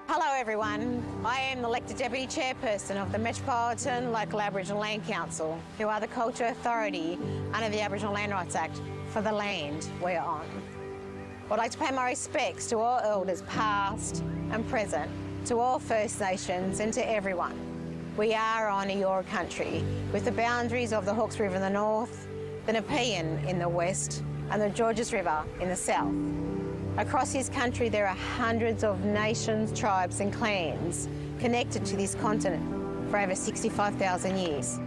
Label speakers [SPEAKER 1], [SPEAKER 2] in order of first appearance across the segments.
[SPEAKER 1] Hello everyone, I am the elected Deputy Chairperson of the Metropolitan Local Aboriginal Land Council, who are the culture authority under the Aboriginal Land Rights Act for the land we're on. I'd like to pay my respects to all elders past and present, to all First Nations and to everyone. We are on Eora country, with the boundaries of the Hawkes River in the north, the Nepean in the west and the Georges River in the south. Across this country there are hundreds of nations, tribes and clans connected to this continent for over 65,000 years.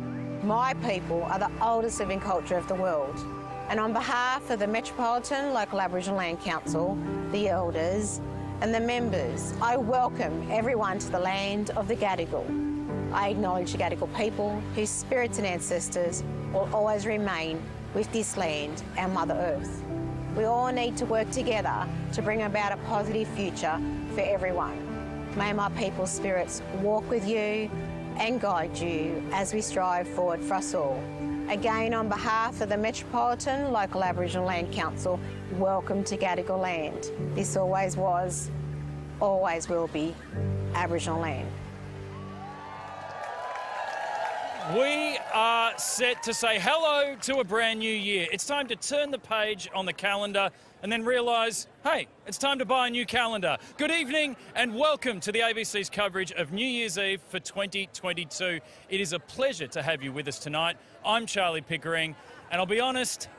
[SPEAKER 1] My people are the oldest living culture of the world, and on behalf of the Metropolitan Local Aboriginal Land Council, the elders and the members, I welcome everyone to the land of the Gadigal. I acknowledge the Gadigal people whose spirits and ancestors will always remain with this land, our Mother Earth. We all need to work together to bring about a positive future for everyone. May my people's spirits walk with you and guide you as we strive forward for us all. Again, on behalf of the Metropolitan Local Aboriginal Land Council, welcome to Gadigal land. This always was, always will be Aboriginal land.
[SPEAKER 2] We are set to say hello to a brand new year. It's time to turn the page on the calendar and then realise, hey, it's time to buy a new calendar. Good evening and welcome to the ABC's coverage of New Year's Eve for 2022. It is a pleasure to have you with us tonight. I'm Charlie Pickering, and I'll be honest,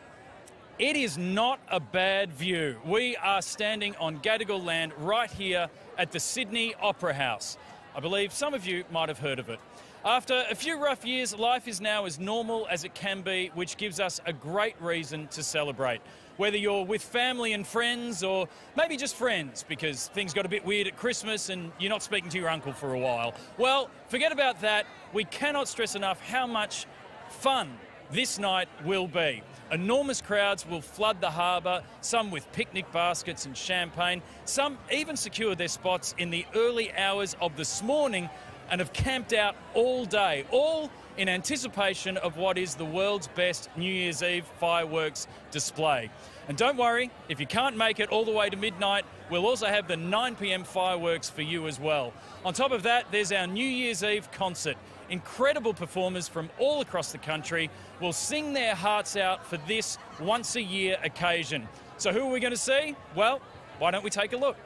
[SPEAKER 2] it is not a bad view. We are standing on Gadigal land right here at the Sydney Opera House. I believe some of you might have heard of it. After a few rough years, life is now as normal as it can be, which gives us a great reason to celebrate. Whether you're with family and friends, or maybe just friends because things got a bit weird at Christmas and you're not speaking to your uncle for a while. Well, forget about that. We cannot stress enough how much fun this night will be. Enormous crowds will flood the harbour, some with picnic baskets and champagne. Some even secured their spots in the early hours of this morning and have camped out all day, all in anticipation of what is the world's best New Year's Eve fireworks display. And don't worry, if you can't make it all the way to midnight, we'll also have the 9 p.m. fireworks for you as well. On top of that, there's our New Year's Eve concert. Incredible performers from all across the country will sing their hearts out for this once-a-year occasion. So who are we going to see? Well, why don't we take a look?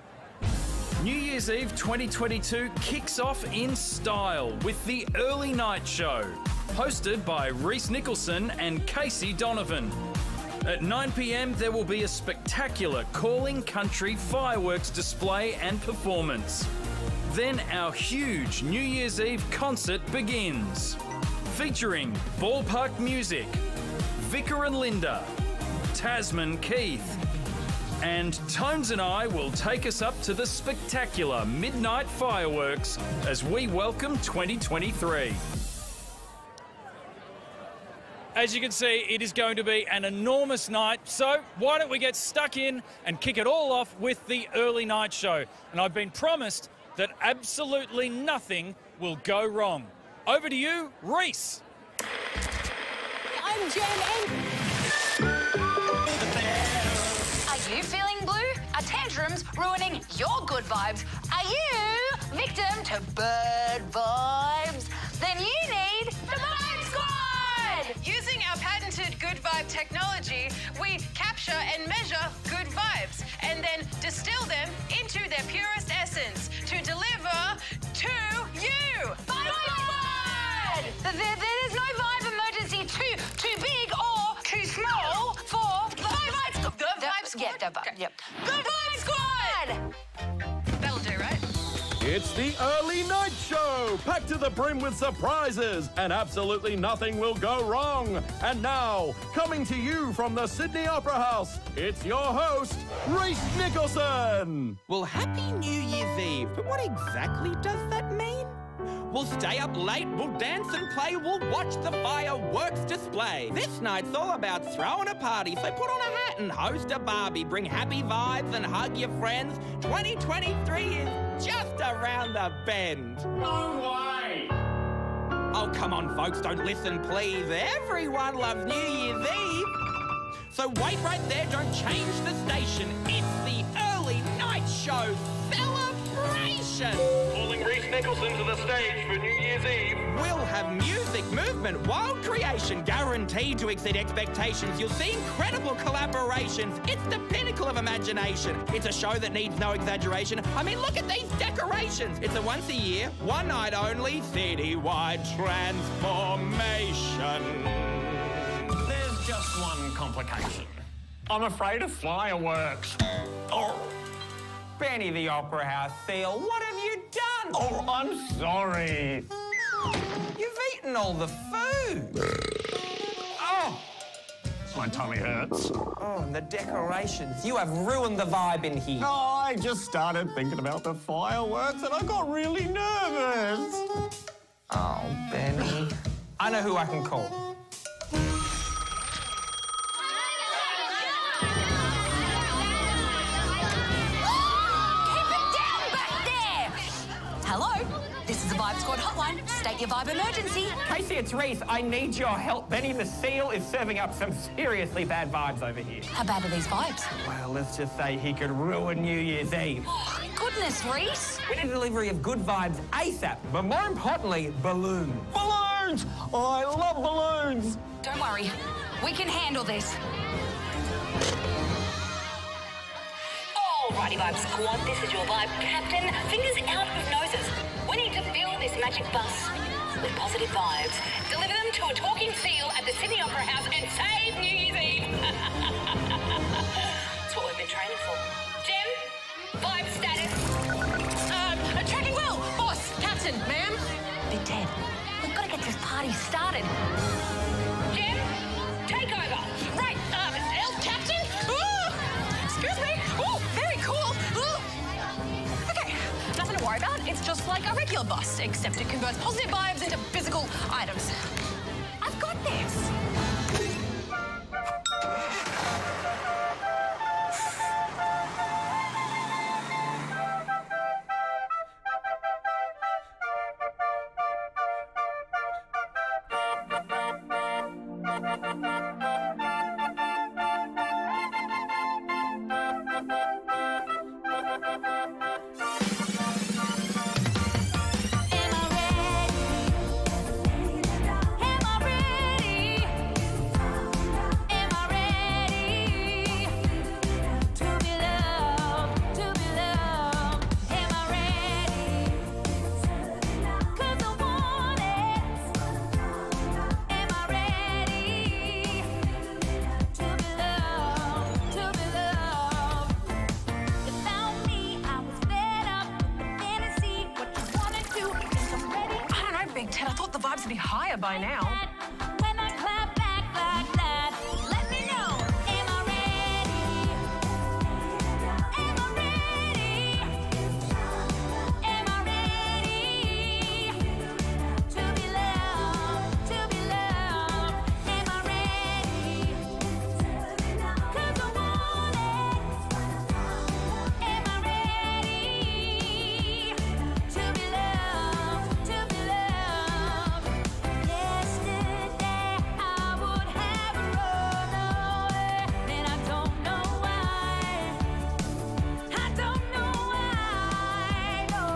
[SPEAKER 2] New Year's Eve 2022 kicks off in style with the Early Night Show, hosted by Rhys Nicholson and Casey Donovan. At 9 p.m, there will be a spectacular Calling Country fireworks display and performance. Then our huge New Year's Eve concert begins, featuring ballpark music, Vicar and Linda, Tasman Keith, and Tones and I will take us up to the spectacular midnight fireworks as we welcome 2023. As you can see, it is going to be an enormous night, so why don't we get stuck in and kick it all off with the Early Night Show. And I've been promised that absolutely nothing will go wrong. Over to you, Rhys.
[SPEAKER 3] I'm Jen and... Are you feeling blue? Are tantrums ruining your good vibes? Are you victim to bad vibes? Then you need the Vibe Squad!
[SPEAKER 4] Using our patented Good Vibe technology, we capture and measure good vibes and then distill them into their purest essence to deliver to you.
[SPEAKER 3] Vibe Squad! There is no vibe emergency too big or too small for the Vibe Squad.
[SPEAKER 4] The Vibe Squad?
[SPEAKER 3] Yeah, yep.
[SPEAKER 4] Good Vibe Squad! That'll do, right?
[SPEAKER 5] It's the Early Night Show, packed to the brim with surprises, and absolutely nothing will go wrong. And now, coming to you from the Sydney Opera House, it's your host, Rhys Nicholson.
[SPEAKER 6] Well, Happy New Year's Eve, but what exactly does that mean? We'll stay up late, we'll dance and play, we'll watch the fireworks display. This night's all about throwing a party, so put on a hat and host a Barbie. Bring happy vibes and hug your friends. 2023 is just around the bend.
[SPEAKER 5] No way!
[SPEAKER 6] Oh, come on, folks, don't listen, please. Everyone loves New Year's Eve. So wait right there, don't change the station. It's the Early Night Show. Celebrate! celebration.
[SPEAKER 5] Calling Reece Nicholson to the stage for New Year's Eve.
[SPEAKER 6] We'll have music, movement, wild creation, guaranteed to exceed expectations. You'll see incredible collaborations. It's the pinnacle of imagination. It's a show that needs no exaggeration. I mean, look at these decorations. It's a once a year, one night only, city-wide transformation.
[SPEAKER 7] There's just one complication. I'm afraid of fireworks. Oh.
[SPEAKER 6] Benny the Opera House seal, what have you done?
[SPEAKER 7] Oh, I'm sorry.
[SPEAKER 6] You've eaten all the food. Oh.
[SPEAKER 7] My tummy hurts.
[SPEAKER 6] Oh, and the decorations. You have ruined the vibe in here.
[SPEAKER 7] No, I just started thinking about the fireworks and I got really nervous.
[SPEAKER 6] Oh, Benny. I know who I can call.
[SPEAKER 3] Hello, this is the Vibe Squad hotline. State your vibe emergency.
[SPEAKER 8] Casey, it's Reece. I need your help. Benny the Seal is serving up some seriously bad vibes over here.
[SPEAKER 3] How bad are these vibes?
[SPEAKER 8] Well, let's just say he could ruin New Year's Eve.
[SPEAKER 3] Oh, goodness, Reece.
[SPEAKER 8] We need a delivery of good vibes ASAP, but more importantly, balloons.
[SPEAKER 7] Balloons! Oh, I love balloons!
[SPEAKER 3] Don't worry, we can handle this.
[SPEAKER 9] Alrighty, Vibe Squad, this is your Vibe Captain. Fingers out of noses. We need to fill this magic bus with positive vibes. Deliver them to a talking seal at the Sydney Opera House and save New Year's Eve. That's what we've been training for. Jem, vibe status.
[SPEAKER 4] Tracking well. Boss, Captain, ma'am.
[SPEAKER 3] Big Ted, we've got to get this party started.
[SPEAKER 9] Jem, take over.
[SPEAKER 4] Right, Captain. Ooh, excuse me. Ooh, very cool. Ooh. Okay, nothing to worry about. It's just like a regular bus, except it converts positive vibes into physical items. I've got this. Ted, I thought the vibes would be higher by now.
[SPEAKER 3] When I clap back like that, let me know. Am I ready? Am I ready? Am I ready to be loved? To be loved. Am I ready? 'Cause I want it. Am I ready to be loved? To be loved. Yesterday I would have run away, and I don't know why. I don't know why, no.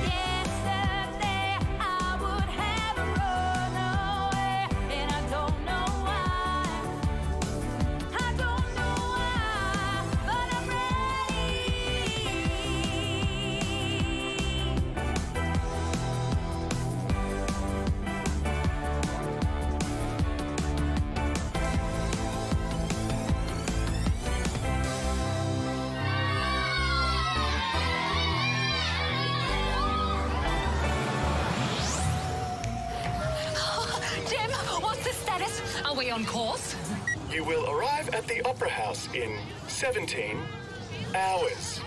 [SPEAKER 3] Yesterday I would have run away, and I don't know why. I don't know why, but I'm ready. Jem, what's the status? Are we on course?
[SPEAKER 10] You will arrive at the Opera House in 17 hours.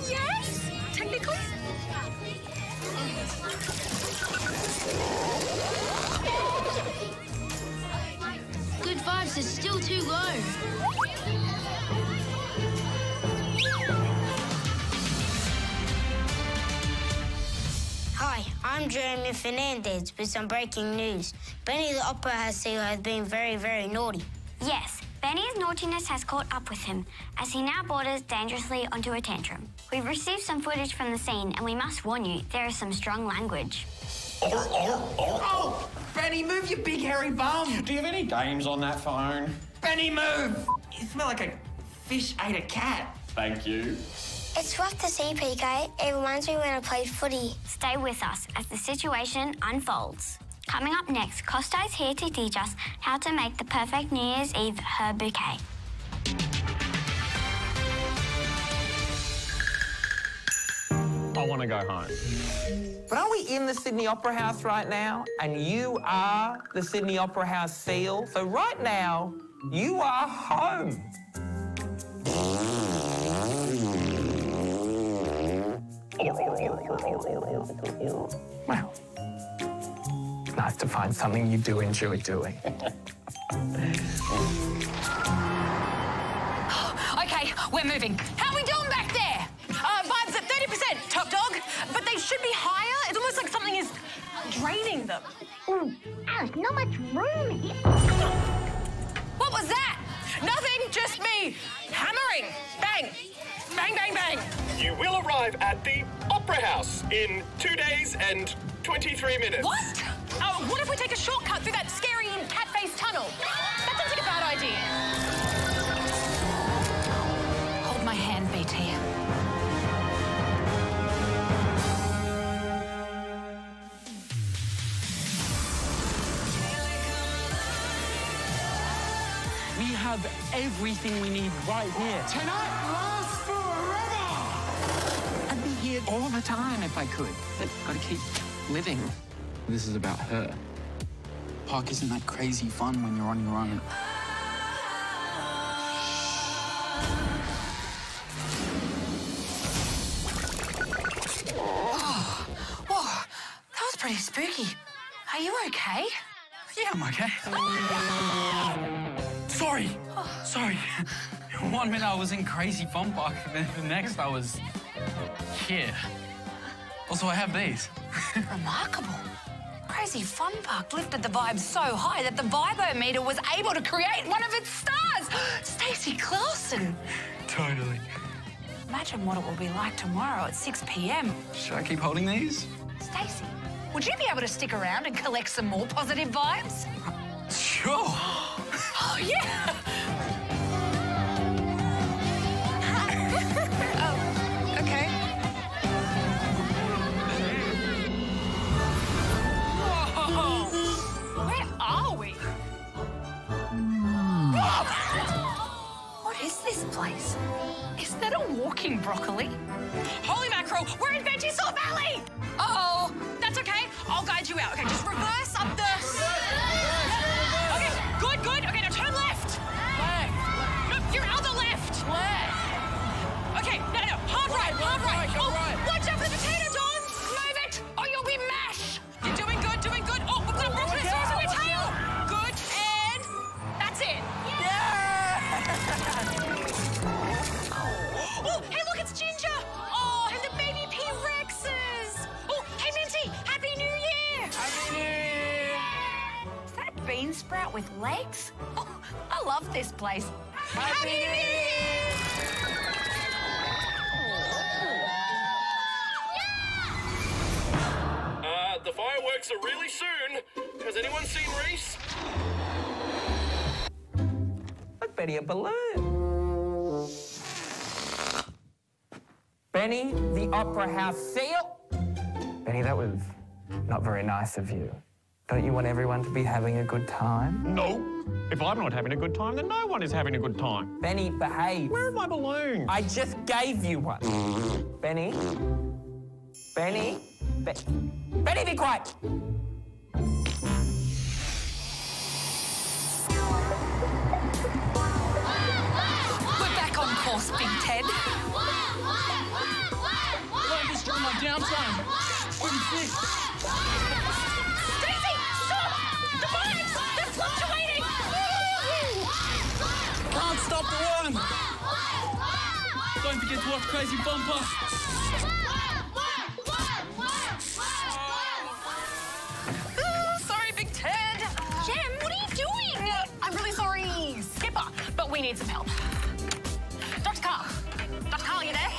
[SPEAKER 3] Yes, technically.
[SPEAKER 11] Good vibes is still too low. Hi, I'm Jeremy Fernandez with some breaking news. Benny the Opera House seal has been very, very naughty.
[SPEAKER 9] Yes, Benny is
[SPEAKER 11] naughtiness has caught up with him, as he now borders dangerously onto a tantrum. We've received some footage from the scene, and we must warn you, there is some strong language.
[SPEAKER 6] Oh! Benny, move your big hairy bum!
[SPEAKER 7] Do you have any games on that phone?
[SPEAKER 6] Benny, move! You smell like a fish ate a cat.
[SPEAKER 7] Thank you.
[SPEAKER 11] It's rough to see, PK. It reminds me when I played footy. Stay with us as the situation unfolds. Coming up next, Costa is here to teach us how to make the perfect New Year's Eve herb bouquet.
[SPEAKER 7] I want to go home.
[SPEAKER 6] But aren't we in the Sydney Opera House right now? And you are the Sydney Opera House seal. So right now, you are home. Well, it's nice to find something you do enjoy doing.
[SPEAKER 3] Okay, we're moving. How are we doing back there? Vibes at 30%, top dog. But they should be higher. It's almost like something is draining them.
[SPEAKER 11] Alice, not much room here.
[SPEAKER 3] What was that? Nothing, just me hammering. Bang, bang, bang, bang.
[SPEAKER 10] You will arrive at the Opera House in 2 days and 23 minutes.
[SPEAKER 3] What? What if we take a shortcut through that scary cat-faced tunnel? That sounds like a bad idea. Hold my hand, BT.
[SPEAKER 6] We have everything we need right here.
[SPEAKER 12] Tonight lasts forever!
[SPEAKER 6] I'd be here all the time if I could. But gotta keep living.
[SPEAKER 13] This is about her. Park isn't that crazy fun when you're on your own.
[SPEAKER 3] Whoa, that was pretty spooky. Are you okay?
[SPEAKER 13] Yeah, I'm okay. Sorry. Sorry. 1 minute I was in Crazy Fun Park, and then the next I was here. Also, I have these.
[SPEAKER 3] Remarkable. Crazy Fun Park lifted the vibe so high that the vibometer was able to create one of its stars. Stacey Clausen.
[SPEAKER 13] Totally.
[SPEAKER 3] Imagine what it will be like tomorrow at 6 p.m.
[SPEAKER 13] Should I keep holding these?
[SPEAKER 3] Stacey, would you be able to stick around and collect some more positive vibes?
[SPEAKER 13] Sure.
[SPEAKER 3] Oh, yeah. Oh, okay. Whoa. Where are we? What is this place? Is that a walking broccoli? Holy mackerel, we're in Veggie Valley! Uh-oh, that's okay. I'll guide you out. Okay, just reverse up the... Okay, good, good. Okay, now turn left. Left. No, your other left. Left. Okay, no, hard right, hard right. Oh, watch out for the potato, Dawn. Move it, or you'll be mashed. You're doing good, doing good. Oh, we've got a broccoli sauce on your tail. Good, and that's it. Oh, hey, look, it's Ginger. Oh, and the baby P-Rexes. Oh, hey, Minty, Happy New Year. Happy New Year. Is that a bean sprout with legs? Oh, I love this place. Happy New Year.
[SPEAKER 10] The fireworks are really soon. Has anyone seen Reese?
[SPEAKER 6] Look, Benny, a balloon. Benny, the Opera House seal. Benny, that was not very nice of you. Don't you want everyone to be having a good time?
[SPEAKER 7] No. If I'm not having a good time, then no one is having a good time.
[SPEAKER 6] Benny, behave.
[SPEAKER 7] Where are my balloons?
[SPEAKER 6] I just gave you one. Benny? Benny? Benny, be quiet!
[SPEAKER 3] We're back on course, Big Ted.
[SPEAKER 13] Learn this during my downtime. Pretty sick.
[SPEAKER 3] Stacey, stop! The vibes! They're fluctuating!
[SPEAKER 13] Can't stop the run. Don't forget to watch Crazy Bumper.
[SPEAKER 3] Sorry, Big Ted. Jem, what are you doing? I'm really sorry, Skipper. But we need some help. Dr. Carl. Dr. Carl, you there?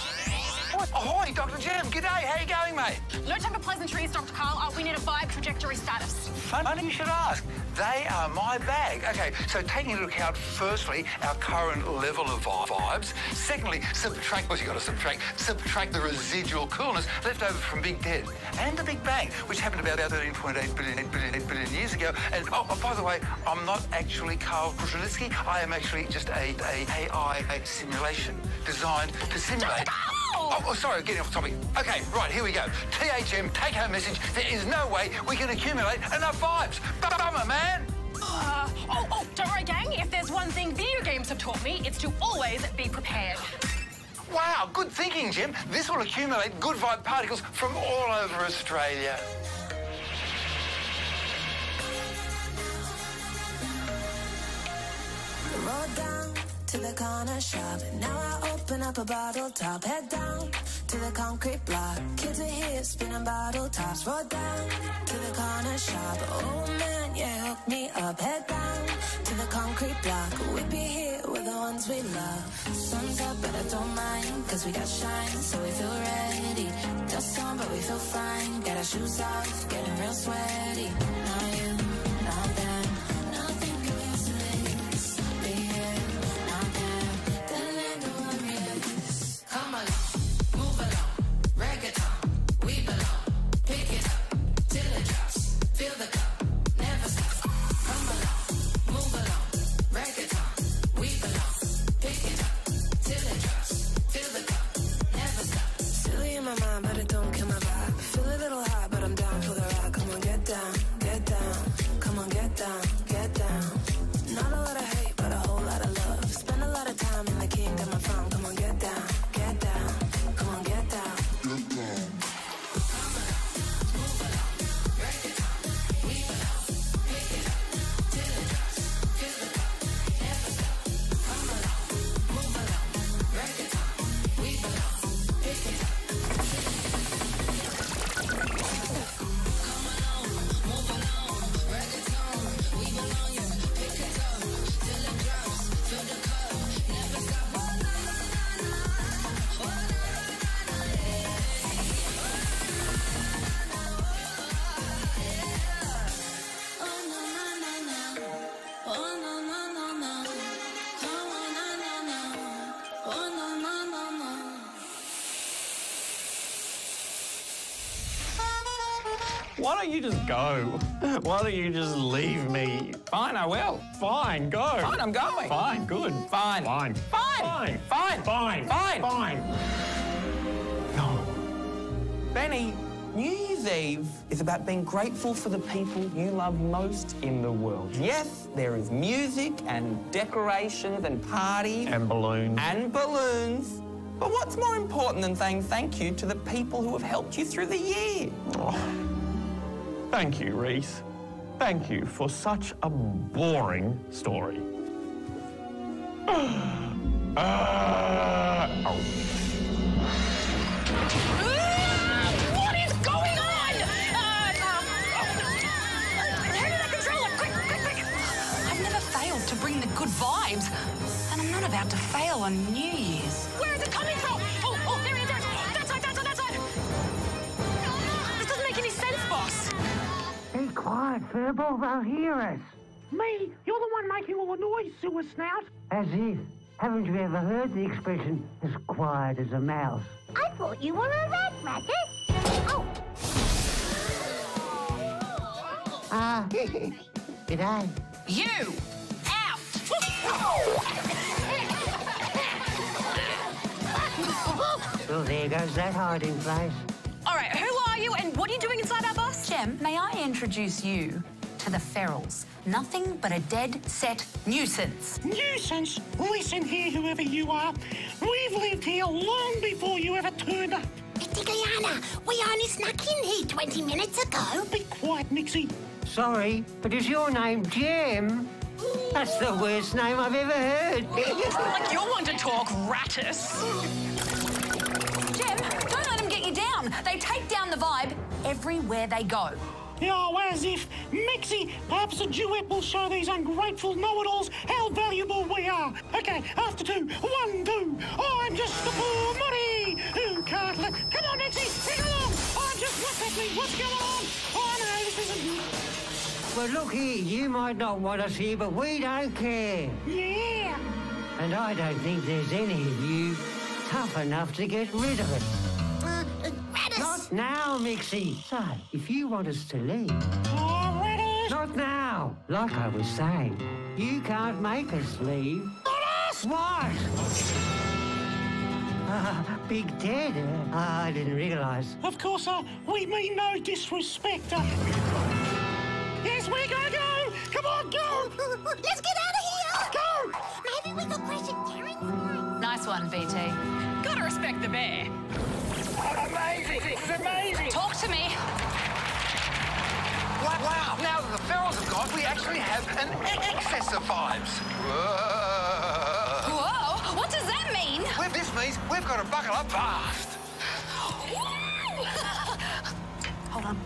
[SPEAKER 12] Ahoy, Dr. Jam. G'day. How you going, mate?
[SPEAKER 3] No time for pleasantries, Dr. Carl. We need a vibe trajectory status.
[SPEAKER 12] Funny you should ask. They are my bag. Okay, so taking into account, firstly, our current level of vibes. Secondly, subtract what you got to subtract the residual coolness left over from Big Dead and the Big Bang, which happened about 13.8 billion years ago. And oh, by the way, I'm not actually Carl Kruszelitsky. I am actually just a AI simulation designed to simulate. Oh, sorry, getting off topic. Okay, right, here we go. THM, take home message. There is no way we can accumulate enough vibes. Bummer, man.
[SPEAKER 3] Don't worry, gang. If there's one thing video games have taught me, it's to always be prepared.
[SPEAKER 12] Wow, good thinking, Jim. This will accumulate good vibe particles from all over Australia.
[SPEAKER 14] Roll down to the corner shop. Now I open up a bottle top. Head down to the concrete block. Kids are here spinning bottle tops. Roll down to the corner shop. Oh man, yeah, hook me up. Head down to the concrete block. We be here with the ones we love. Sun's up, but I don't mind, cause we got shine, so we feel ready. Dust on, but we feel fine. Got our shoes off, getting real sweaty. Now you, now them, nothing compares to this. Be here, now them, the land of warriors. Come along, move along, reggaeton, we belong. Pick it up, till it drops, fill the cup, never stop. Come along, move along, reggaeton, we belong. Pick it up, till it drops, fill the cup, never stop. Silly in my mind, but it don't kill my vibe. Feel a little hot, but I'm down for the ride. Come on, get down, get down. Come on, get down, get down. Not a lot of hate, but a whole lot of love. Spend a lot of time in the kingdom I'm from. Come on, get down, get down. Come on, get down. Get down.
[SPEAKER 8] Why don't you just go? Why don't you just leave me?
[SPEAKER 6] Fine, I will.
[SPEAKER 8] Fine, go.
[SPEAKER 6] Fine, I'm going.
[SPEAKER 8] Fine, good.
[SPEAKER 6] Fine.
[SPEAKER 8] Fine.
[SPEAKER 6] Fine.
[SPEAKER 8] Fine.
[SPEAKER 6] Fine.
[SPEAKER 8] Fine.
[SPEAKER 6] Fine.
[SPEAKER 8] Fine. No.
[SPEAKER 6] Benny, New Year's Eve is about being grateful for the people you love most in the world. Yes, there is music and decorations and parties.
[SPEAKER 8] And balloons.
[SPEAKER 6] And balloons. But what's more important than saying thank you to the people who have helped you through the year?
[SPEAKER 8] Oh. Thank you, Reese. Thank you for such a boring story.
[SPEAKER 3] What is going on? Hand me that controller, quick. I've never failed to bring the good vibes, and I'm not about to fail on New Year's. Where is it coming from? Oh, there it is. That side. This doesn't make any sense, boss.
[SPEAKER 15] Be quiet, Furball, they'll hear us.
[SPEAKER 16] Me? You're the one making all the noise, sewer snout.
[SPEAKER 15] As if. Haven't you ever heard the expression, as quiet as a mouse?
[SPEAKER 11] I thought you were a rat, Rabbit. Oh.
[SPEAKER 15] Ah, g'day.
[SPEAKER 3] You! Out!
[SPEAKER 15] Well, there goes that hiding place.
[SPEAKER 3] All right, who are you and what are you doing inside our bus? Jem, may I introduce you to the Ferals? Nothing but a dead-set nuisance.
[SPEAKER 16] Nuisance? Listen here, whoever you are. We've lived here long before you ever turned up.
[SPEAKER 11] Diana, we only snuck in here 20 minutes ago.
[SPEAKER 16] Be quiet, Nixie.
[SPEAKER 15] Sorry, but is your name Jem? That's the worst name I've ever heard.
[SPEAKER 3] Like you're one to talk, Rattus. Jem, don't let them get you down. They take down the vibe everywhere they go.
[SPEAKER 16] Oh, as if. Mixie, perhaps a duet will show these ungrateful know-it-alls how valuable we are. Okay, after 2, 1, 2. Oh, I'm just a poor money who can't let... Come on, Mixie, sing along. I'm just... What's going on? Oh, no, this isn't...
[SPEAKER 15] Well, look here, you might not want us here, but we don't care.
[SPEAKER 16] Yeah.
[SPEAKER 15] And I don't think there's any of you tough enough to get rid of it. Not now, Mixie. So, if you want us to leave... Not now. Like I was saying, you can't make us leave. What? Big Ted? I didn't realise.
[SPEAKER 16] Of course, we mean no disrespect. Yes, we're gonna go! Come on, go!
[SPEAKER 3] Let's get out of here!
[SPEAKER 16] Go!
[SPEAKER 3] Maybe we could question Darren. Nice one, BT.
[SPEAKER 17] Gotta respect the bear.
[SPEAKER 16] Amazing! This is amazing!
[SPEAKER 3] Talk to me.
[SPEAKER 12] Wow, now that the ferals have gone, we actually have an excess of vibes.
[SPEAKER 3] Whoa, what does that mean?
[SPEAKER 12] Well, this means we've got to buckle up fast.
[SPEAKER 3] Hold on.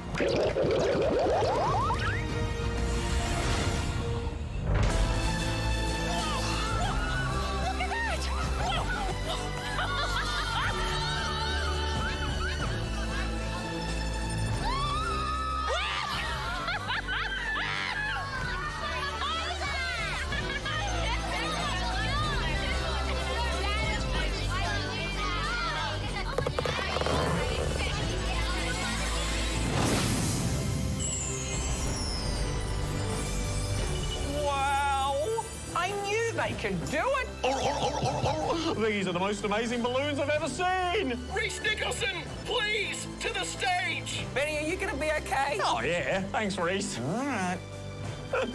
[SPEAKER 17] They can do it!
[SPEAKER 8] These are the most amazing balloons I've ever seen!
[SPEAKER 17] Reese Nicholson, please, to the stage!
[SPEAKER 6] Benny, are you going to be okay?
[SPEAKER 8] Oh, yeah. Thanks, Reese.
[SPEAKER 6] All right.
[SPEAKER 8] Balloons!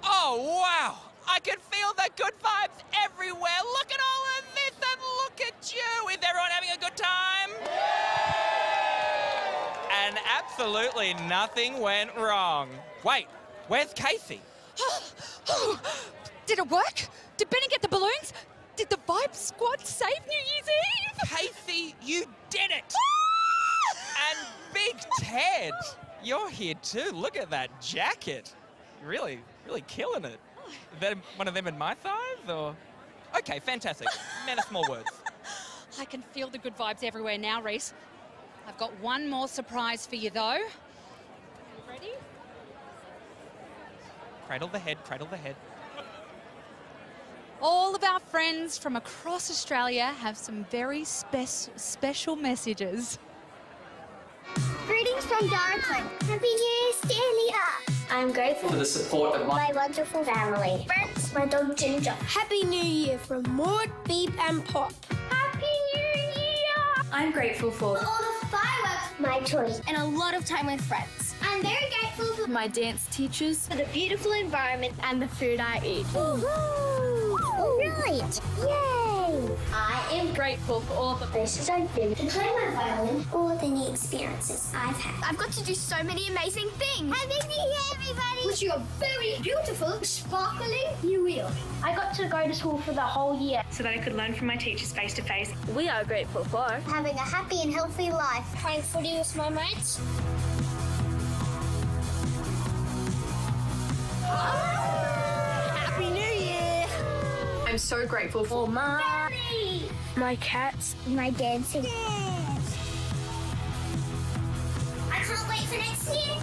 [SPEAKER 6] Oh, wow! I can feel the good vibes everywhere! Look at all of this and look at you! Is everyone having a good time? And absolutely nothing went wrong. Wait, where's Casey?
[SPEAKER 18] Did it work? Did Benny get the balloons? Did the Vibe Squad save New Year's Eve?
[SPEAKER 6] Casey, you did it! And Big Ted, you're here too. Look at that jacket. Really killing it. Is that one of them in my size, or? Okay, fantastic. Men of small words.
[SPEAKER 18] I can feel the good vibes everywhere now, Reese. I've got one more surprise for you, though. You ready?
[SPEAKER 6] Cradle the head, cradle the head.
[SPEAKER 18] All of our friends from across Australia have some very special messages.
[SPEAKER 11] Greetings from Darwin. Happy New Year, Stanley up. I'm grateful
[SPEAKER 19] for the support of
[SPEAKER 11] my wonderful family. Friends, my dog Ginger.
[SPEAKER 20] Happy New Year from Maud, Beep and Pop.
[SPEAKER 11] Happy New Year!
[SPEAKER 20] I'm grateful for
[SPEAKER 11] all the fireworks, my toys, and a lot of time with friends. I'm very grateful for
[SPEAKER 20] my dance teachers,
[SPEAKER 11] for the beautiful environment,
[SPEAKER 20] and the food I eat.
[SPEAKER 11] Woohoo! Right! Yay! I am
[SPEAKER 20] grateful for all the
[SPEAKER 11] places I've been to play my violin, all the neat experiences I've had.
[SPEAKER 20] I've got to do so many amazing things.
[SPEAKER 11] Happy New Year, everybody!
[SPEAKER 20] Wish you a very beautiful, sparkling new year.
[SPEAKER 11] I got to go to school for the whole year
[SPEAKER 20] so that I could learn from my teachers face to face. We are grateful for
[SPEAKER 11] having a happy and healthy life, playing footy with my mates.
[SPEAKER 20] Happy New Year! I'm so grateful for my cats,
[SPEAKER 11] my dancing. Yes. I can't wait for next year.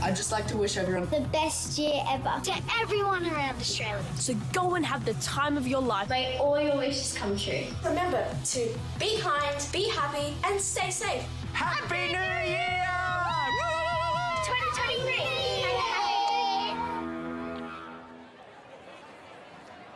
[SPEAKER 20] I'd just like to wish everyone
[SPEAKER 11] the best year ever to everyone around Australia.
[SPEAKER 20] So go and have the time of your life.
[SPEAKER 11] May all your wishes come true.
[SPEAKER 20] Remember to be kind, be happy, and stay safe.
[SPEAKER 6] Happy New Year!
[SPEAKER 11] 2023.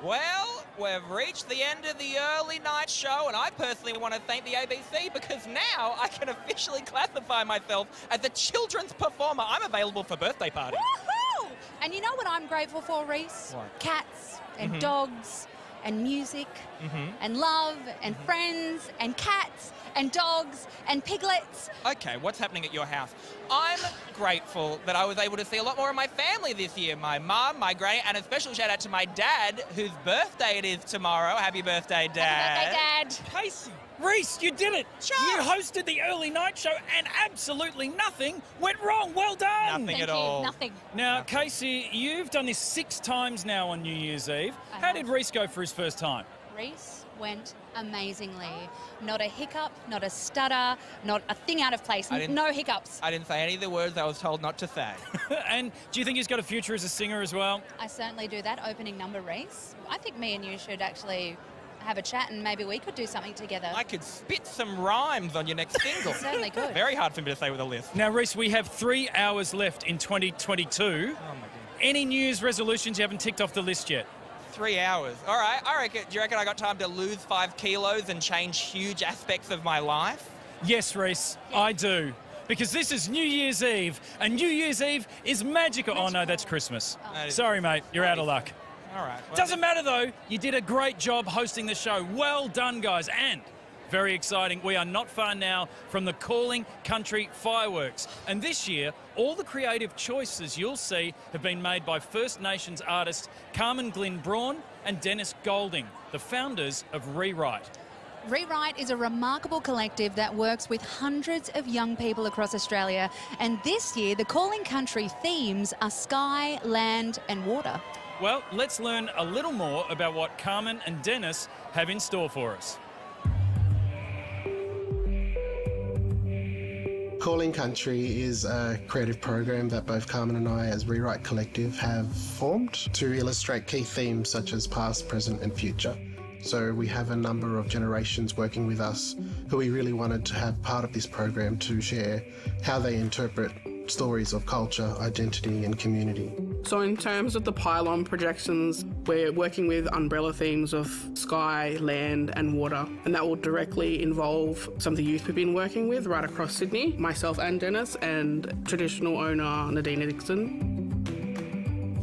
[SPEAKER 6] Well, we've reached the end of the early night show, and I personally want to thank the ABC because now I can officially classify myself as a children's performer. I'm available for birthday parties.
[SPEAKER 18] Woohoo! And you know what I'm grateful for, Reese?
[SPEAKER 6] What?
[SPEAKER 18] Cats and dogs and music and love and friends and cats and dogs and piglets.
[SPEAKER 6] Okay, what's happening at your house? I'm grateful that I was able to see a lot more of my family this year. My mum, my granny, and a special shout out to my dad, whose birthday it is tomorrow. Happy birthday, Dad.
[SPEAKER 18] Happy birthday, Dad.
[SPEAKER 2] Casey, Reese, you did it.
[SPEAKER 6] Sure.
[SPEAKER 2] You hosted the early night show and absolutely nothing went wrong. Well done.
[SPEAKER 6] Nothing at all.
[SPEAKER 18] Nothing.
[SPEAKER 2] Now, Casey, you've done this 6 times now on New Year's Eve. How did Reese go for his first time?
[SPEAKER 18] Reese went amazingly. Not a hiccup, not a stutter, not a thing out of place. No hiccups.
[SPEAKER 6] I didn't say any of the words I was told not to say.
[SPEAKER 2] And do you think he's got a future as a singer as well?
[SPEAKER 18] I certainly do. That opening number, Reese, I think me and you should actually have a chat and maybe we could do something together.
[SPEAKER 6] I could spit some rhymes on your next single.
[SPEAKER 18] Certainly could.
[SPEAKER 6] Very hard for me to say with a list.
[SPEAKER 2] Now, Reese, we have 3 hours left in 2022.
[SPEAKER 6] Oh, my God.
[SPEAKER 2] Any New Year's resolutions you haven't ticked off the list yet?
[SPEAKER 6] 3 hours. All right. Do you reckon I got time to lose 5 kilos and change huge aspects of my life?
[SPEAKER 2] Yes, Reese, I do. Because this is New Year's Eve, and New Year's Eve is magical. Oh, no, that's Christmas. Sorry, mate, you're out of luck.
[SPEAKER 6] All right. Well,
[SPEAKER 2] Doesn't matter, though. You did a great job hosting the show. Well done, guys. And very exciting, we are not far now from the Calling Country fireworks. And this year, all the creative choices you'll see have been made by First Nations artists Carmen Glynn Braun and Dennis Golding, the founders of Rewrite.
[SPEAKER 18] Rewrite is a remarkable collective that works with hundreds of young people across Australia. And this year, the Calling Country themes are sky, land and water.
[SPEAKER 2] Well, let's learn a little more about what Carmen and Dennis have in store for us.
[SPEAKER 19] Calling Country is a creative program that both Carmen and I as Rewrite Collective have formed to illustrate key themes such as past, present and future. So we have a number of generations working with us who we really wanted to have part of this program to share how they interpret stories of culture, identity and community.
[SPEAKER 21] So in terms of the pylon projections, we're working with umbrella themes of sky, land and water, and that will directly involve some of the youth we've been working with right across Sydney, myself and Dennis, and traditional owner Nadina Dixon.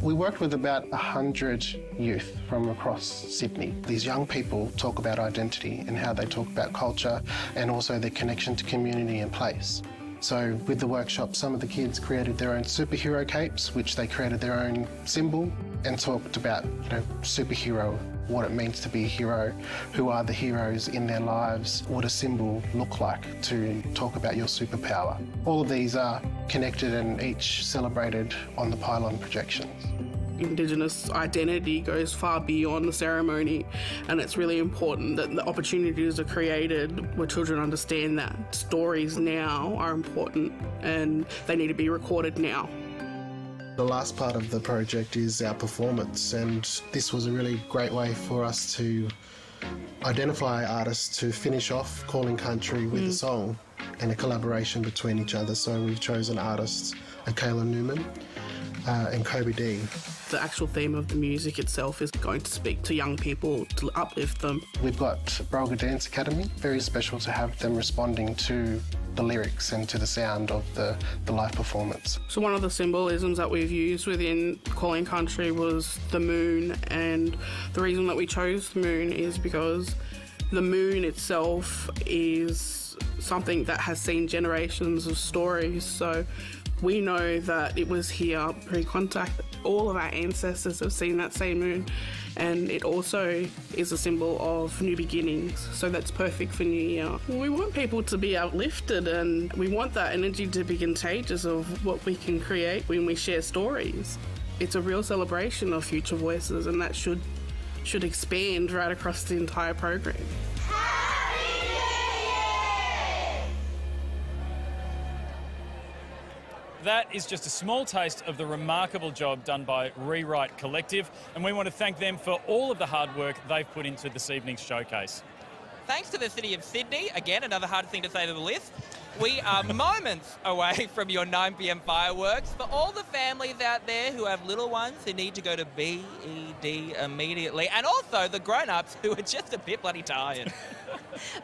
[SPEAKER 19] We worked with about 100 youth from across Sydney. These young people talk about identity and how they talk about culture and also their connection to community and place. So with the workshop, some of the kids created their own superhero capes, which they created their own symbol and talked about, superhero, what it means to be a hero, who are the heroes in their lives, what a symbol look like to talk about your superpower. All of these are connected and each celebrated on the pylon projections.
[SPEAKER 21] Indigenous identity goes far beyond the ceremony, and it's really important that the opportunities are created where children understand that stories now are important and they need to be recorded now.
[SPEAKER 19] The last part of the project is our performance, and this was a really great way for us to identify artists to finish off Calling Country with a song and a collaboration between each other. So we've chosen artists Kayla Newman and Kobe D.
[SPEAKER 21] The actual theme of the music itself is going to speak to young people, to uplift them.
[SPEAKER 19] We've got Brolga Dance Academy, very special to have them responding to the lyrics and to the sound of the live performance.
[SPEAKER 21] So one of the symbolisms that we've used within Calling Country was the moon, and the reason that we chose the moon is because the moon itself is something that has seen generations of stories. So we know that it was here pre-contact. All of our ancestors have seen that same moon, and it also is a symbol of new beginnings, so that's perfect for New Year. We want people to be uplifted, and we want that energy to be contagious of what we can create when we share stories. It's a real celebration of future voices, and that should expand right across the entire program.
[SPEAKER 2] That is just a small taste of the remarkable job done by Rewrite Collective, and we want to thank them for all of the hard work they've put into this evening's showcase.
[SPEAKER 6] Thanks to the City of Sydney, again, another hard thing to say to the list, we are moments away from your 9 p.m. fireworks. For all the families out there who have little ones who need to go to BED immediately, and also the grown-ups who are just a bit bloody tired.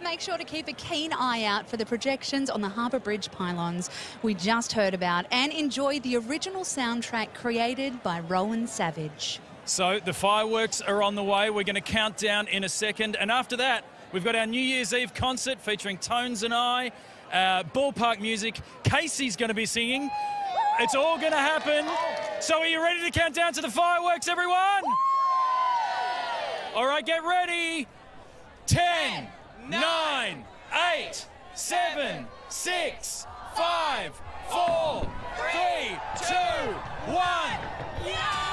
[SPEAKER 18] Make sure to keep a keen eye out for the projections on the Harbour Bridge pylons we just heard about, and enjoy the original soundtrack created by Rowan Savage.
[SPEAKER 2] So the fireworks are on the way. We're going to count down in a second, and after that, We've got our New Year's Eve concert featuring Tones and I, ballpark music. Casey's going to be singing. It's all going to happen. So are you ready to count down to the fireworks, everyone? All right, get ready. 10, 9, 8, 7, 6, 5, 4, 3, 2, 1. Yeah!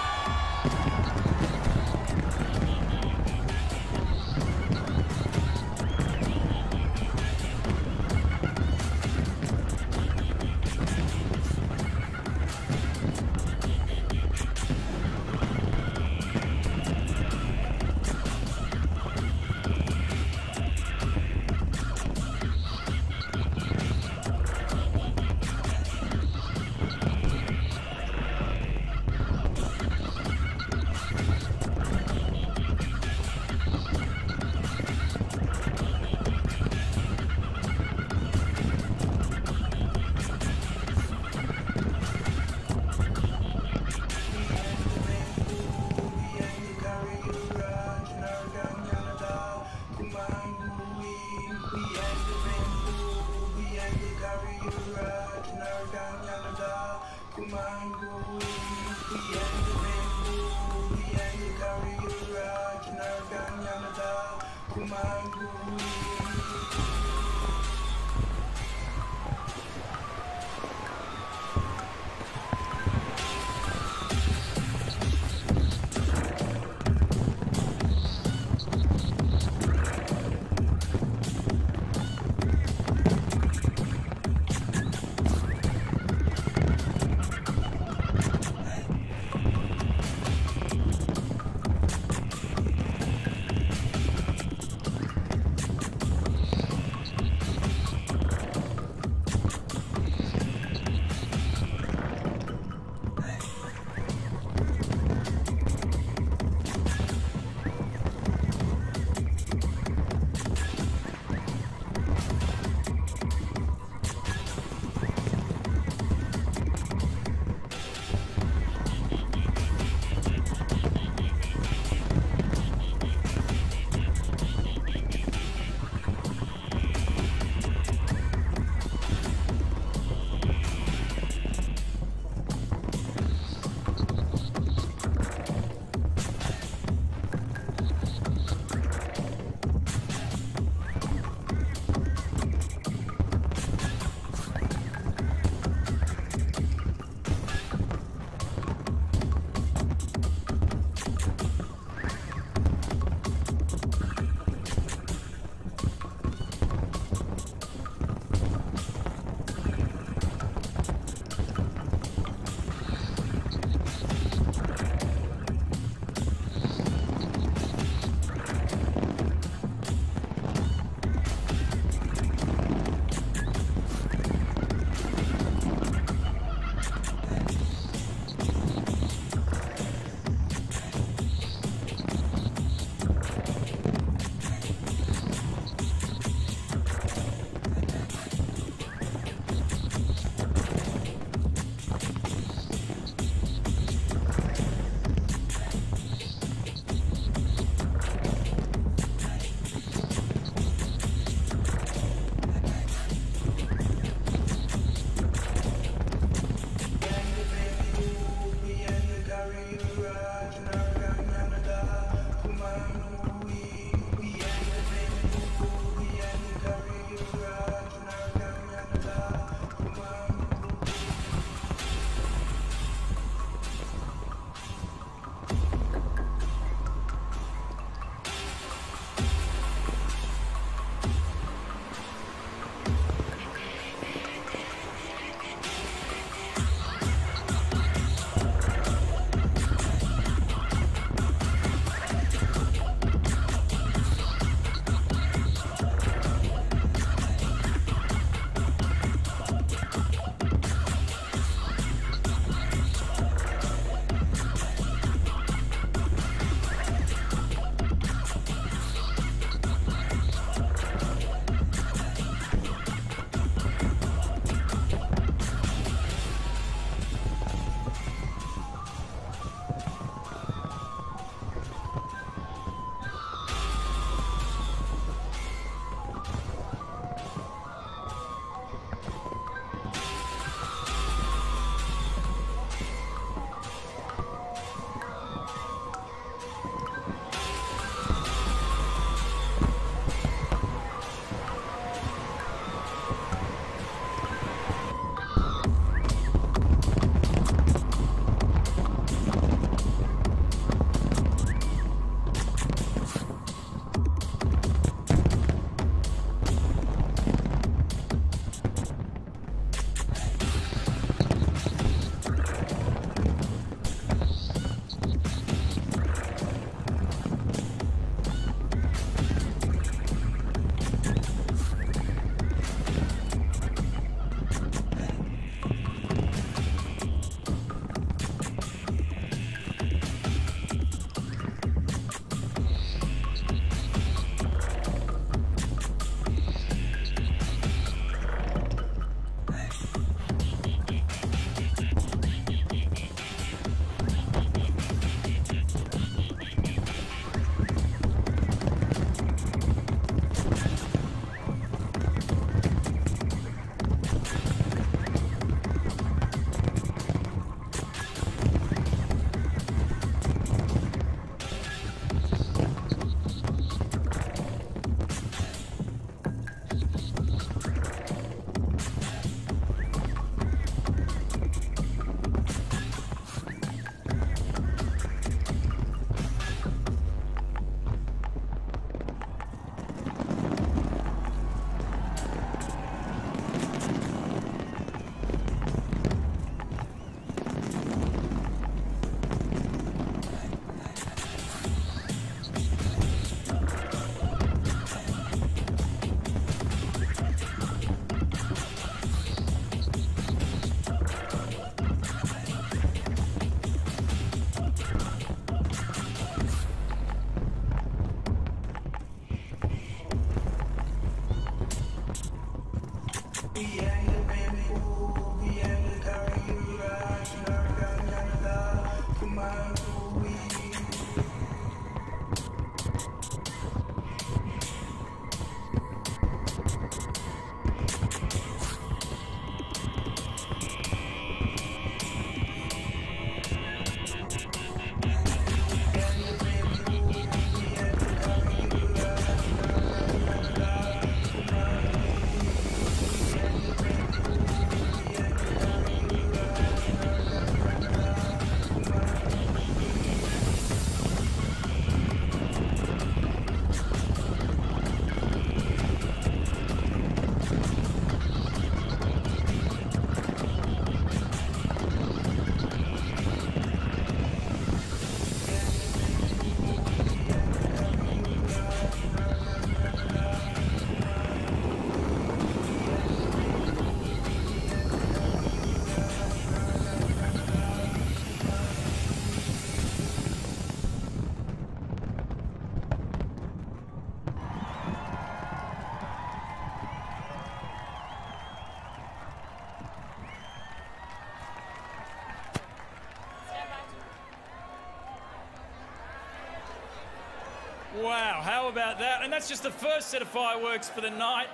[SPEAKER 2] Wow, how about that? And that's just the first set of fireworks for the night.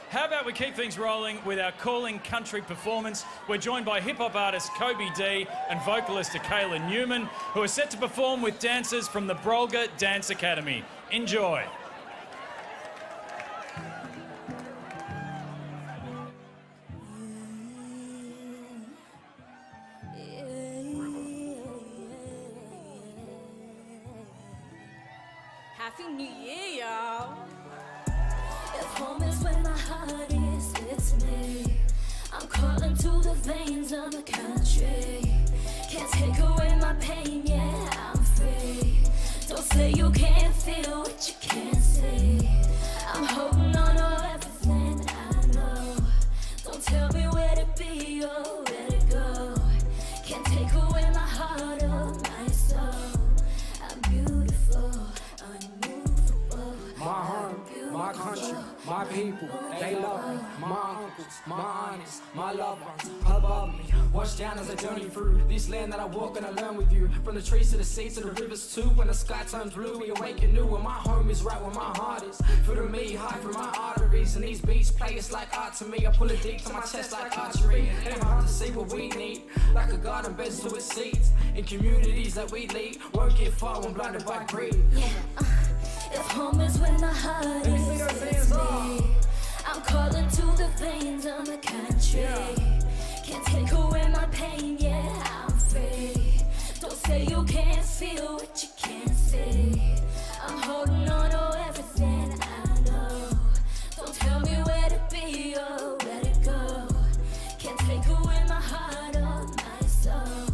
[SPEAKER 2] How about we keep things rolling with our Calling Country performance? We're joined by hip-hop artist Kobe D and vocalist Akayla Newman, who are set to perform with dancers from the Brolga Dance Academy. Enjoy.
[SPEAKER 1] Happy New Year, y'all.
[SPEAKER 14] If home is where my heart is, it's me. I'm calling to the veins of the country. Can't take away my pain, yeah, I'm free. Don't say you can't feel what you can't see. I'm holding on to everything I know. Don't tell me where to be or where to go. Can't take away my heart or my soul. I'm beautiful, unmovable.
[SPEAKER 22] My home, my country, my people, they love me. My uncles, my aunties, my loved ones above me. Watch down as I journey through this land that I walk and I learn with you. From the trees to the seas to the rivers too. When the sky turns blue, we awaken new. And my home is right where my heart is. Through me, high through my arteries. And these beats play, it's like art to me. I pull it deep to my chest like archery. It ain't hard to see what we need. Like a garden beds to its seeds. In communities that we lead, won't get far when blinded by greed.
[SPEAKER 14] Yeah, if home is where my heart is, it's me. I'm calling to the veins of the country. Can't take away my pain, yeah, I'm free. Don't say you can't feel what you can't see. I'm holding on to everything I know. Don't tell me where to be or where to go. Can't take away my heart or my soul.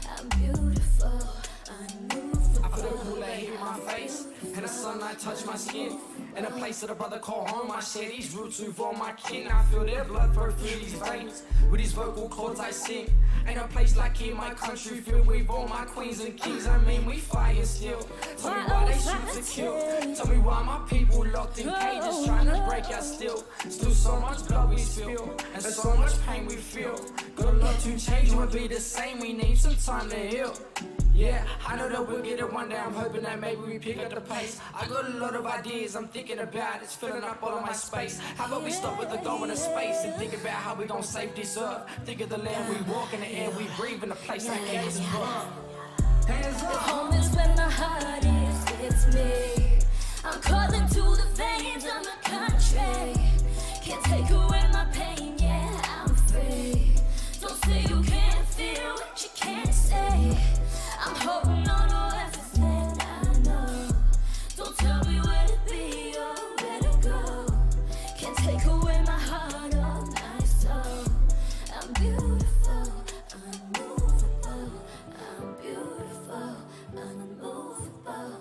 [SPEAKER 14] I'm beautiful, unmovable.
[SPEAKER 22] I feel the cool air hit my face, and the sunlight touch my skin. In a place that a brother call home, I share these roots with all my kin. I feel their blood flow through these veins. With these vocal cords I sing. Ain't no place like here, my country filled with all my queens and kings. I mean, we fight and steal. Tell me why they shoot to kill. Tell me why my people locked in cages trying to break out still. Still so much blood we spill, and so much pain we feel. Got a lot to change, won't be the same. We need some time to heal. Yeah, I know that we'll get it one day. I'm hoping that maybe we pick up the pace. I got a lot of ideas I'm thinking about. It's filling up all of my space. How about we stop with the go into space and think about how we gon' save this earth? Think of the land we walk in, the air we breathe, in the place that gave us birth. Hands up.
[SPEAKER 14] Home is where my heart is, it's me. I'm calling to the veins of the country. Can't take away my pain, yeah, I'm free. Don't say you can't feel what you can't say. I'm holding on to everything I know. Don't tell me where to be or where to go. Can't take away my heart or my soul. I'm beautiful, unmovable. I'm beautiful, unmovable.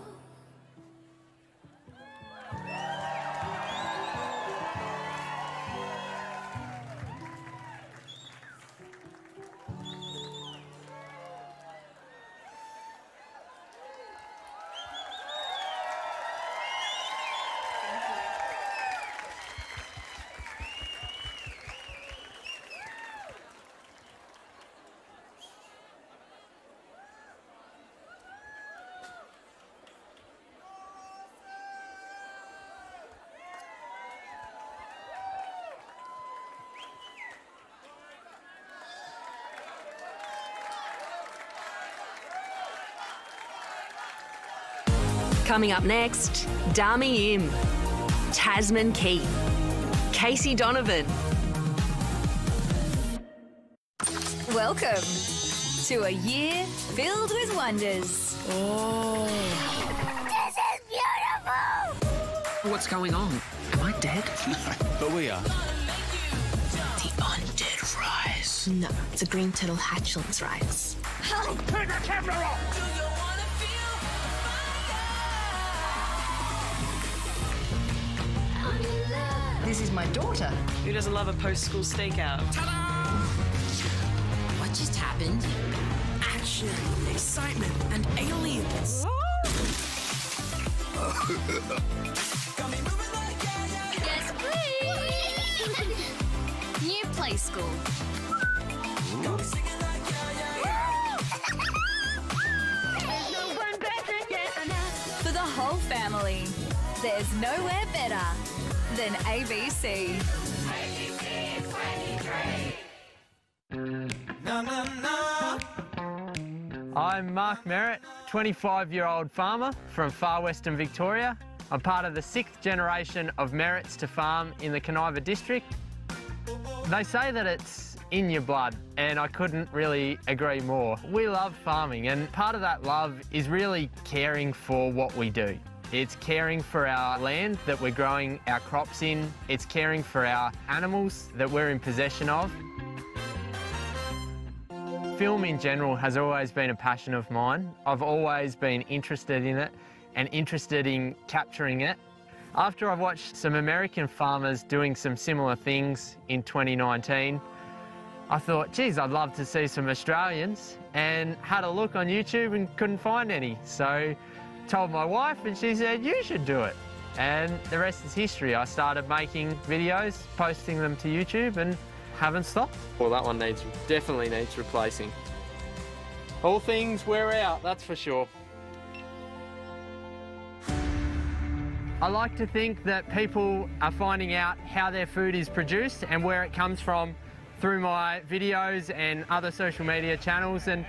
[SPEAKER 23] Coming up next, Dami Im, Tasman Keith, Casey Donovan.
[SPEAKER 24] Welcome to a year filled with wonders.
[SPEAKER 23] Oh.
[SPEAKER 24] This is beautiful!
[SPEAKER 25] What's going on? Am I dead?
[SPEAKER 26] No, but we are.
[SPEAKER 25] The undead rise.
[SPEAKER 27] No, it's a green turtle hatchlings rise.
[SPEAKER 25] Turn the camera off!
[SPEAKER 24] This is my daughter.
[SPEAKER 28] Who doesn't love a post-school stakeout?
[SPEAKER 24] What just happened?
[SPEAKER 28] Action, excitement, and aliens.
[SPEAKER 24] Yes, please. New play school. For the whole family. There's nowhere better than ABC.
[SPEAKER 4] I'm Mark Merritt, 25-year-old farmer from far western Victoria. I'm part of the 6th generation of Merritts to farm in the Conaiva district. They say that it's in your blood, and I couldn't really agree more. We love farming, and part of that love is really caring for what we do. It's caring for our land that we're growing our crops in. It's caring for our animals that we're in possession of. Film in general has always been a passion of mine. I've always been interested in it and interested in capturing it. After I've watched some American farmers doing some similar things in 2019, I thought, geez, I'd love to see some Australians, and had a look on YouTube and couldn't find any. So told my wife and she said, you should do it. And the rest is history. I started making videos, posting them to YouTube, and haven't stopped. Well, that one definitely needs replacing. All things wear out, that's for sure. I like to think that people are finding out how their food is produced and where it comes from through my videos and other social media channels, and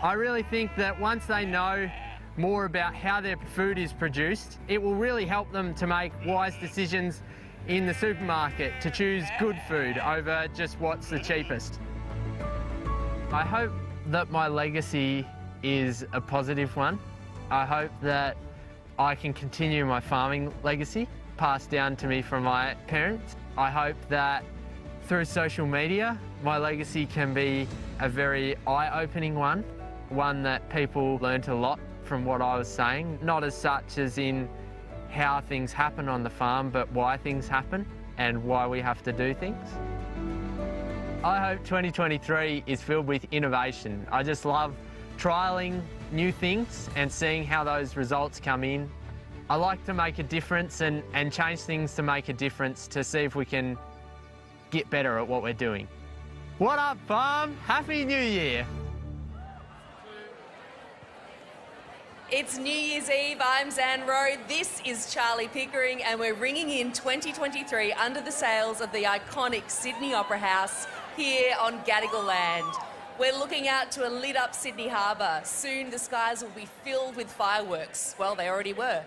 [SPEAKER 4] I really think that once they know more about how their food is produced, it will really help them to make wise decisions in the supermarket, to choose good food over just what's the cheapest. I hope that my legacy is a positive one. I hope that I can continue my farming legacy passed down to me from my parents. I hope that through social media, my legacy can be a very eye-opening one that people learnt a lot from what I was saying, not as such as in how things happen on the farm, but why things happen and why we have to do things. I hope 2023 is filled with innovation. I just love trialling new things and seeing how those results come in. I like to make a difference and change things to make a difference, to see if we can get better at what we're doing. What up, farm? Happy New Year!
[SPEAKER 5] It's New Year's Eve, I'm Zan Rowe, this is Charlie Pickering, and we're ringing in 2023 under the sails of the iconic Sydney Opera House here on Gadigal land. We're looking out to a lit up Sydney Harbour. Soon the skies will be filled with fireworks. Well, they already were.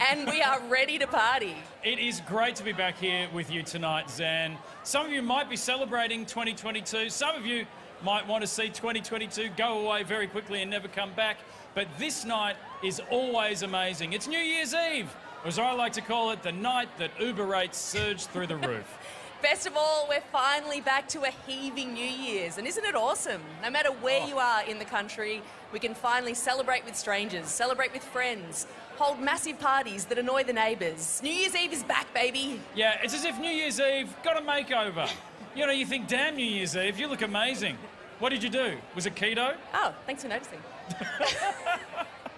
[SPEAKER 5] And we are ready to party.
[SPEAKER 2] It is great to be back here with you tonight, Zan. Some of you might be celebrating 2022. Some of you might want to see 2022 go away very quickly and never come back. But this night is always amazing. It's New Year's Eve, or as I like to call it, the night that Uber rates surge through the roof.
[SPEAKER 5] Best of all, we're finally back to a heaving New Year's, and isn't it awesome? No matter where you are in the country, we can finally celebrate with strangers, celebrate with friends, hold massive parties that annoy the neighbours. New Year's Eve is back, baby.
[SPEAKER 2] Yeah, it's as if New Year's Eve got a makeover. You know, you think, damn New Year's Eve, you look amazing. What did you do? Was it keto?
[SPEAKER 5] Oh, thanks for noticing.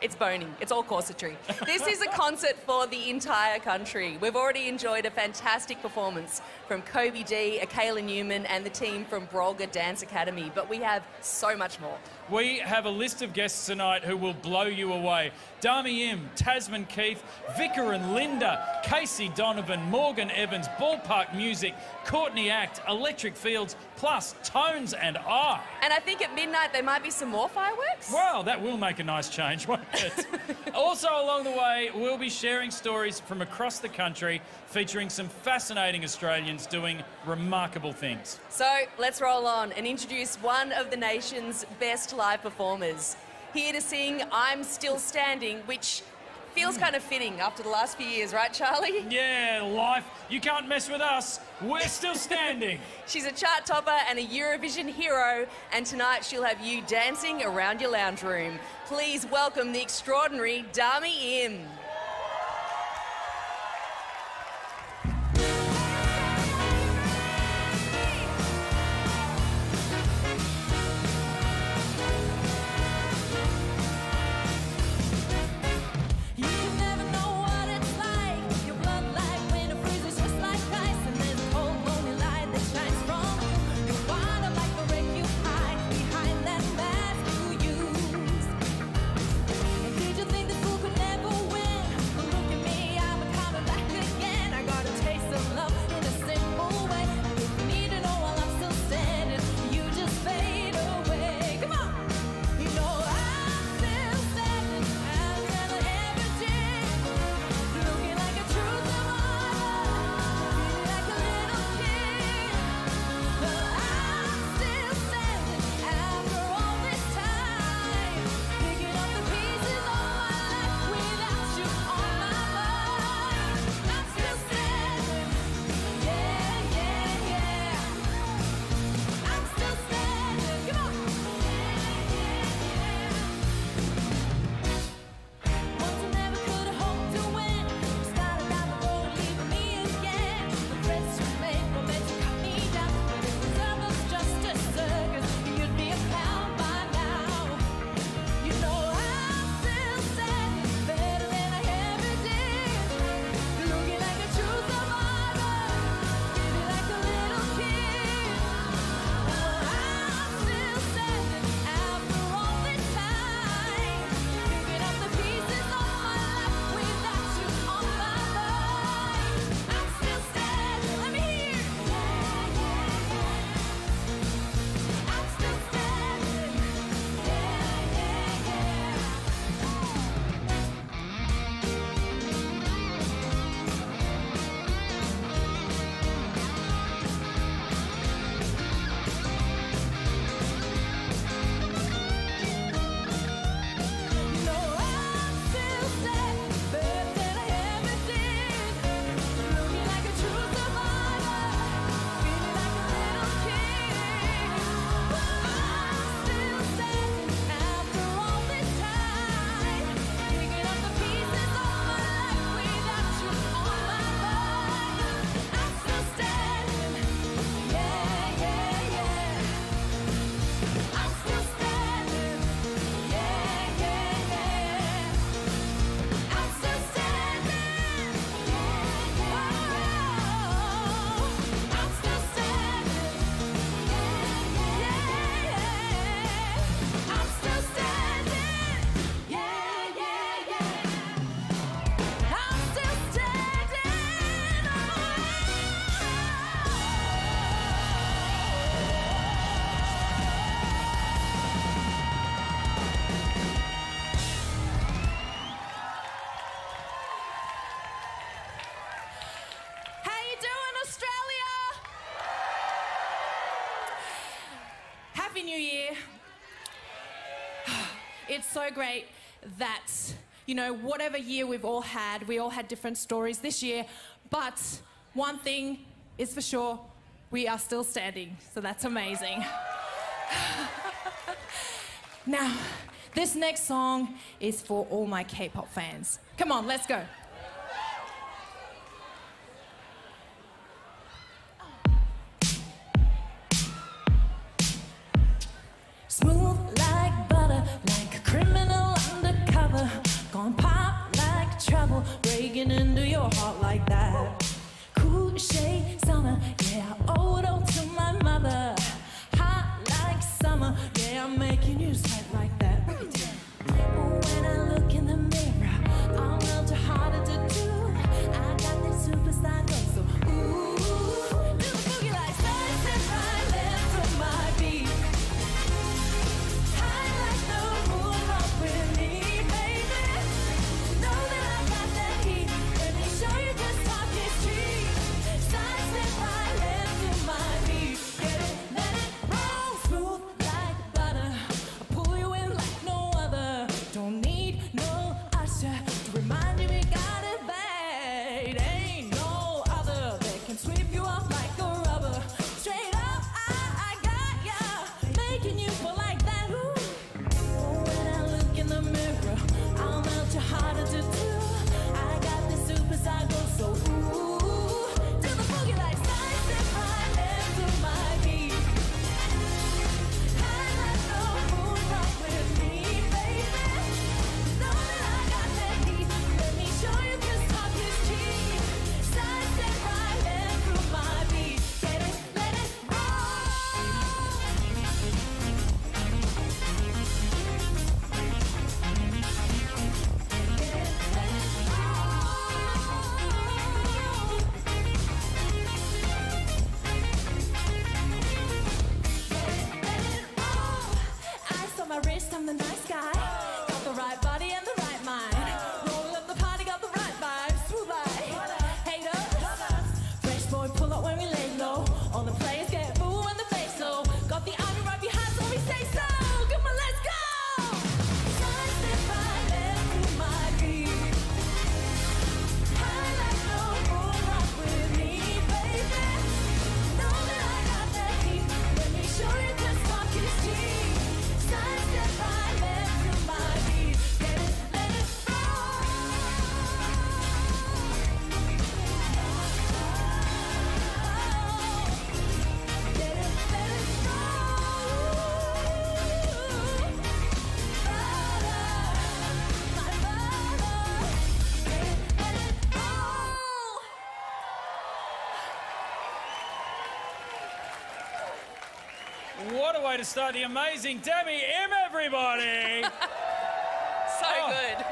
[SPEAKER 5] It's boning. It's all corsetry. This is a concert for the entire country. We've already enjoyed a fantastic performance from Kobe D, Akayla Newman and the team from Brolga Dance Academy, but we have so much more.
[SPEAKER 2] We have a list of guests tonight who will blow you away. Dami Im, Tasman Keith, Vicar and Linda, Casey Donovan, Morgan Evans, Ballpark Music, Courtney Act, Electric Fields, plus Tones and I.
[SPEAKER 5] And I think at midnight there might be some more fireworks?
[SPEAKER 2] Well, that will make a nice change, won't it? Also along the way, we'll be sharing stories from across the country featuring some fascinating Australians doing remarkable things.
[SPEAKER 5] So let's roll on and introduce one of the nation's best live performers. Here to sing I'm Still Standing, which feels kind of fitting after the last few years, right, Charlie?
[SPEAKER 2] Yeah, life. You can't mess with us. We're still standing.
[SPEAKER 5] She's a chart topper and a Eurovision hero, and tonight she'll have you dancing around your lounge room. Please welcome the extraordinary Dami Im.
[SPEAKER 14] Did you think the fool could never win?
[SPEAKER 1] Happy New Year. It's so great that, you know, whatever year we all had different stories this year, but one thing is for sure, we are still standing, so that's amazing. Now, this next song is for all my K-pop fans. Come on, let's go. Smooth like butter, like a criminal undercover. Gone pop like trouble, breaking into your heart like that. Cool shade summer, yeah, I owe it all to my mother. Hot like summer, yeah, I'm making you sweat like that. When I look in the mirror, I'm not too harder to do. I got this superstar glow, so ooh, little boogie like slice and right left from my beat. High like the moon, rock with me, baby. Know that I got that heat. Let me show you just talk is cheap. Slice and right left from my beat. Get it, let it roll, smooth like butter. I pull you in like no other. Don't need no usher to remind you we got it bad. Ain't no other that can sweep you off like a rubber. Straight up, I got ya, making you feel like that. Ooh. When I look in the mirror, I'll melt you harder to do. I got this superstar glow, so ooh, do the boogie like slice and right left to my beat. High like the moon, rock with me, baby. Know that I got that heat. Let me show you 'cause talk is cheap. Slice and right left to my beat. Get it, let it Ice on my wrist, I'm the nice guy. Got the right body and the right mind. Roll up the party, got the right vibes. Smooth like haters. Fresh boy, pull up when we lay low. All the players get boo when the face low. Got the army right behind, so we say so. Come on, let's go. Slice and right left to my beat. High like no moon, rock with me, baby. Know that I got that heat. Let me show you 'cause talk is cheap. Slice and right left to my beat. Get it, let it roll. Get it, let it
[SPEAKER 2] What a way to start the amazing Demi M, everybody!
[SPEAKER 5] So good.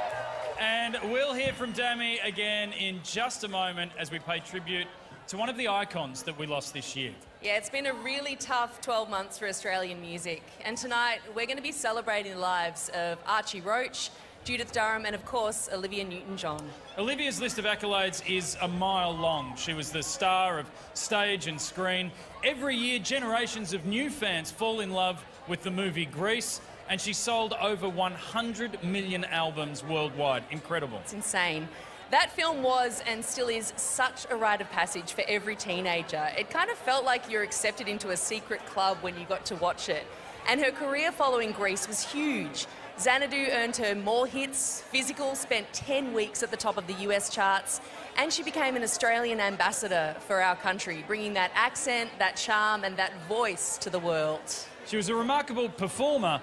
[SPEAKER 2] And we'll hear from Demi again in just a moment as we pay tribute to one of the icons that we lost this year.
[SPEAKER 5] Yeah, it's been a really tough 12 months for Australian music. And tonight, we're going to be celebrating the lives of Archie Roach, Judith Durham, and of course, Olivia Newton-John.
[SPEAKER 2] Olivia's list of accolades is a mile long. She was the star of stage and screen. Every year, generations of new fans fall in love with the movie Grease, and she sold over 100 million albums worldwide. Incredible.
[SPEAKER 5] It's insane. That film was and still is such a rite of passage for every teenager. It kind of felt like you're accepted into a secret club when you got to watch it. And her career following Grease was huge. Xanadu earned her more hits, Physical spent 10 weeks at the top of the US charts, and she became an Australian ambassador for our country, bringing that accent, that charm and that voice to the world.
[SPEAKER 2] She was a remarkable performer,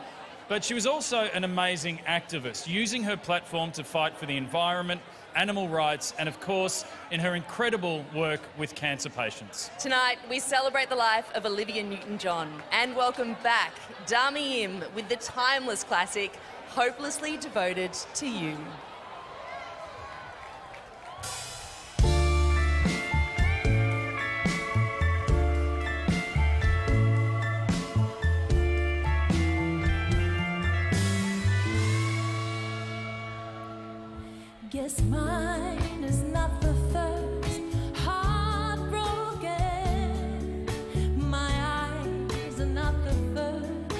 [SPEAKER 2] but she was also an amazing activist, using her platform to fight for the environment, animal rights, and of course, in her incredible work with cancer patients.
[SPEAKER 5] Tonight, we celebrate the life of Olivia Newton-John and welcome back Dami Im with the timeless classic, Hopelessly Devoted to You.
[SPEAKER 1] Guess mine is not the first heartbroken. My eyes are not the first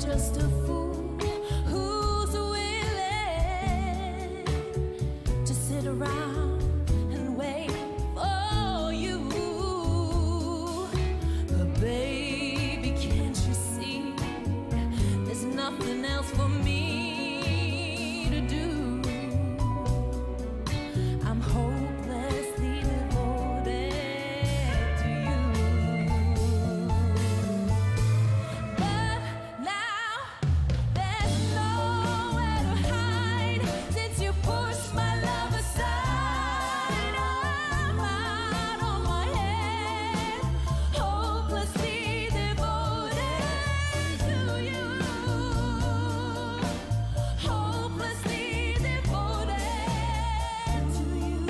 [SPEAKER 1] just a fool who's willing to sit around and wait for you. But baby, can't you see there's nothing else for me to do? I'm hopelessly devoted to you. But now there's nowhere to hide since you pushed my love aside. I'm out on my head, hopelessly devoted to you. Hopelessly devoted to you.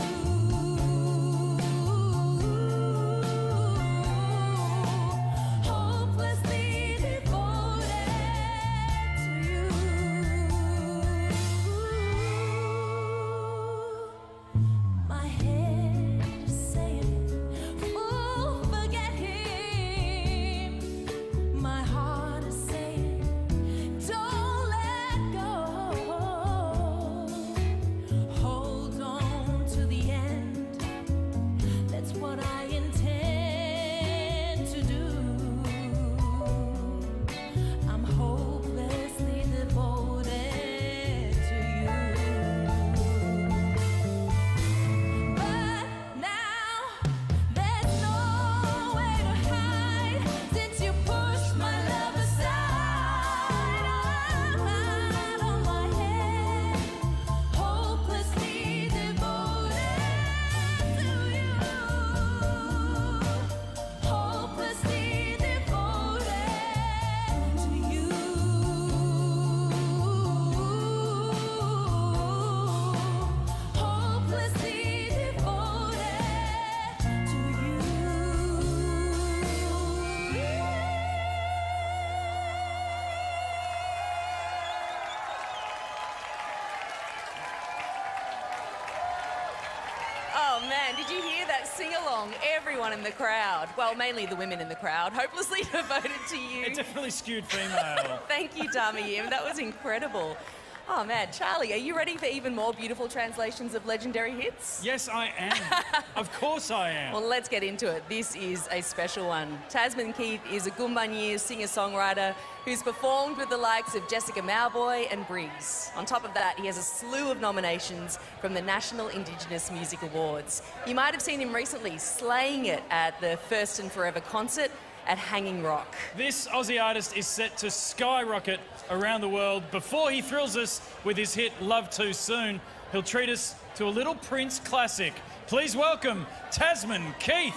[SPEAKER 1] Hopelessly devoted to you. My head is saying, "Oh, forget him." My heart is saying, "Don't let go." Hold on to the end. That's what I intend to do. I'm hopelessly devoted to you. But now there's nowhere to hide since you pushed my love aside. I'm out on my head, hopelessly devoted to you. Hopelessly devoted to you. Hopelessly devoted to you.
[SPEAKER 5] Oh man, did you hear that sing-along? Everyone in the crowd, well, mainly the women in the crowd, hopelessly devoted to you.
[SPEAKER 2] It definitely skewed female.
[SPEAKER 5] Thank you, Dami Im. That was incredible. Oh man, Charlie, are you ready for even more beautiful translations of legendary hits?
[SPEAKER 2] Yes, I am. Of course I am.
[SPEAKER 5] Well, let's get into it. This is a special one. Tasman Keith is a Gumbaynir singer-songwriter who's performed with the likes of Jessica Mauboy and Briggs. On top of that, he has a slew of nominations from the National Indigenous Music Awards. You might have seen him recently slaying it at the First and Forever concert at Hanging Rock.
[SPEAKER 2] This Aussie artist is set to skyrocket around the world. Before he thrills us with his hit Love Too Soon, he'll treat us to a little Prince classic. Please welcome Tasman Keith.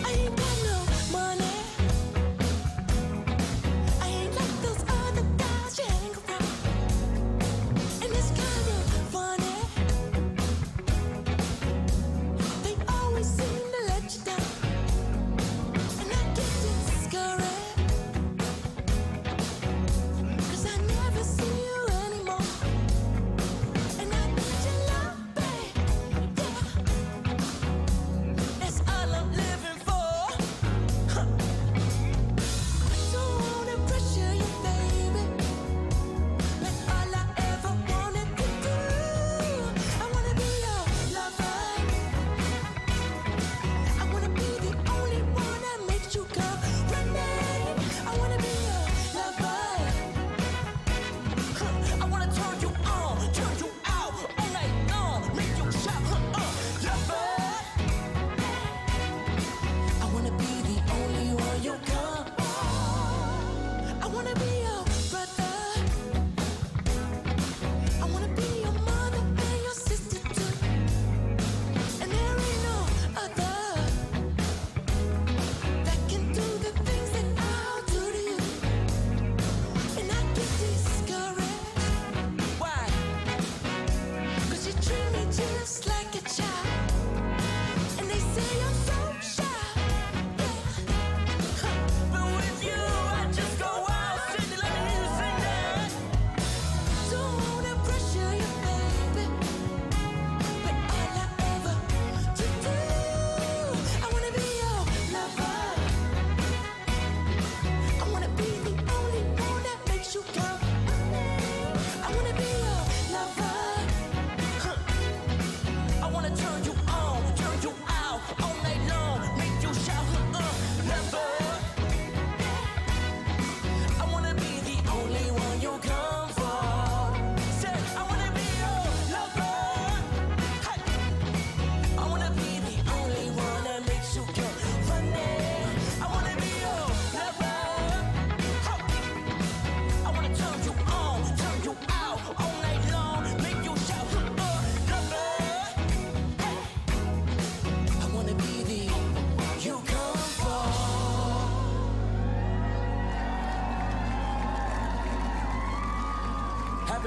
[SPEAKER 1] I ain't got no money. I ain't like those other guys you hang around. And it's kind of funny.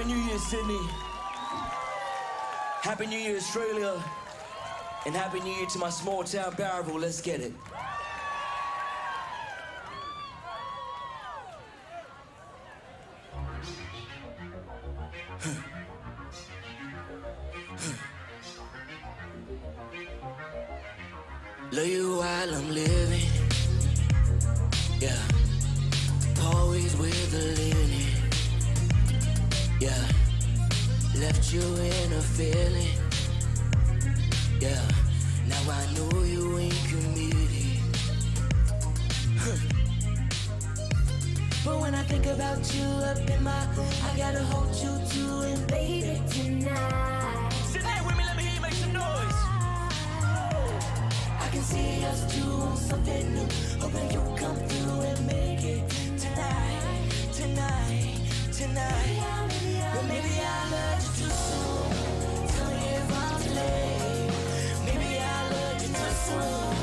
[SPEAKER 7] Happy New Year, Sydney. Happy New Year, Australia. And Happy New Year to my small town, Barraville. Let's get it. Love you while I'm living. Yeah. Always with the linen. Yeah. Left you in a feeling. Yeah. Now I know you ain't committed. But when I think about you up in my, I gotta hold you too, and baby tonight. Sit there with me, let me hear you make some noise. I can see us doing something new. Hoping you'll come through and make it tonight, tonight, tonight. But maybe I love you too soon. Tell me if I'm too late. Maybe I love you too soon.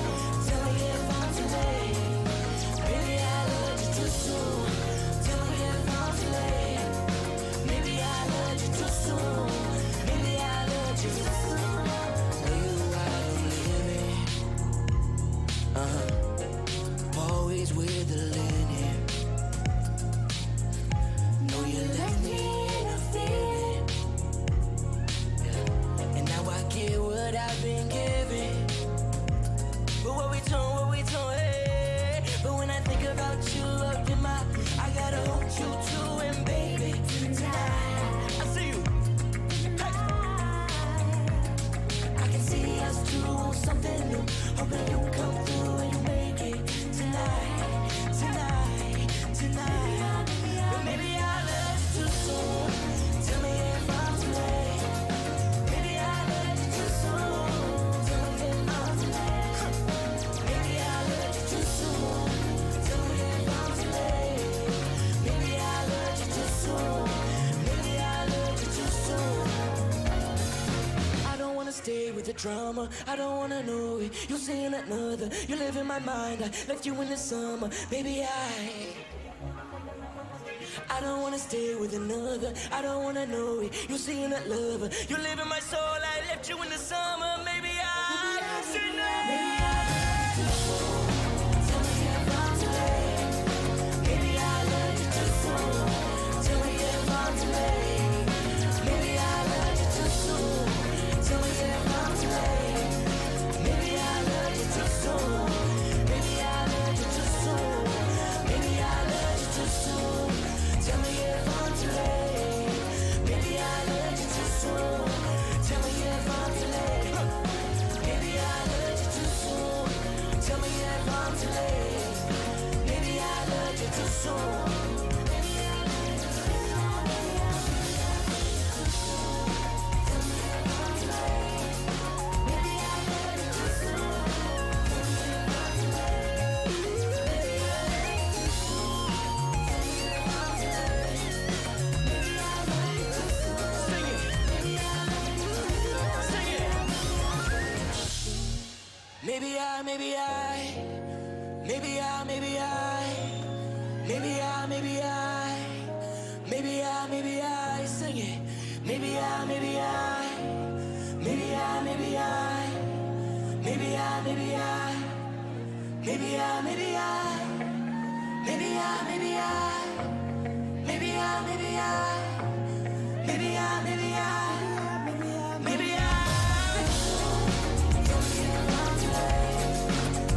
[SPEAKER 7] Tell me if I'm too late. Maybe I love you too soon. Tell me if I'm too late. Maybe I love you too soon. Maybe I love you too soon. Know you while I'm living. Always with the linen. Know you left me in a feeling. Yeah. And now I get what I've been given. But what we doing, hey. But when I think about you up in my, I gotta hold you too, and baby, tonight. I see you. Hey. I can see us doing something new. Hoping you come through and make it tonight, tonight, tonight. But maybe I love you too soon. Tell me if I'm too late. Maybe I love you too soon. Tell me if I'm too late. Maybe I love you too soon. Tell me if I'm too late. Maybe I love you too soon. Maybe I love you too soon. I don't wanna stay with the drama. I don't wanna know it. You're saying another. You live in my mind. I left you in the summer. Maybe I don't wanna stay with another. I don't wanna know it. You're seeing that lover. You live in my soul. I left you in the summer. Maybe I should know. Maybe I love you too soon. Tell me if I'm too late. Maybe I love you too soon. Tell me if I'm too late. Maybe I love you too soon. Tell me if I'm too late. Maybe I love you too soon. Maybe I love you too soon. Maybe I love you too soon. Tell me if I'm too late. Maybe I love you too soon. Tell me if I'm too late. Maybe I love you too soon. Tell me if I'm too late. Maybe I love you too soon. Maybe I, sing it. Maybe I, maybe I, maybe I, maybe I, maybe I, maybe I, maybe I, maybe I, maybe I, maybe I, maybe I, maybe I, maybe I, maybe I, maybe I.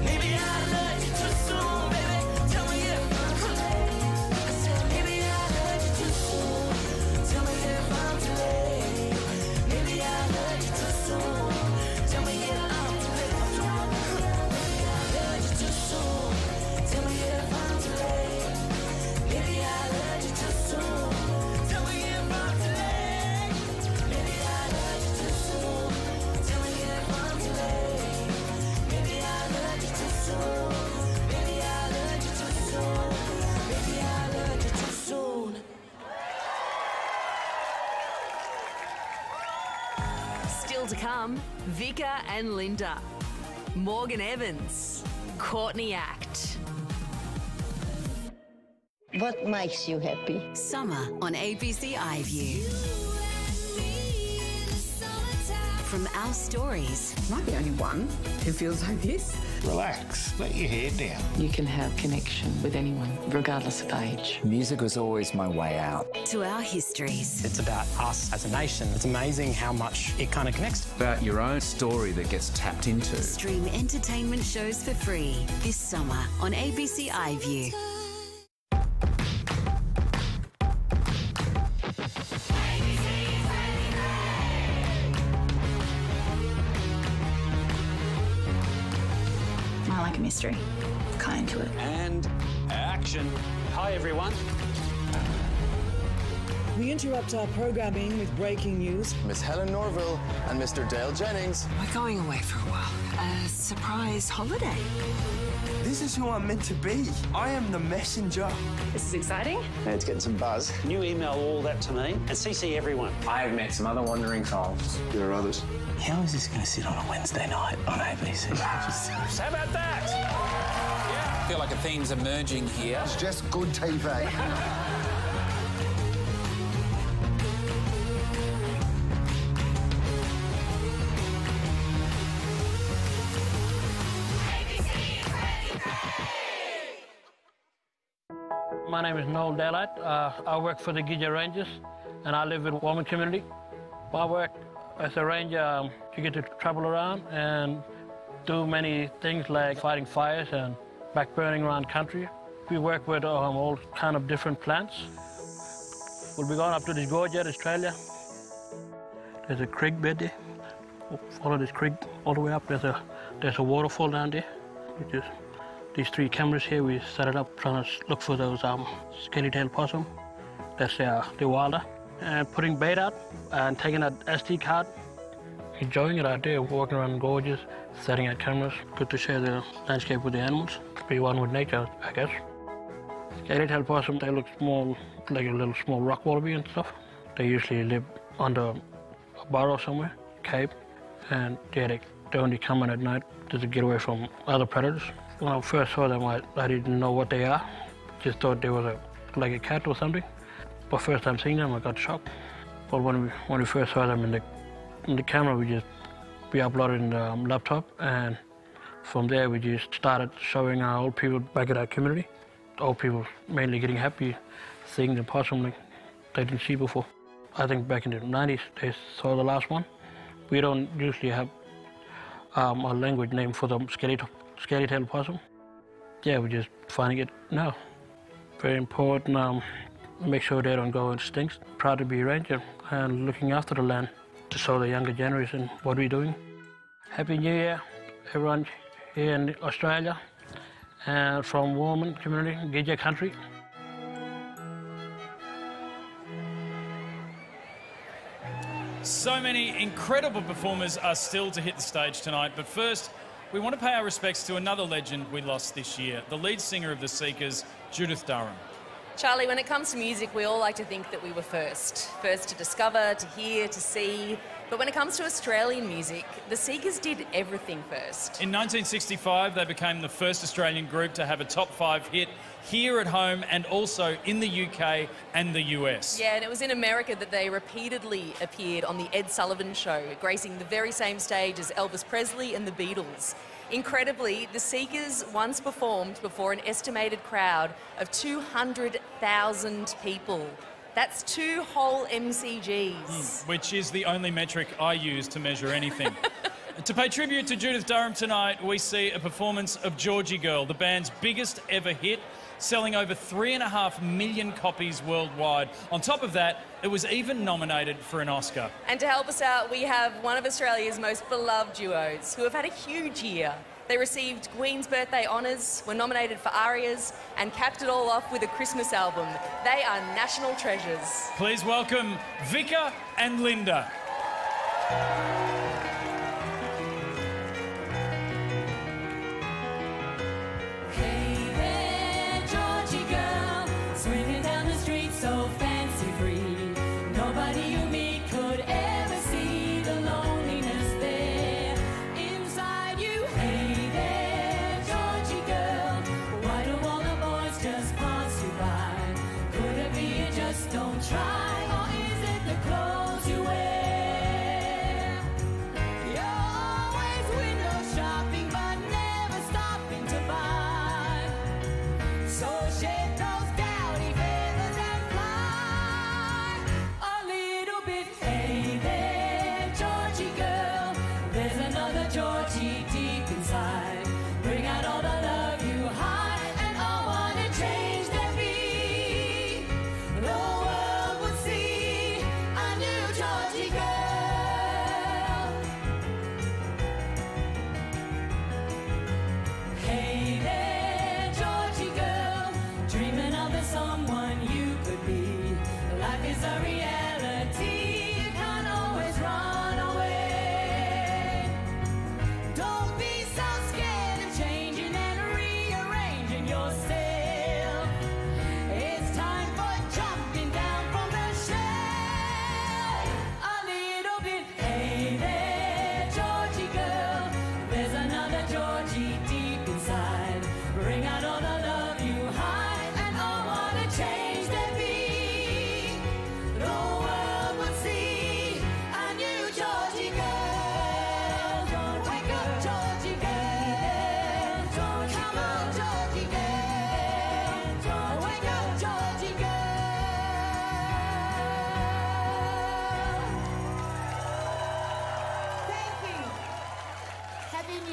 [SPEAKER 7] Maybe I love you too soon, baby. Tell me if I'm too late. I said maybe I love you too soon. Tell me if I'm too late. Maybe I love you too soon. Tell me if I'm too late. Maybe I love you too soon. Tell me if I'm too late. Maybe I love you too soon. Tell me if I'm too late. Maybe I love you too soon. Tell me if I'm too late. Maybe I love you too soon. Maybe I love you too soon. Maybe I love you too soon.
[SPEAKER 23] Still to come, Vika and Linda, Morgan Evans, Courtney Act.
[SPEAKER 3] What makes you happy?
[SPEAKER 24] Summer on ABC iView. From our stories.
[SPEAKER 9] Am I the only one who feels like this?
[SPEAKER 10] Relax, let your hair down.
[SPEAKER 9] You can have connection with anyone, regardless of age.
[SPEAKER 12] Music was always my way out.
[SPEAKER 24] To our histories.
[SPEAKER 13] It's about us as a nation. It's amazing how much it kind of connects.
[SPEAKER 12] About your own story that gets tapped into.
[SPEAKER 24] Stream entertainment shows for free this summer on ABC iView.
[SPEAKER 9] I like a mystery. Kind into it.
[SPEAKER 15] And action.
[SPEAKER 16] Hi, everyone.
[SPEAKER 26] We interrupt our programming with breaking news.
[SPEAKER 29] Miss Helen Norville and Mr. Dale Jennings.
[SPEAKER 9] We're going away for a while. A surprise holiday.
[SPEAKER 30] This is who I'm meant to be. I am the messenger.
[SPEAKER 9] This is exciting.
[SPEAKER 29] It's getting some buzz.
[SPEAKER 16] Can you email all that to me and CC everyone?
[SPEAKER 13] I have met some other wandering souls.
[SPEAKER 29] There are others.
[SPEAKER 16] How is this going to sit on a Wednesday night on ABC? How about that?
[SPEAKER 12] Yeah. I feel like a theme's emerging here.
[SPEAKER 29] It's just good TV.
[SPEAKER 31] My name is Noel Daylight. I work for the Gidja Rangers and I live in Warman community. I work as a ranger to get to travel around and do many things like fighting fires and backburning around country. We work with all kind of different plants. We'll be going up to this gorge at Australia. There's a creek bed there. We'll follow this creek all the way up. There's a waterfall down there, which is these 3 cameras here. We set it up trying to look for those scaly-tailed possum. That's the wilder. And putting bait out and taking an SD card, enjoying it out there, walking around gorges, setting out cameras. Good to share the landscape with the animals. Be one with nature, I guess. Scaly-tailed possum, they look small, like a little small rock wallaby and stuff. They usually live under a burrow somewhere, cave, and yeah, they only come in at night just to get away from other predators. When I first saw them, I didn't know what they are. Just thought they were like a cat or something. But first time seeing them, I got shocked. But when we first saw them in the camera, we uploaded in the laptop, and from there we just started showing our old people back at our community. Old people mainly getting happy seeing the possum like they didn't see before. I think back in the 90s they saw the last one. We don't usually have a language name for the scaly-tailed possum. Yeah, we're just finding it now. Very important, make sure they don't go extinct. Proud to be a ranger and looking after the land to show the younger generation what we're doing. Happy New Year, everyone here in Australia and from Warman community, Gidja country.
[SPEAKER 2] So many incredible performers are still to hit the stage tonight, but first, we want to pay our respects to another legend we lost this year, the lead singer of the Seekers, Judith Durham.
[SPEAKER 5] Charlie, when it comes to music, we all like to think that we were first. First to discover, to hear, to see. But when it comes to Australian music, the Seekers did everything first.
[SPEAKER 2] In 1965, they became the first Australian group to have a top 5 hit here at home and also in the UK and the US.
[SPEAKER 5] Yeah, and it was in America that they repeatedly appeared on the Ed Sullivan Show, gracing the very same stage as Elvis Presley and the Beatles. Incredibly, the Seekers once performed before an estimated crowd of 200,000 people. That's 2 whole MCGs.
[SPEAKER 2] Which is the only metric I use to measure anything. To pay tribute to Judith Durham tonight, we see a performance of Georgie Girl, the band's biggest ever hit, selling over 3.5 million copies worldwide. On top of that, it was even nominated for an Oscar.
[SPEAKER 5] And to help us out, we have one of Australia's most beloved duos who have had a huge year. They received Queen's Birthday honours, were nominated for ARIAs, and capped it all off with a Christmas album. They are national treasures.
[SPEAKER 2] Please welcome Vika and Linda.
[SPEAKER 1] Hey there, Georgie girl, swinging down the street so fancy-free. Nobody you meet could ever see the loneliness there inside you. Hey there, Georgie girl, why do all the boys just pass you by?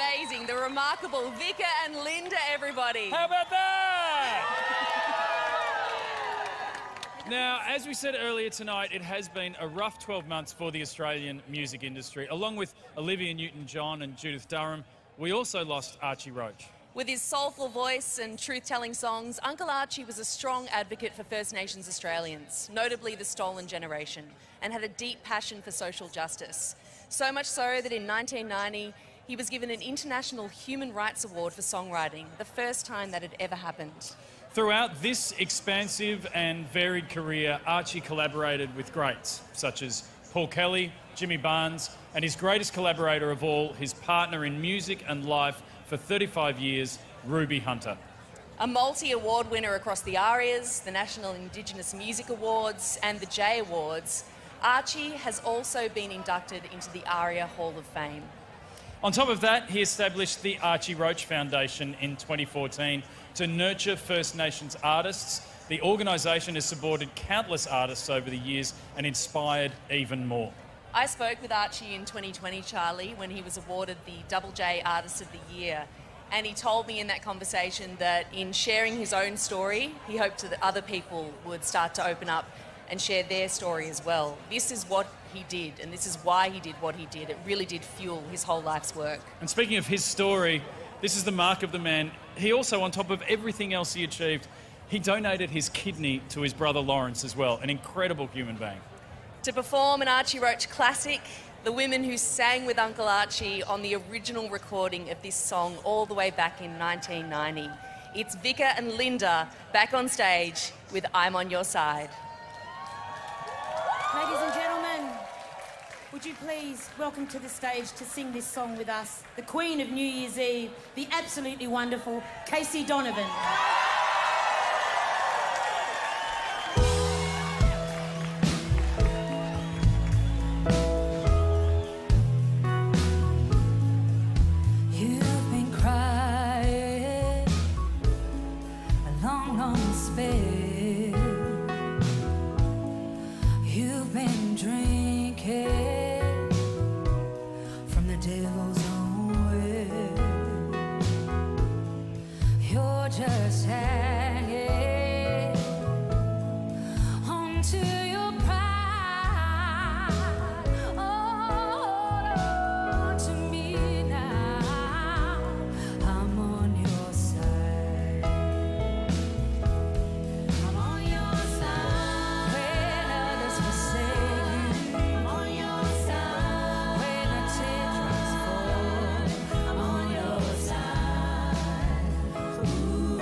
[SPEAKER 5] amazing, the remarkable Vika and Linda, everybody.
[SPEAKER 2] How about that? Now, as we said earlier tonight, it has been a rough 12 months for the Australian music industry. Along with Olivia Newton-John and Judith Durham, we also lost Archie Roach.
[SPEAKER 5] With his soulful voice and truth-telling songs, Uncle Archie was a strong advocate for First Nations Australians, notably the Stolen Generation, and had a deep passion for social justice. So much so that in 1990, he was given an International Human Rights Award for songwriting, the first time that had ever happened.
[SPEAKER 2] Throughout this expansive and varied career, Archie collaborated with greats such as Paul Kelly, Jimmy Barnes, and his greatest collaborator of all, his partner in music and life for 35 years, Ruby Hunter.
[SPEAKER 5] A multi-award winner across the ARIAs, the National Indigenous Music Awards and the J Awards, Archie has also been inducted into the ARIA Hall of Fame.
[SPEAKER 2] On top of that, he established the Archie Roach Foundation in 2014 to nurture First Nations artists. The organisation has supported countless artists over the years and inspired even more.
[SPEAKER 5] I spoke with Archie in 2020, Charlie, when he was awarded the Double J Artist of the Year. And he told me in that conversation that in sharing his own story, he hoped that other people would start to open up and share their story as well. This is what he did, and this is why he did what he did. It really did fuel his whole life's work.
[SPEAKER 2] And speaking of his story, this is the mark of the man. He also, on top of everything else he achieved, he donated his kidney to his brother Lawrence as well, an incredible human being.
[SPEAKER 5] To perform an Archie Roach classic, the women who sang with Uncle Archie on the original recording of this song all the way back in 1990. It's Vika and Linda back on stage with I'm On Your Side.
[SPEAKER 3] Ladies and gentlemen, would you please welcome to the stage to sing this song with us, the Queen of New Year's Eve, the absolutely wonderful Casey Donovan.
[SPEAKER 8] You've been crying a long, long spell. You've been drinking from the devil's own well. You're just hanging onto your pride. Oh, hold on to me now. I'm on your side. I'm on your side. When others forsake you, I'm on your side. When the teardrops fall, I'm on your side. Ooh.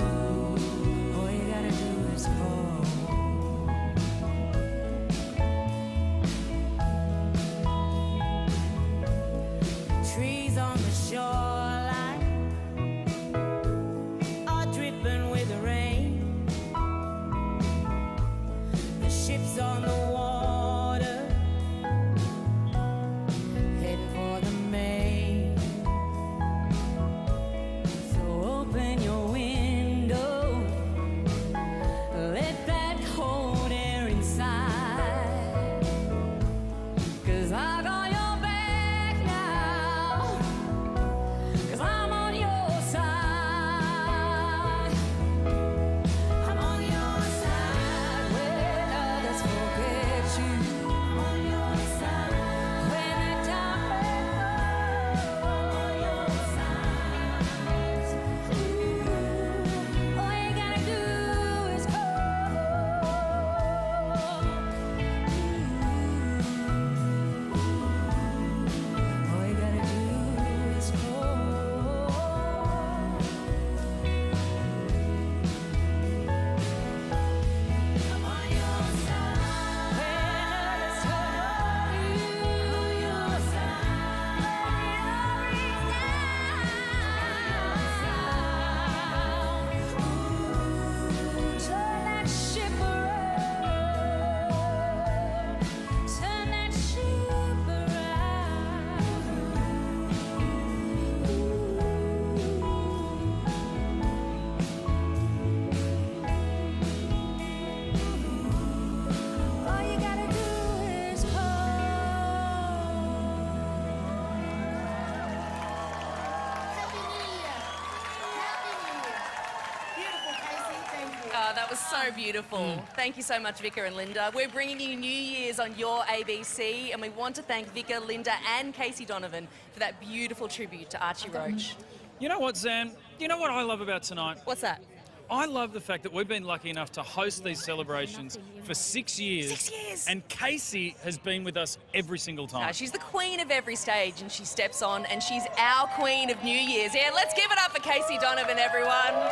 [SPEAKER 5] that was so beautiful. Thank you so much, Vika and Linda. We're bringing you New Year's on your ABC, and we want to thank Vika, Linda and Casey Donovan for that beautiful tribute to Archie Roach.
[SPEAKER 2] You know what, Zan? You know what I love about tonight?
[SPEAKER 5] What's that?
[SPEAKER 2] I love the fact that we've been lucky enough to host these celebrations for 6 years.
[SPEAKER 5] 6 years!
[SPEAKER 2] And Casey has been with us every single time.
[SPEAKER 5] No, she's the queen of every stage, and she steps on, and she's our queen of New Year's. Yeah, let's give it up for Casey Donovan, everyone.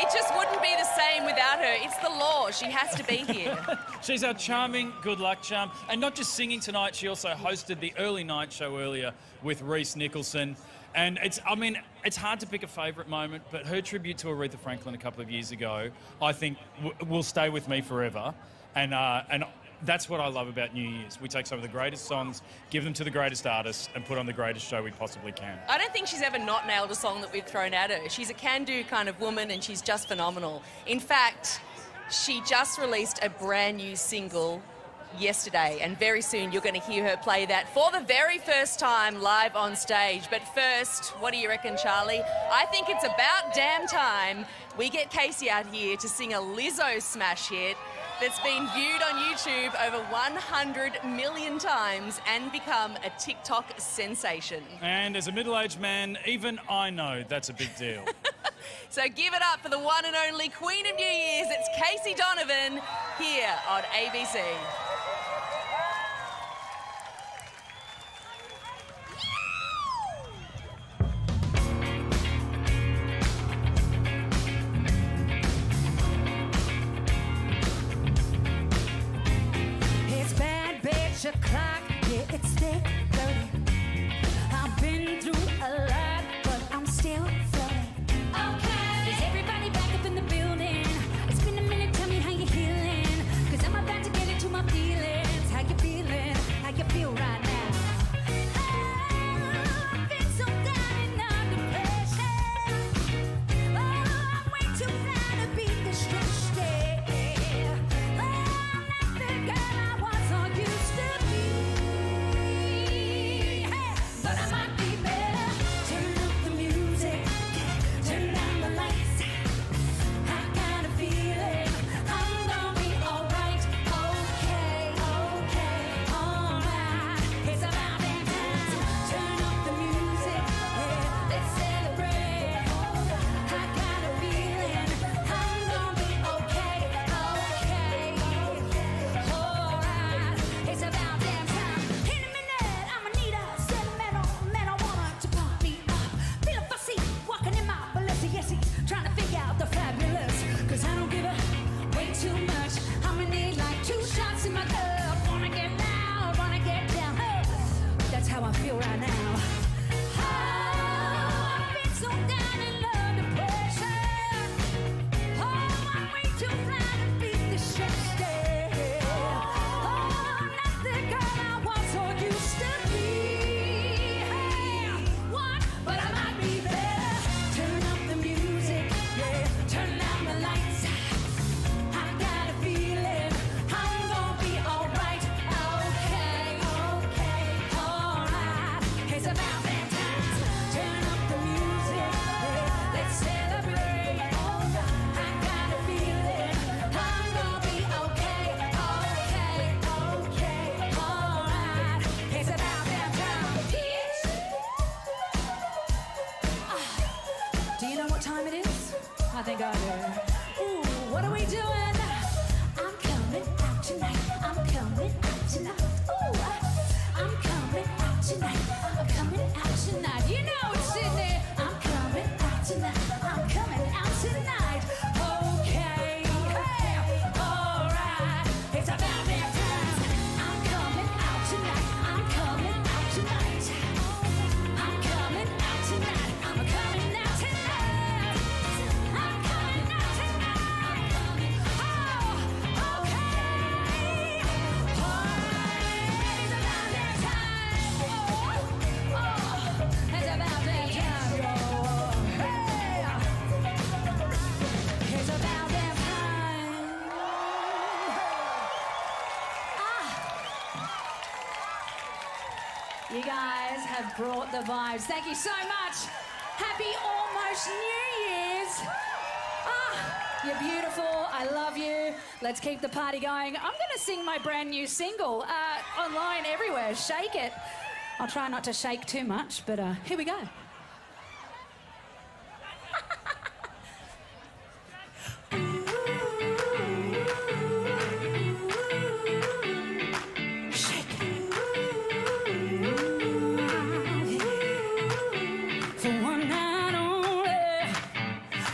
[SPEAKER 5] It just wouldn't be the same without her. It's the law. She has to be here.
[SPEAKER 2] She's our charming good luck charm. And not just singing tonight, she also hosted the early night show earlier with Reece Nicholson. And it's hard to pick a favourite moment, but her tribute to Aretha Franklin a couple of years ago, I think will stay with me forever. And that's what I love about New Year's. We take some of the greatest songs, give them to the greatest artists, and put on the greatest show we possibly can.
[SPEAKER 5] I don't think she's ever not nailed a song that we've thrown at her. She's a can-do kind of woman, and she's just phenomenal. In fact, she just released a brand new single yesterday, and very soon you're going to hear her play that for the very first time live on stage. But first, what do you reckon, Charlie? I think it's about damn time we get Casey out here to sing a Lizzo smash hit that's been viewed on YouTube over 100 million times and become a TikTok sensation.
[SPEAKER 2] And as a middle-aged man, even I know that's a big deal.
[SPEAKER 5] So give it up for the one and only Queen of New Year's. It's Casey Donovan here on ABC.
[SPEAKER 8] It's bad bitch o'clock, yeah, it's thick 30. I've been through a lot, but I'm still floating. Okay. Is everybody back up in the building? It's been a minute, tell me how you healing. Cause I'm about to get into my feelings. How you feeling? How you feel right now? Oh, I've been so down and under pressure. Oh, I'm way too fly to beat the stress, yeah. Oh, I'm not the girl I was or used to be. Hey, but I might be better. Turn up the music, turn down the lights. I got a feeling I'm gonna be alright. Okay, alright. It's about that time. Turn up the music, yeah, let's celebrate. I got a feeling I'm gonna be okay, alright. It's about that time. In a minute, I'ma need a sentimental marijuana to pump me up. Feeling fussy, walking in my Balenciagas, trying to figure out the fabulous. Cause I don't give a way too much. I'ma need like 2 shots in my cup. Wanna get loud, wanna get down. That's how I feel right now. Oh, I've been so down and under pressure. Oh, I'm way too fly to beat the stress, yeah. Oh, I'm not the girl I was or used to be. Hey, what? But I might be better. Turn up the music, yeah. Turn down the lights. I got a feeling I'm gonna be alright. Okay, alright. It's about that time. Turn up the music, yeah. Let's celebrate. I got a feeling I'm gonna be okay, alright. It's about that time. Do you know what time it is? I think I do. Ooh, what are we doing? I'm coming out tonight. I'm coming out tonight. Ooh, I'm coming out tonight. I'm coming out tonight. You know it's Sydney. I'm coming out tonight. I'm coming out tonight. Okay, hey, alright. It's about that time. I'm coming out tonight. I'm coming out tonight. I'm coming out tonight. I'm coming out tonight. I'm coming out tonight. Oh, okay. Alright. It's about that time. It's about that time, y'all. Hey. It's about that time. You guys have brought the vibes. Thank you so much. Happy almost New Year's. You're beautiful. I love you. Let's keep the party going. I'm going to sing my brand new single online everywhere. Shake It. I'll try not to shake too much, but here we go.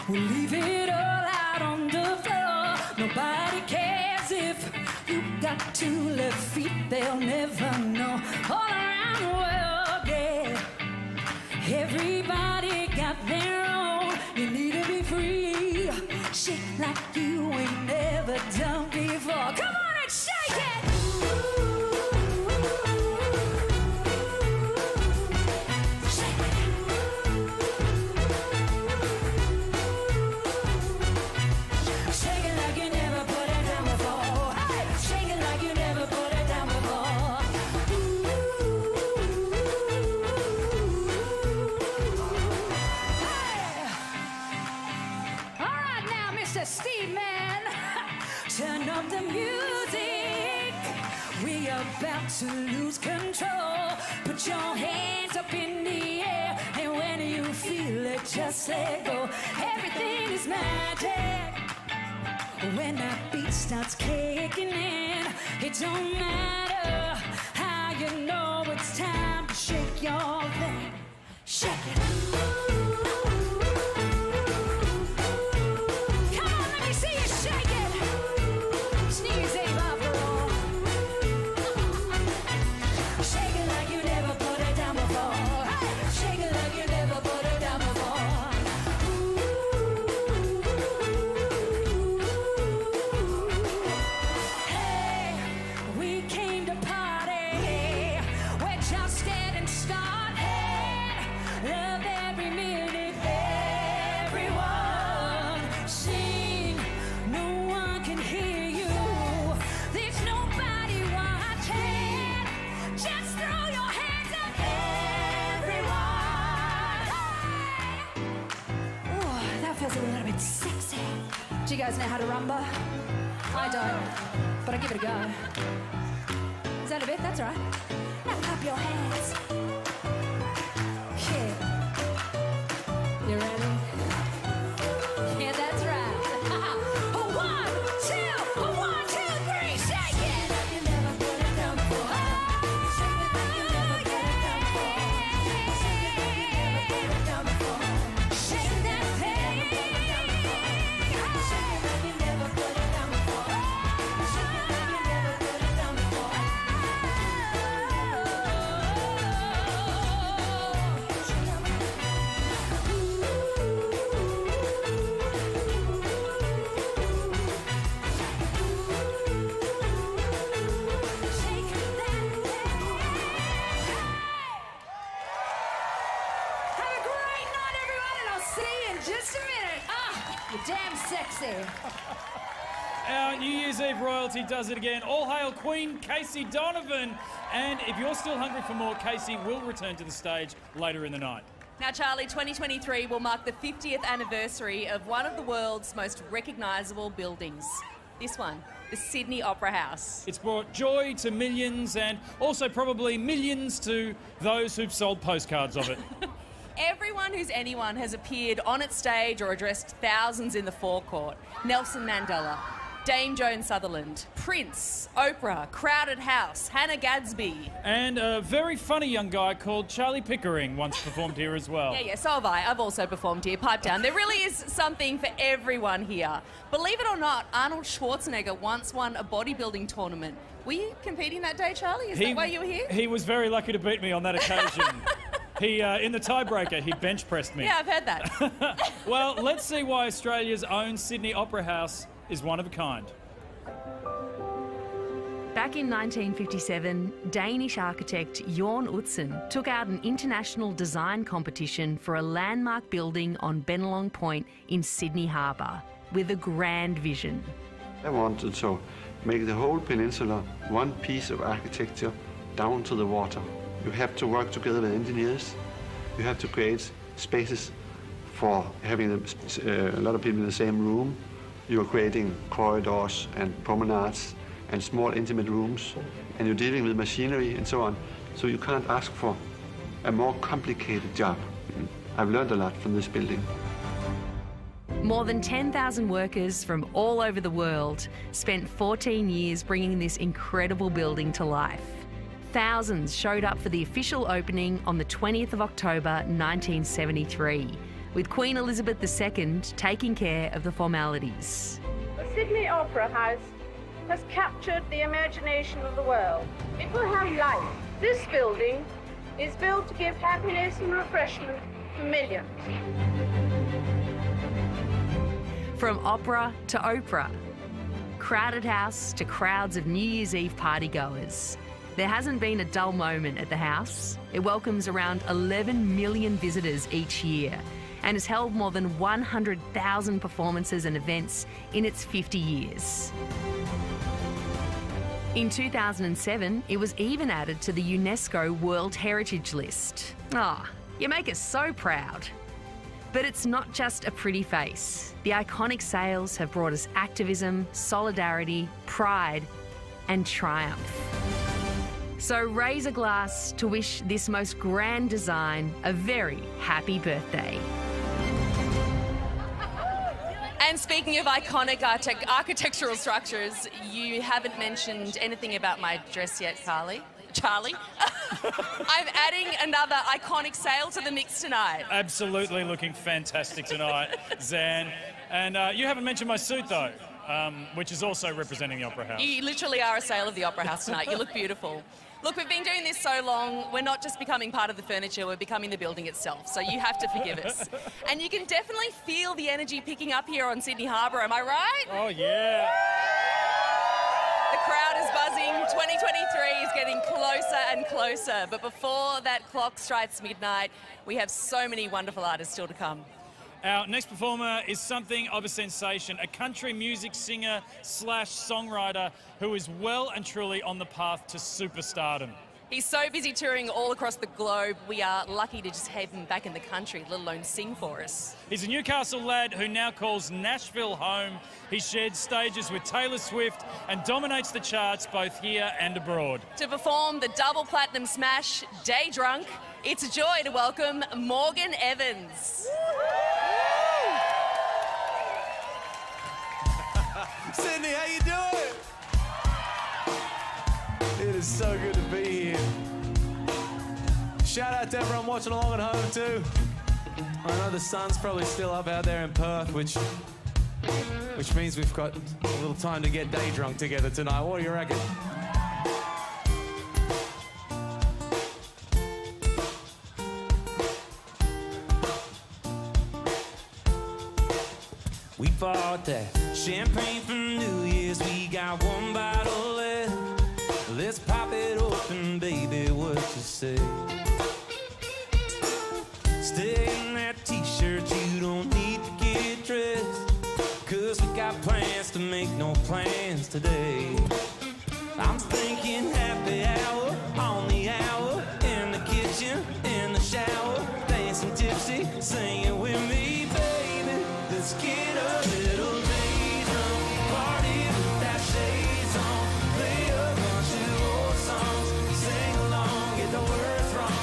[SPEAKER 8] We'll leave it all out on the floor. Nobody cares if you got 2 left feet. They'll never know. All around the world, yeah. Everybody got their own. You need to be free. Shake like you ain't never done before. Come on and shake it. Steve, man, turn up the music. We are about to lose control. Put your hands up in the air, and when you feel it, just let go. Everything is magic when that beat starts kicking in. It don't matter how you know it's time to shake your thing. Shake it. Feels a little bit sexy. Do you guys know how to rumba? I don't, but I give it a go. Is that a bit? That's right. Now clap your hands. Yeah. You ready? Yeah, that's right. 1, 2, 1, 2, 3, shake it. You never put it down before. Shake it like you never put it down before. Shake it like you never put it down before. Shake that thing. Just a minute. Ah, you're damn sexy.
[SPEAKER 2] Our New Year's Eve royalty does it again. All hail Queen Casey Donovan. And if you're still hungry for more, Casey will return to the stage later in the night.
[SPEAKER 5] Now, Charlie, 2023 will mark the 50th anniversary of one of the world's most recognisable buildings. This one, the Sydney Opera House.
[SPEAKER 2] It's brought joy to millions and also probably millions to those who've sold postcards of it.
[SPEAKER 5] Everyone who's anyone has appeared on its stage or addressed thousands in the forecourt. Nelson Mandela, Dame Joan Sutherland, Prince, Oprah, Crowded House, Hannah Gadsby.
[SPEAKER 2] And a very funny young guy called Charlie Pickering once performed here as well.
[SPEAKER 5] Yeah, so have I. I've also performed here. Pipe down. There really is something for everyone here. Believe it or not, Arnold Schwarzenegger once won a bodybuilding tournament. Were you competing that day, Charlie? Is that why you were here?
[SPEAKER 2] He was very lucky to beat me on that occasion. He, in the tiebreaker, he bench pressed me.
[SPEAKER 5] Yeah, I've heard that.
[SPEAKER 2] Well, let's see why Australia's own Sydney Opera House is one of a kind.
[SPEAKER 23] Back in 1957, Danish architect Jorn Utzon took out an international design competition for a landmark building on Bennelong Point in Sydney Harbour with a grand vision.
[SPEAKER 4] I wanted to make the whole peninsula one piece of architecture down to the water. You have to work together with engineers. You have to create spaces for having a lot of people in the same room. You are creating corridors and promenades and small intimate rooms, and you're dealing with machinery and so on. So you can't ask for a more complicated job. I've learned a lot from this building.
[SPEAKER 23] More than 10,000 workers from all over the world spent 14 years bringing this incredible building to life. Thousands showed up for the official opening on the 20th of October 1973, with Queen Elizabeth II taking care of the formalities.
[SPEAKER 11] The Sydney Opera House has captured the imagination of the world. It will have life. This building is built to give happiness and refreshment to millions.
[SPEAKER 23] From opera to Oprah, crowded house to crowds of New Year's Eve partygoers, there hasn't been a dull moment at the house. It welcomes around 11 million visitors each year and has held more than 100,000 performances and events in its 50 years. In 2007, it was even added to the UNESCO World Heritage List. Ah, you make us so proud. But it's not just a pretty face. The iconic sails have brought us activism, solidarity, pride, and triumph. So raise a glass to wish this most grand design a very happy birthday.
[SPEAKER 5] And speaking of iconic architectural structures, you haven't mentioned anything about my dress yet, Charlie. I'm adding another iconic sail to the mix tonight.
[SPEAKER 2] Absolutely looking fantastic tonight, Zan. And you haven't mentioned my suit, though, which is also representing the Opera House.
[SPEAKER 5] You literally are a sail of the Opera House tonight. You look beautiful. Look, we've been doing this so long, we're not just becoming part of the furniture, we're becoming the building itself, so you have to forgive us. And you can definitely feel the energy picking up here on Sydney Harbour, am I right?
[SPEAKER 2] Oh, yeah.
[SPEAKER 5] The crowd is buzzing. 2023 is getting closer and closer. But before that clock strikes midnight, we have so many wonderful artists still to come.
[SPEAKER 2] Our next performer is something of a sensation, a country music singer / songwriter who is well and truly on the path to superstardom.
[SPEAKER 5] He's so busy touring all across the globe, we are lucky to just have him back in the country, let alone sing for us.
[SPEAKER 2] He's a Newcastle lad who now calls Nashville home. He shared stages with Taylor Swift and dominates the charts both here and abroad.
[SPEAKER 5] To perform the double platinum smash, Day Drunk, it's a joy to welcome Morgan Evans.
[SPEAKER 14] Sydney, how you doing? It is so good to be here. Shout out to everyone watching along at home too. I know the sun's probably still up out there in Perth, which means we've got a little time to get day drunk together tonight. What do you reckon? We bought that champagne for New Year's. We got one bottle left. Let's pop it open, baby, what you say? Stay in that t-shirt, you don't need to get dressed, 'cause we got plans to make no plans today. I'm thinking happy hour on the hour, in the kitchen, in the shower, dancing tipsy, singing with me, baby. Let's get a little day drunk, party with that shades on, play a bunch of old songs, sing along, get the words wrong.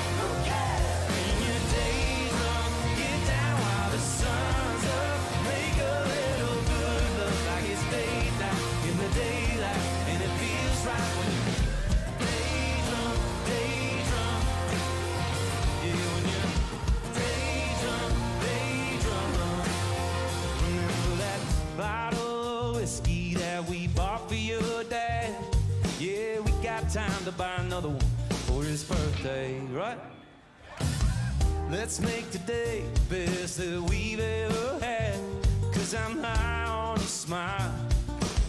[SPEAKER 14] When your day's drunk, get down while the sun's up, make a little good look like it's daylight in the daylight, and it feels right when you're day drunk, yeah, when you're day drunk. Remember that bottle of whiskey that we bought for your dad? Yeah, we got time to buy another one for his birthday, right? Let's make today the best that we've ever had, 'cause I'm high on your smile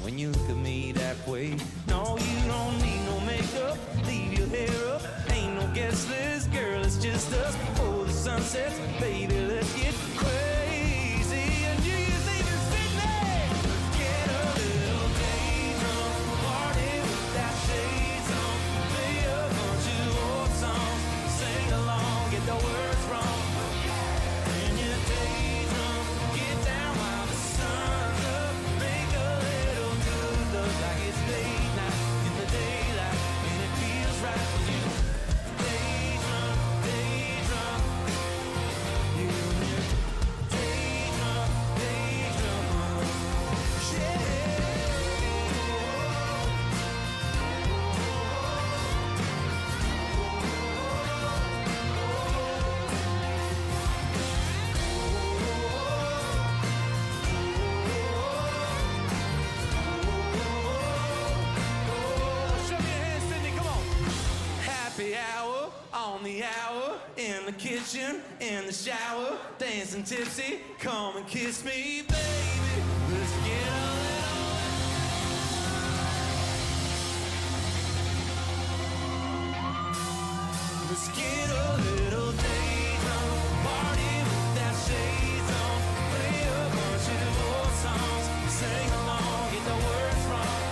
[SPEAKER 14] when you look at me that way. No, you don't need no makeup, leave your hair up, ain't no guest list, girl, it's just us before the sun sets. Baby, let's get crazy and New Year's Eve in Sydney. Let's get a little day drunk, party with that shades on, play a bunch of old songs, sing along, get the words wrong. When you're day drunk, get down while the sun's up, On the hour, in the kitchen, in the shower, dancing tipsy, come and kiss me, baby. Let's get a little. Let's get a little day drunk, party with that shades on, play a bunch of old songs, sing along, get the words wrong.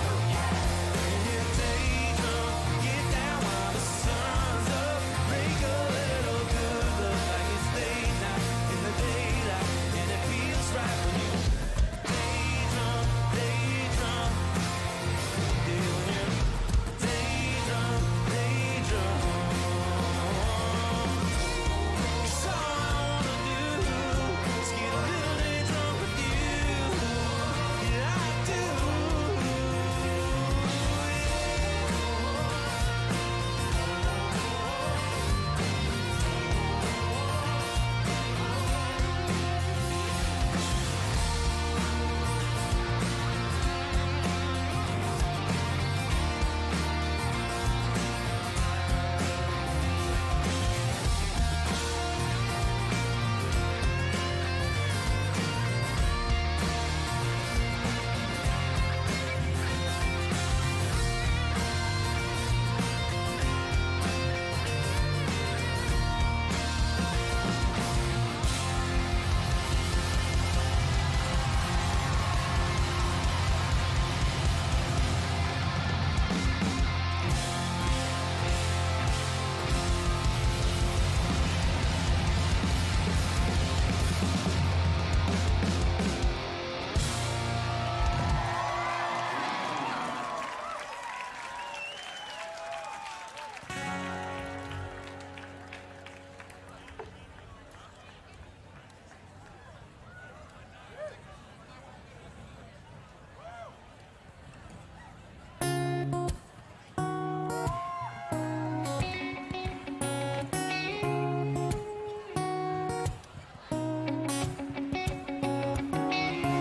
[SPEAKER 14] And get day drunk, get down while the sun's up, make a little good look like it's date night in the daylight, and it feels right when you day drunk, yeah, when you're day drunk, day drunk.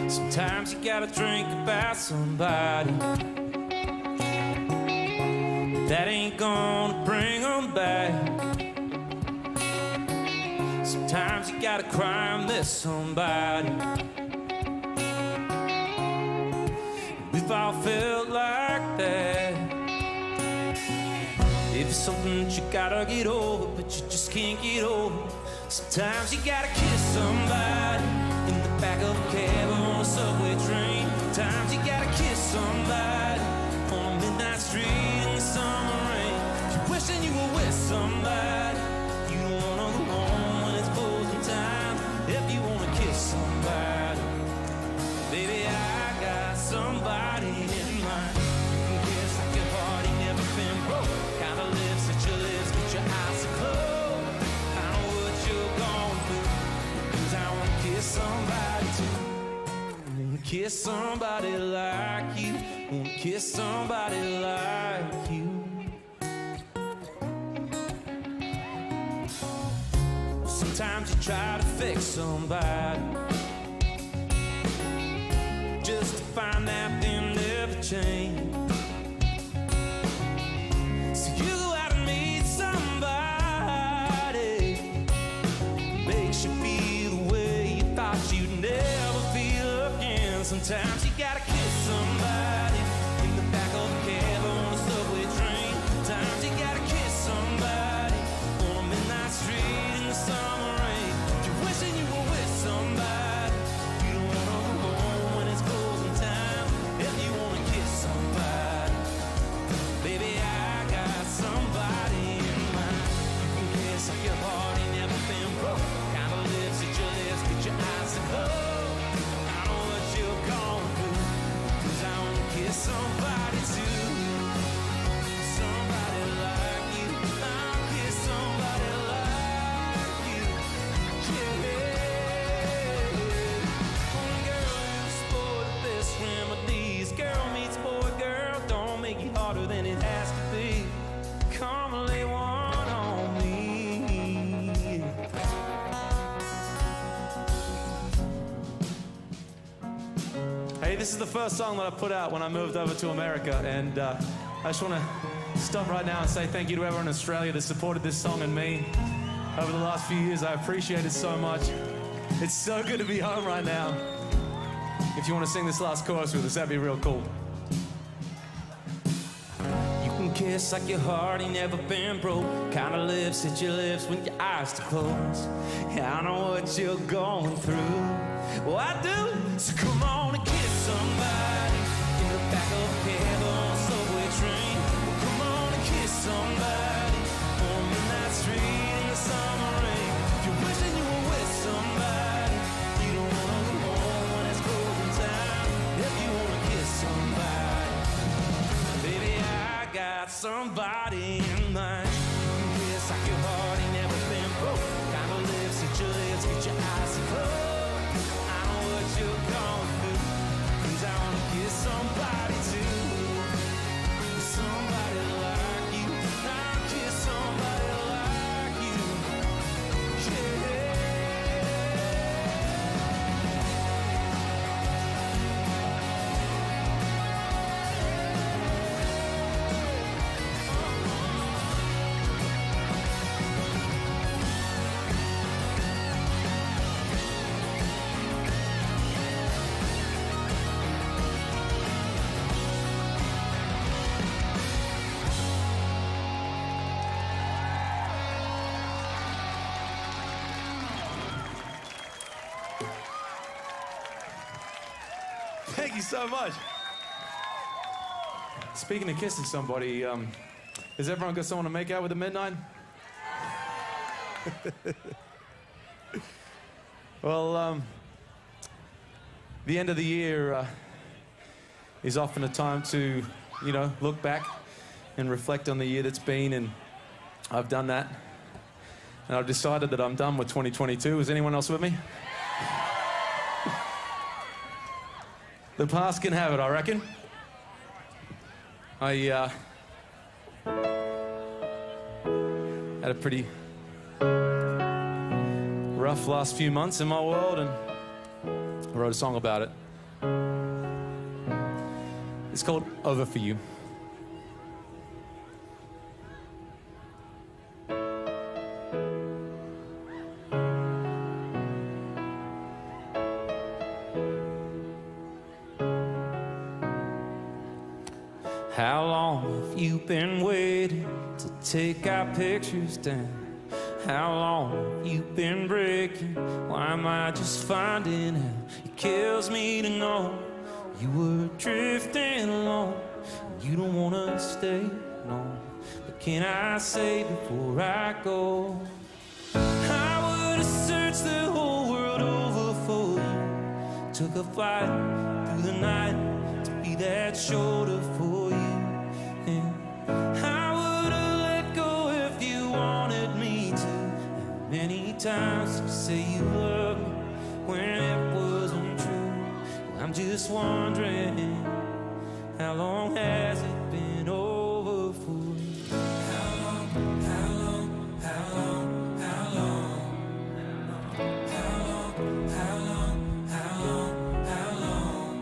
[SPEAKER 14] Sometimes you gotta drink about somebody that ain't gonna bring them back. Sometimes you gotta cry and miss somebody. We've all felt like that. If it's something that you gotta get over, but you just can't get over. Sometimes you gotta kiss somebody in the back of a cab or on a subway train. Times you gotta kiss somebody on a midnight street in the summer rain. You're wishing you were with somebody. You don't wanna go home when it's closing time. If you wanna kiss somebody, baby, I got somebody in mind. You can kiss like your heart ain't never been broke. Kind of lips that your lips get your eyes so close. I know what you're going through, 'cause I wanna kiss somebody too. I wanna kiss somebody like you. I wanna kiss somebody like you. Sometimes you try to fix somebody just to find out they'll never change. So you go out and meet somebody, makes you feel the way you thought you'd never feel again. Sometimes you gotta kiss somebody in the back of a cab or on a subway train. Times you gotta kiss somebody on a midnight street in the summer rain. You're wishing you were with somebody. You don't wanna go home when it's closing time. If you wanna kiss somebody, baby, I got somebody in mind. You can kiss like your heart ain't never been broke. Kind of lips that your lips get your eyes to close. I know what you're going through, 'cause I wanna kiss somebody too. Somebody like you. I'll kiss somebody like you. Yeah. Girl, you spoil the best remedies. Girl meets boy, girl, don't make it harder than it has to be. Come and lay one on me.
[SPEAKER 7] Hey, this is the first song that I put out when I moved over to America, and I just want to stop right now and say thank you to everyone in Australia that supported this song and me over the last few years. I appreciate it so much. It's so good to be home right now. If you want to sing this last chorus with us, that'd be real cool.
[SPEAKER 14] You can kiss like your heart ain't never been broke. Kind of lips hit your lips when your eyes are closed. Yeah, I know what you're going through. Well, I do. So come on and kiss somebody in the back of a cab on a subway train. Well, come on and kiss somebody on midnight street in the summer rain. If you're wishing you were with somebody, you don't want to go home when it's closing time. If you want to kiss somebody, baby, I got somebody in mind. You can kiss like your heart ain't never been broke. Kind of lips at your lips, get your eyes to close. I know what you're going through, 'cause I want to kiss somebody too. Somebody like you. I'll kiss somebody like you. Yeah.
[SPEAKER 7] Thank you so much. Speaking of kissing somebody, has everyone got someone to make out with at midnight? Well, the end of the year is often a time to, you know, look back and reflect on the year that's been, and I've done that. And I've decided that I'm done with 2022. Is anyone else with me? The past can have it, I reckon. I had a pretty rough last few months in my world, and I wrote a song about it. It's called Over For You.
[SPEAKER 14] How long have you been waiting to take our pictures down? How long have you been breaking? Why am I just finding out? It kills me to know you were drifting alone. You don't wanna stay, no. But can I say before I go, I would have searched the whole world over for you. Took a flight through the night to be that shoulder for you. And I would have let go if you wanted me to. How many times did you say you loved me when it wasn't true? Well, I'm just wondering, how long has it been over for you? How long, how long, how long, how long? How long, how long, how long, how long?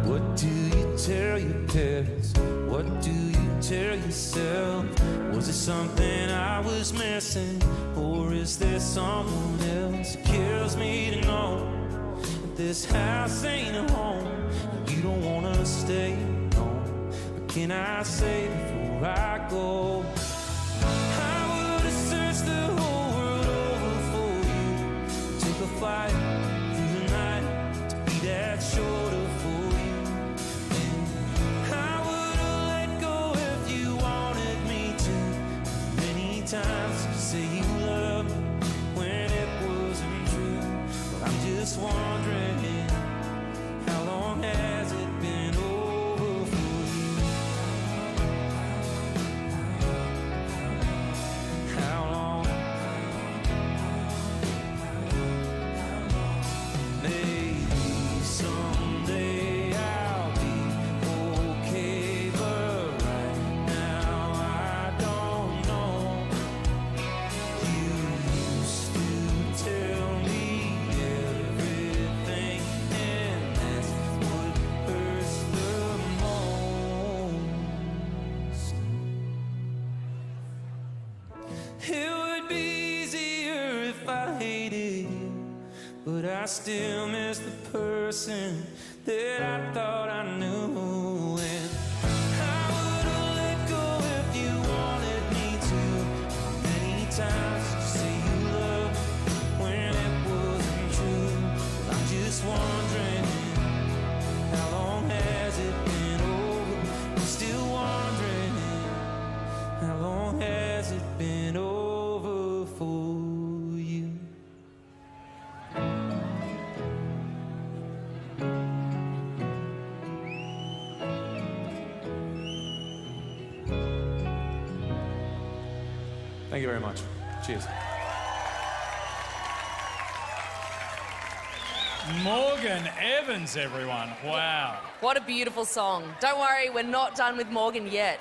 [SPEAKER 14] What do you tell your parents? What do you tell yourself? Was it something I was missing? Or is there someone else? It kills me to know that this house ain't a home. You don't wanna stay home. But can I say before I go, I would have searched the whole world over for you. Took a flight through the night to be that shoulder for you. I would have let go if you wanted me to. Many times you say you love me when it wasn't true. But I'm just wondering, how long has it been over for you? How long? Maybe someday I'll be okay, but right now I don't know. You used to tell me everything I still miss the person that I thought I knew. And I would've let go if you wanted me to. Many times did you say you loved when it wasn't true? I'm just wondering, how long has it been over? I'm still wondering, how long has it been over for you?
[SPEAKER 7] Thank you very much. Cheers.
[SPEAKER 2] Morgan Evans, everyone. Wow.
[SPEAKER 5] What a beautiful song. Don't worry, we're not done with Morgan yet.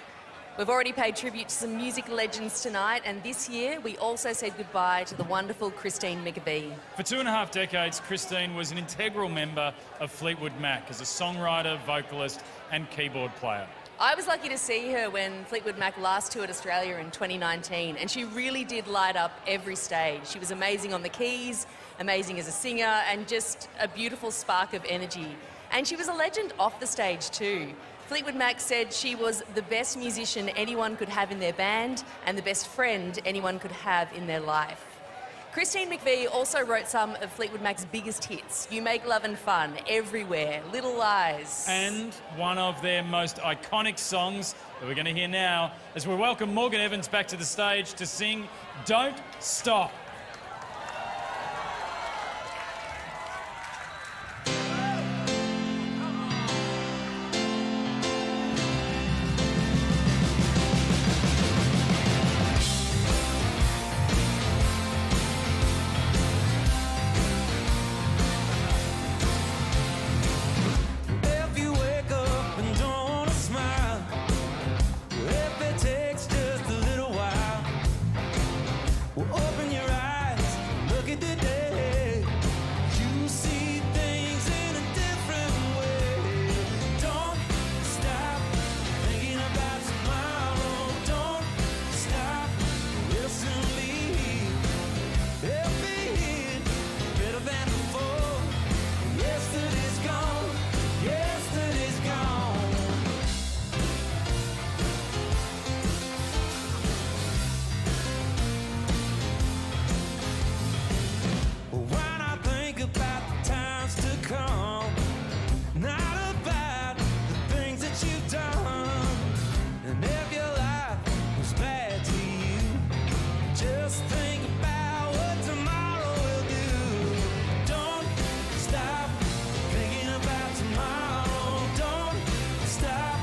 [SPEAKER 5] We've already paid tribute to some music legends tonight, and this year we also said goodbye to the wonderful Christine McVie.
[SPEAKER 2] For 2.5 decades, Christine was an integral member of Fleetwood Mac as a songwriter, vocalist and keyboard player.
[SPEAKER 5] I was lucky to see her when Fleetwood Mac last toured Australia in 2019, and she really did light up every stage. She was amazing on the keys, amazing as a singer, and just a beautiful spark of energy. And she was a legend off the stage too. Fleetwood Mac said she was the best musician anyone could have in their band and the best friend anyone could have in their life. Christine McVie also wrote some of Fleetwood Mac's biggest hits, You Make Lovin' Fun, Everywhere, Little Lies.
[SPEAKER 2] And one of their most iconic songs that we're going to hear now as we welcome Morgan Evans back to the stage to sing Don't Stop.
[SPEAKER 14] If you wake up and don't wanna smile, if it takes just a little while, well, open your eyes, look at the day. You see things in a different way. Don't stop thinking about tomorrow. Don't stop, it'll soon be here. It'll be here, better than before. Yesterday's gone, yesterday's gone. Why not think about the times to come? Not about the things that you've done. And if your life was bad to you, just think about what tomorrow will do. Don't stop thinking about tomorrow. Don't stop,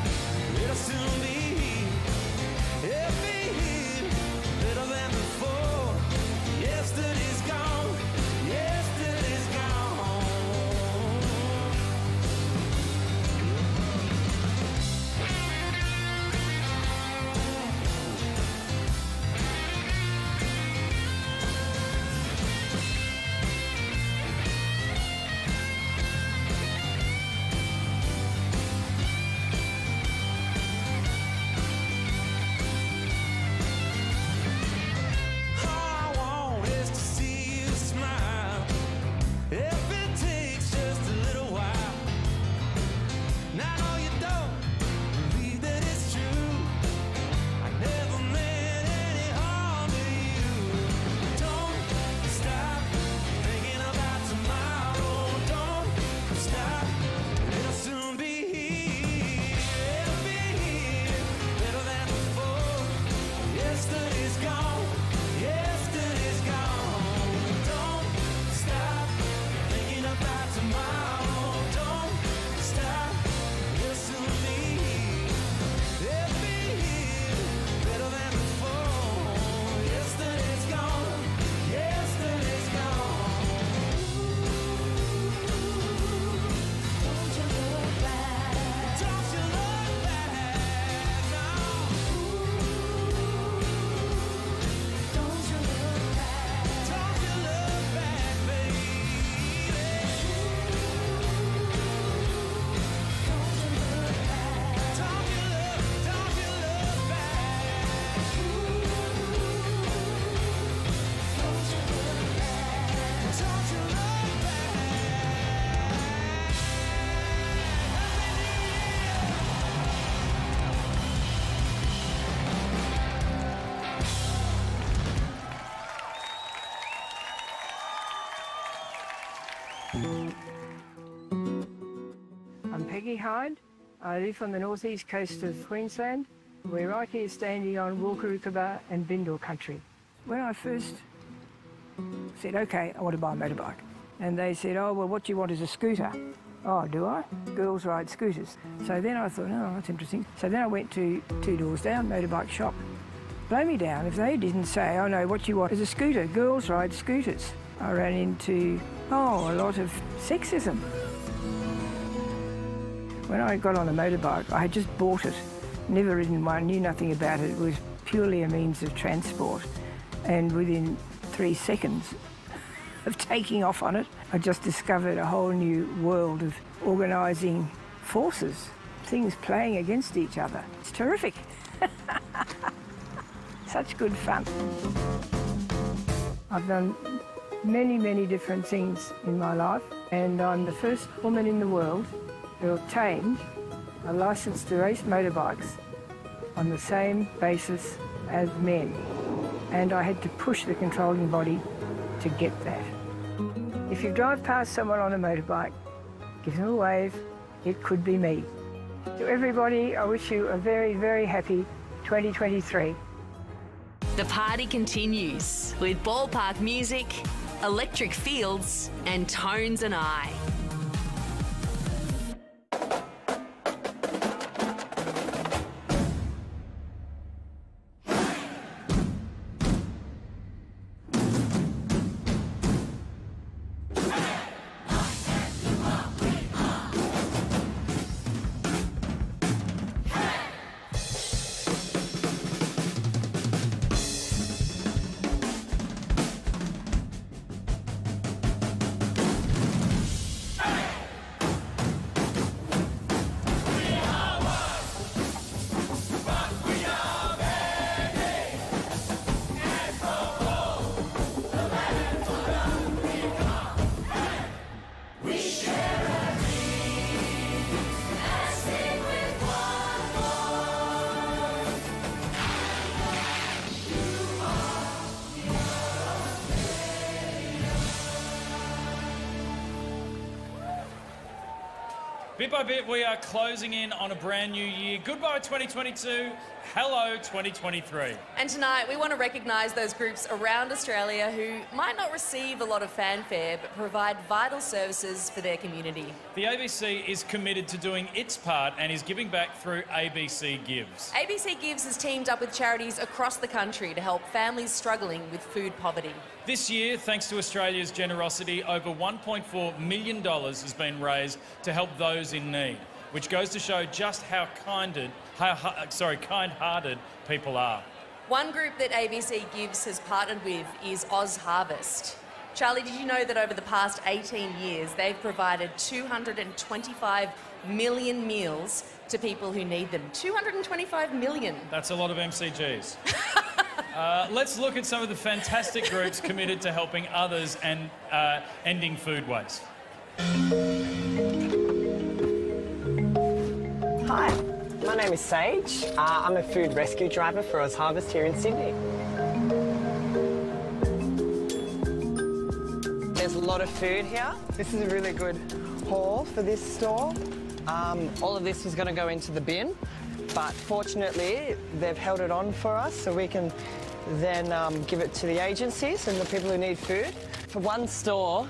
[SPEAKER 14] it'll soon be here. It'll be here, better than before. Yesterday's gone, yesterday's gone. All I want is to see you smile. If it takes just a little while. And I know you don't believe that it's true. I never meant any harm to you. Don't stop thinking about tomorrow. Don't stop, it'll soon be here. It'll be here, better than before. Yesterday's gone, yesterday's gone. Don't stop thinking about tomorrow. Don't stop, it'll soon be here. It'll be here, better than before. Yesterday's gone, yesterday's gone. Don't you look back. Don't you look back. No.
[SPEAKER 10] I'm Peggy Hyde. I live on the northeast coast of Queensland. We're right here standing on Wulkurukaba and Bindor country. When I first said, OK, I want to buy a motorbike, and they said, oh, well, what do you want is a scooter? Oh, do I? Girls ride scooters. So then I thought, oh, that's interesting. So then I went to 2 doors down, motorbike shop. Blow me down if they didn't say, oh, no, what you want is a scooter. Girls ride scooters. I ran into, a lot of sexism. When I got on a motorbike, I had just bought it, never ridden one, knew nothing about it. It was purely a means of transport. And within 3 seconds of taking off on it, I just discovered a whole new world of organising forces, things playing against each other. It's terrific. Such good fun. I've done many, many different things in my life, and I'm the first woman in the world who obtained a licence to race motorbikes on the same basis as men. And I had to push the controlling body to get that. If you drive past someone on a motorbike, give them a wave. It could be me. To everybody, I wish you a very, very happy 2023.
[SPEAKER 23] The party continues with ballpark music, electric fields, and Tones and I.
[SPEAKER 2] Bit by bit, we are closing in on a brand new year. Goodbye 2022, hello 2023.
[SPEAKER 5] And tonight we want to recognise those groups around Australia who might not receive a lot of fanfare but provide vital services for their community.
[SPEAKER 2] The ABC is committed to doing its part and is giving back through ABC Gives.
[SPEAKER 5] ABC Gives has teamed up with charities across the country to help families struggling with food poverty.
[SPEAKER 2] This year, thanks to Australia's generosity, over $1.4 million has been raised to help those in need, which goes to show just how kind-hearted people are.
[SPEAKER 5] One group that ABC Gives has partnered with is Oz Harvest. Charlie, did you know that over the past 18 years, they've provided 225 million meals to people who need them? 225 million.
[SPEAKER 2] That's a lot of MCGs. Let's look at some of the fantastic groups committed to helping others and ending food waste.
[SPEAKER 17] Hi, my name is Sage. I'm a food rescue driver for Oz Harvest here in Sydney. There's a lot of food here. This is a really good haul for this store. All of this was going to go into the bin, but fortunately they've held it on for us so we can then give it to the agencies and the people who need food. For one store,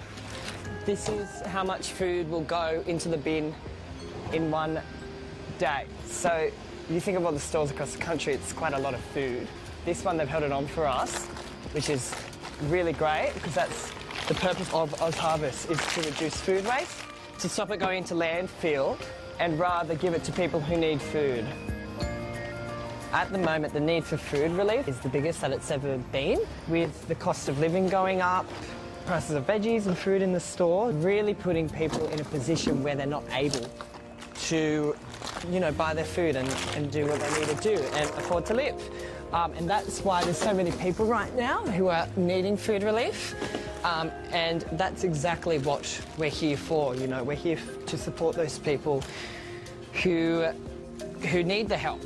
[SPEAKER 17] this is how much food will go into the bin in one day. So you think of all the stores across the country, it's quite a lot of food. This one, they've held it on for us, which is really great because that's the purpose of Oz Harvest, is to reduce food waste, to stop it going into landfill and rather give it to people who need food. At the moment, the need for food relief is the biggest that it's ever been, with the cost of living going up, prices of veggies and fruit in the store, really putting people in a position where they're not able to, buy their food and do what they need to do and afford to live. And that's why there's so many people right now who are needing food relief. And that's exactly what we're here for. We're here to support those people who need the help.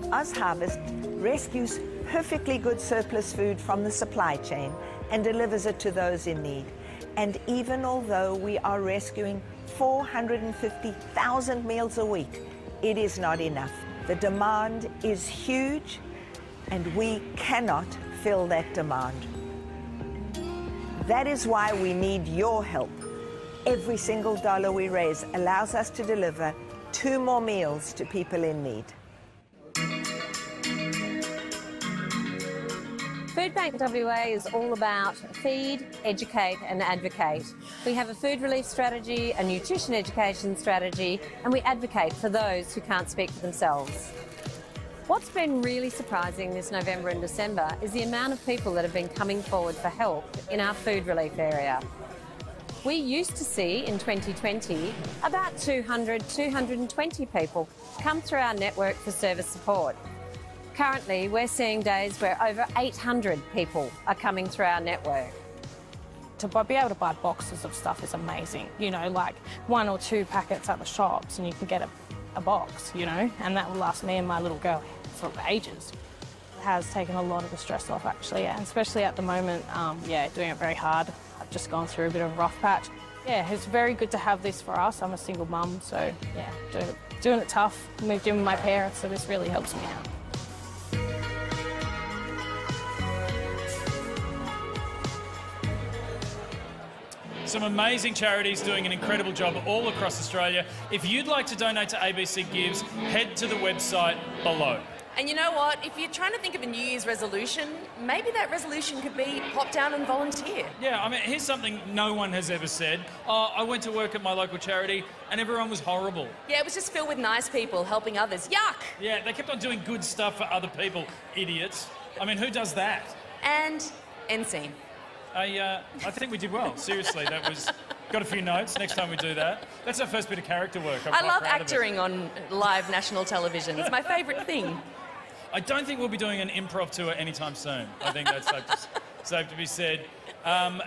[SPEAKER 18] Oz Harvest rescues perfectly good surplus food from the supply chain
[SPEAKER 15] and delivers it to those in need. And even although we are rescuing 450,000 meals a week, it is not enough. The demand is huge, and we cannot fill that demand. That is why we need your help. Every single dollar we raise allows us to deliver 2 more meals to people in need.
[SPEAKER 18] Food Bank WA is all about feed, educate and advocate. We have a food relief strategy, a nutrition education strategy, and we advocate for those who can't speak for themselves. What's been really surprising this November and December is the amount of people that have been coming forward for help in our food relief area. We used to see in 2020 about 200, 220 people come through our network for service support. Currently, we're seeing days where over 800 people are coming through our network.
[SPEAKER 19] To be able to buy boxes of stuff is amazing. You know, like 1 or 2 packets at the shops and you can get a box, you know, and that will last me and my little girl for ages. It has taken a lot of the stress off, actually, and especially at the moment, yeah, doing it very hard. I've just gone through a bit of a rough patch. Yeah, it's very good to have this for us. I'm a single mum, so yeah, doing it tough. Moved in with my parents, so this really helps me out.
[SPEAKER 2] Some amazing charities doing an incredible job all across Australia. If you'd like to donate to ABC Gives, head to the website below.
[SPEAKER 5] And you know what? If you're trying to think of a New Year's resolution, maybe that resolution could be pop down and volunteer.
[SPEAKER 2] Yeah, I mean, here's something no one has ever said. Oh, I went to work at my local charity and everyone was horrible.
[SPEAKER 5] Yeah, it was just filled with nice people helping others. Yuck!
[SPEAKER 2] Yeah, they kept on doing good stuff for other people. Idiots. I mean, who does that?
[SPEAKER 5] And end scene.
[SPEAKER 2] I think we did well. Seriously, that was... Got a few notes. Next time we do that. That's our first bit of character work.
[SPEAKER 5] I love acting on live national television. It's my favourite thing.
[SPEAKER 2] I don't think we'll be doing an improv tour anytime soon. I think that's safe to be said.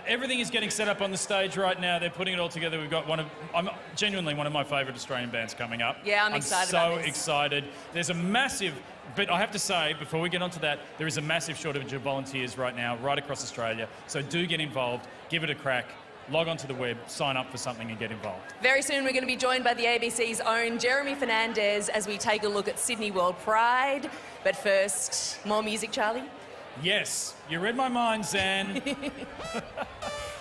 [SPEAKER 2] Everything is getting set up on the stage right now. They're putting it all together. We've got genuinely one of my favourite Australian bands coming up.
[SPEAKER 5] Yeah, I'm excited about this.
[SPEAKER 2] So excited. There's a massive... But I have to say, before we get onto that, there is a massive shortage of volunteers right now, right across Australia. So do get involved, give it a crack, log onto the web, sign up for something and get involved.
[SPEAKER 5] Very soon we're going to be joined by the ABC's own Jeremy Fernandez as we take a look at Sydney World Pride. But first, more music, Charlie?
[SPEAKER 2] Yes, you read my mind, Zan.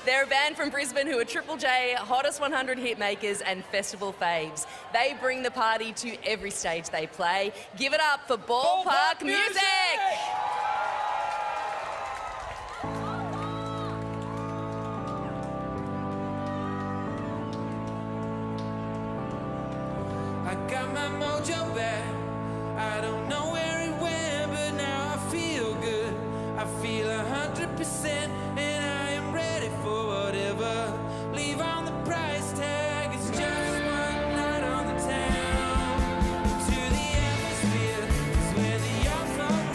[SPEAKER 5] They're a band from Brisbane who are Triple J, Hottest 100 hitmakers and festival faves. They bring the party to every stage they play. Give it up for Ballpark Music!
[SPEAKER 14] I got my mojo back. I don't know where it went, but now I feel good. I feel 100%, and I am ready for whatever. Leave on the price tag. It's just one night on the town. To the atmosphere is where the young folk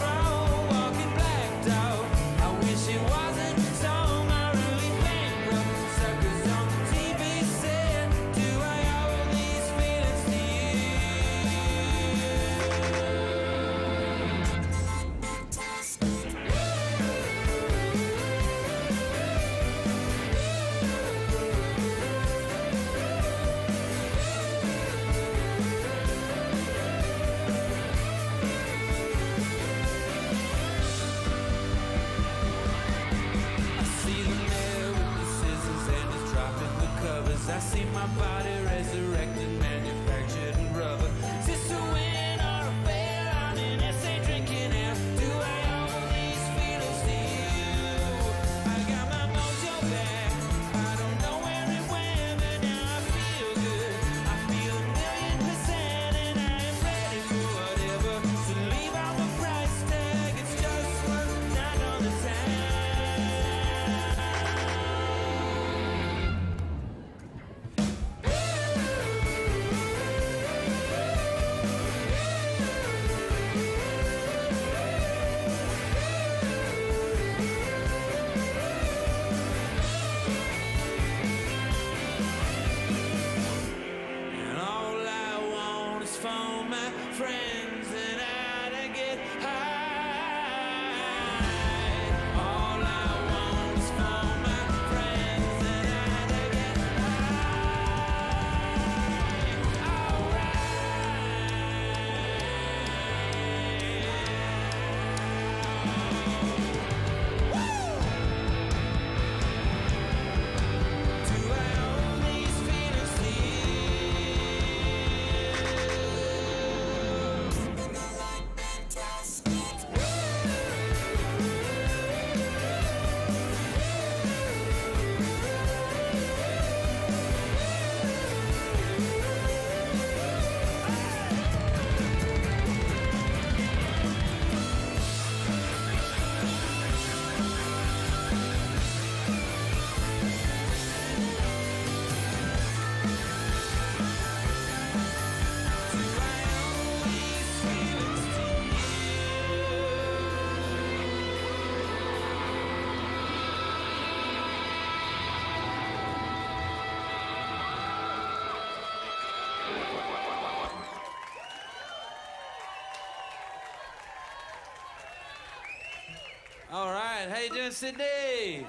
[SPEAKER 14] All right, how you doing, Sydney?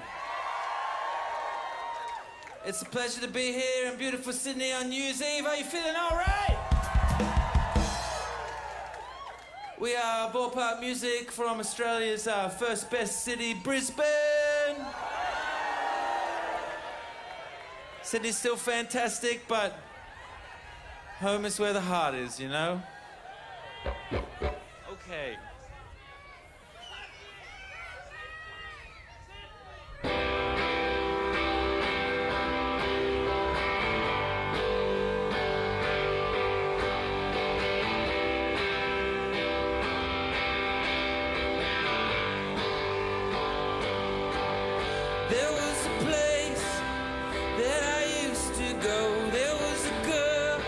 [SPEAKER 14] It's a pleasure to be here in beautiful Sydney on New Year's Eve. Are you feeling all right? We are Ballpark Music from Australia's first best city, Brisbane. Sydney's still fantastic, but home is where the heart is, you know? Okay. There was a place that I used to go. There was a girl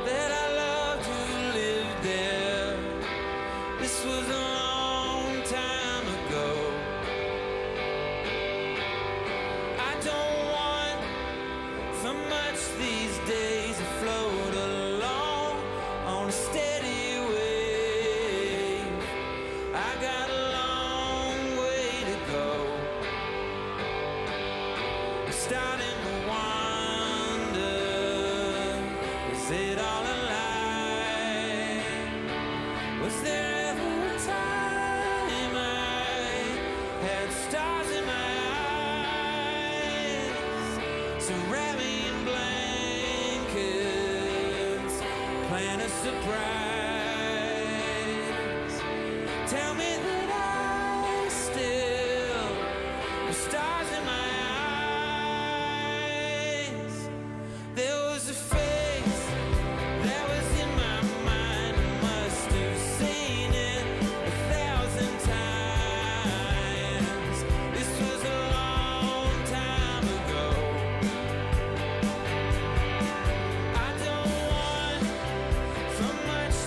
[SPEAKER 14] that I loved who lived there. This was a long time ago. I don't want for much these days. I float along on a steady wave. I got a long way to go. Starting to wonder, is it all a lie? Was there ever a time I had stars in my eyes? So wrap me in blankets, plan a surprise. Tell me that I still have stars in my eyes. There was a face that was in my mind. I must have seen it 1,000 times. This was a long time ago. I don't want for much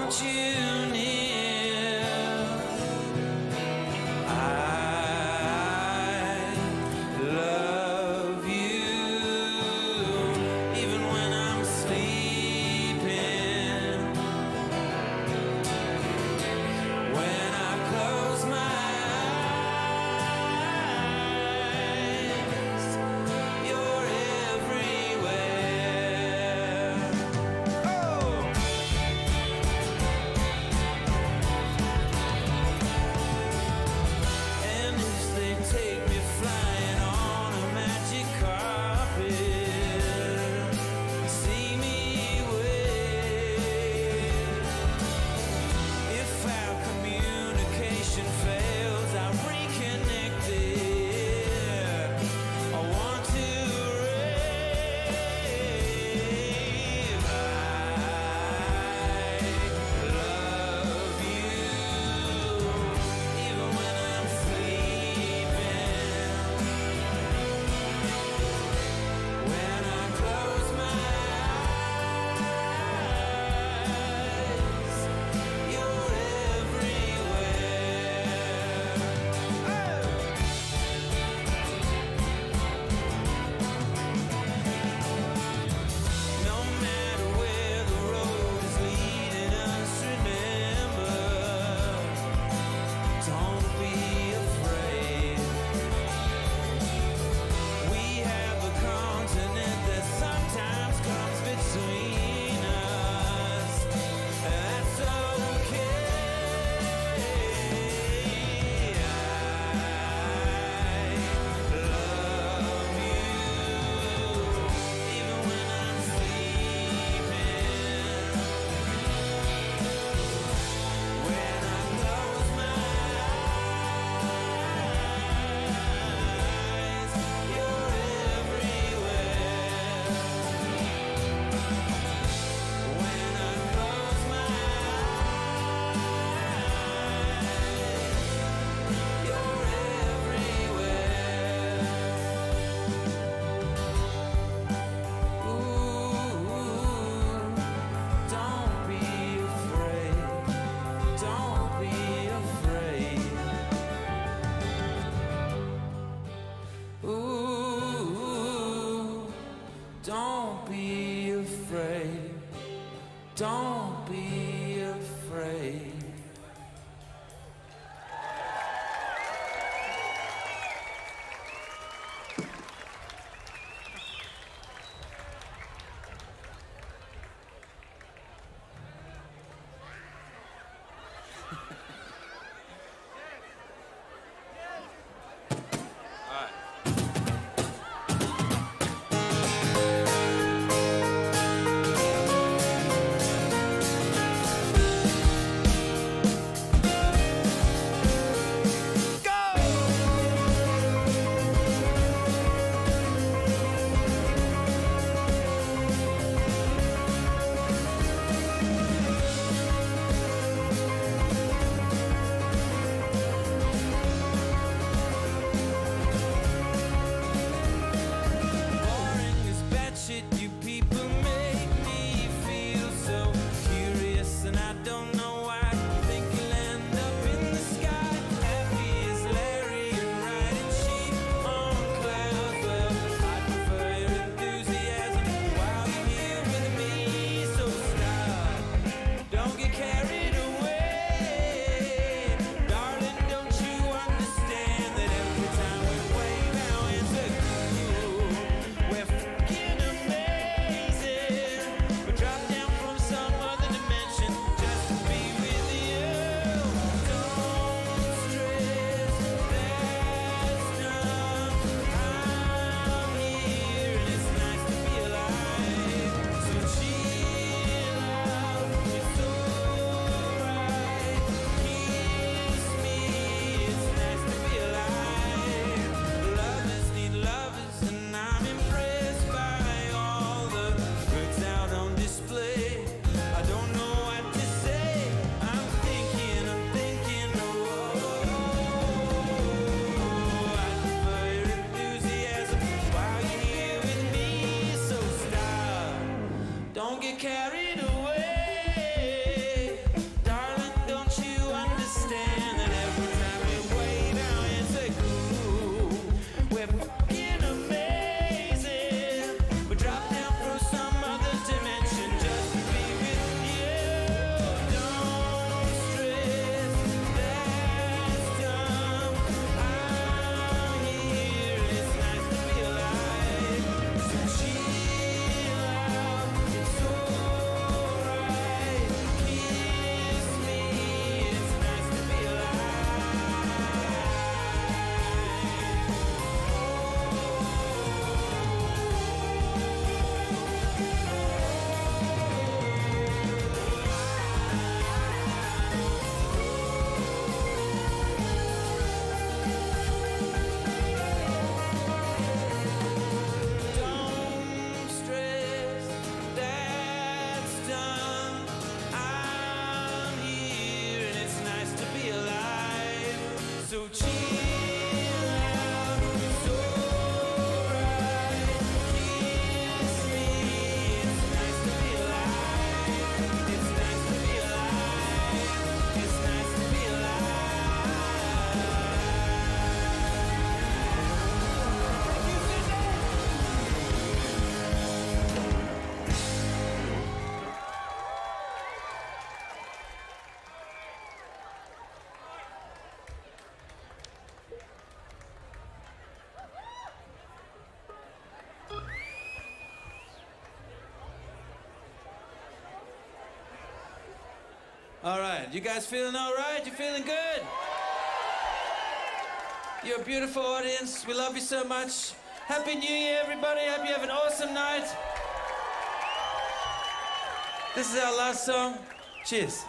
[SPEAKER 14] want you near. I love you, even when I'm sleeping. When I close my eyes, you're everywhere. Oh! right. You guys feeling all right? You feeling good? You're a beautiful audience. We love you so much. Happy New Year, everybody. Hope you have an awesome night. This is our last song. Cheers.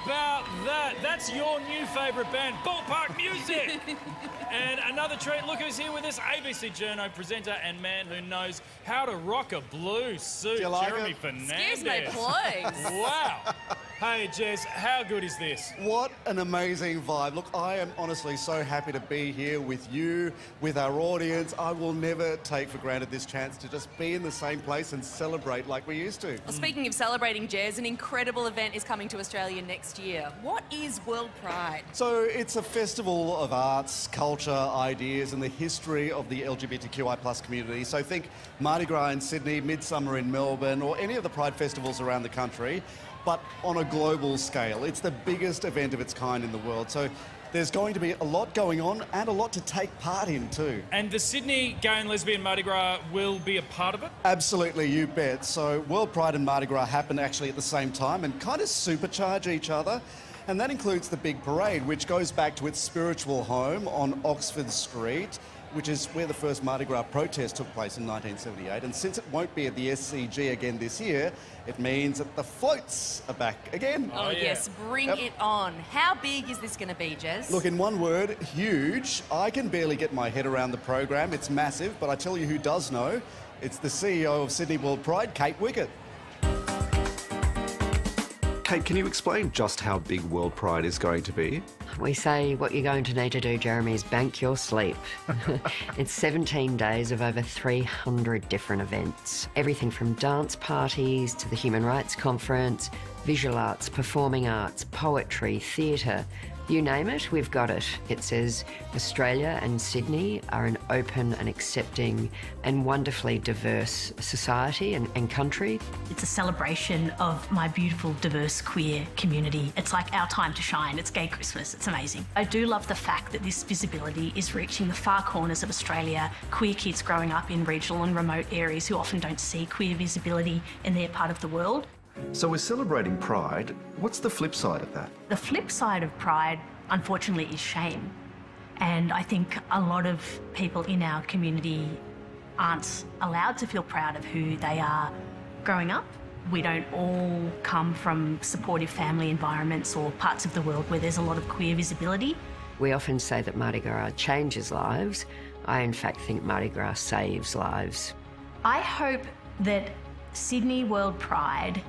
[SPEAKER 2] about that? That's your new favourite band, Ballpark Music. And another treat, look who's here with us, ABC Journo presenter and man who knows how to rock a blue suit,
[SPEAKER 9] Do you like
[SPEAKER 2] Jeremy
[SPEAKER 9] it?
[SPEAKER 2] Fernandez.
[SPEAKER 5] Excuse me, please.
[SPEAKER 2] Wow. Hey, Jez, how good is this?
[SPEAKER 9] What an amazing vibe. Look, I am honestly so happy to be here with you, with our audience. I will never take for granted this chance to just be in the same place and celebrate like we used to.
[SPEAKER 5] Well, speaking of celebrating, Jez, an incredible event is coming to Australia next year. What is World Pride?
[SPEAKER 9] So it's a festival of arts, culture, ideas and the history of the LGBTQI+ community. So think Mardi Gras in Sydney, Midsummer in Melbourne or any of the Pride festivals around the country, but on a global scale. It's the biggest event of its kind in the world. So there's going to be a lot going on and a lot to take part in too.
[SPEAKER 2] And the Sydney Gay and Lesbian Mardi Gras will be a part of it?
[SPEAKER 9] Absolutely, you bet. So World Pride and Mardi Gras happen actually at the same time and kind of supercharge each other. And that includes the big parade, which goes back to its spiritual home on Oxford Street, which is where the first Mardi Gras protest took place in 1978. And since it won't be at the SCG again this year, it means that the floats are back again.
[SPEAKER 5] Oh, yes, bring it on. How big is this going to be, Jez?
[SPEAKER 9] Look, in one word, huge. I can barely get my head around the program. It's massive, but I tell you who does know. It's the CEO of Sydney World Pride, Kate Wickett.
[SPEAKER 13] Kate, can you explain just how big World Pride is going to be?
[SPEAKER 20] We say what you're going to need to do, Jeremy, is bank your sleep. It's 17 days of over 300 different events. Everything from dance parties to the Human Rights Conference, visual arts, performing arts, poetry, theatre. You name it, we've got it. It says Australia and Sydney are an open and accepting and wonderfully diverse society and country.
[SPEAKER 31] It's a celebration of my beautiful, diverse, queer community. It's like our time to shine. It's gay Christmas. It's amazing. I do love the fact that this visibility is reaching the far corners of Australia, queer kids growing up in regional and remote areas who often don't see queer visibility in their part of the world.
[SPEAKER 13] So we're celebrating Pride. What's the flip side of that?
[SPEAKER 31] The flip side of Pride, unfortunately, is shame. And I think a lot of people in our community aren't allowed to feel proud of who they are growing up. We don't all come from supportive family environments or parts of the world where there's a lot of queer visibility.
[SPEAKER 20] We often say that Mardi Gras changes lives. I, in fact, think Mardi Gras saves lives.
[SPEAKER 31] I hope that Sydney World Pride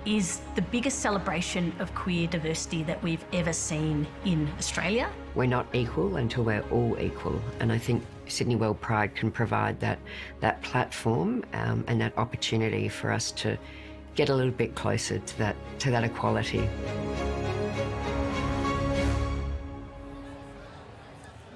[SPEAKER 31] is the biggest celebration of queer diversity that we've ever seen in Australia.
[SPEAKER 20] We're not equal until we're all equal, and I think Sydney World Pride can provide that platform and that opportunity for us to get a little bit closer to that equality.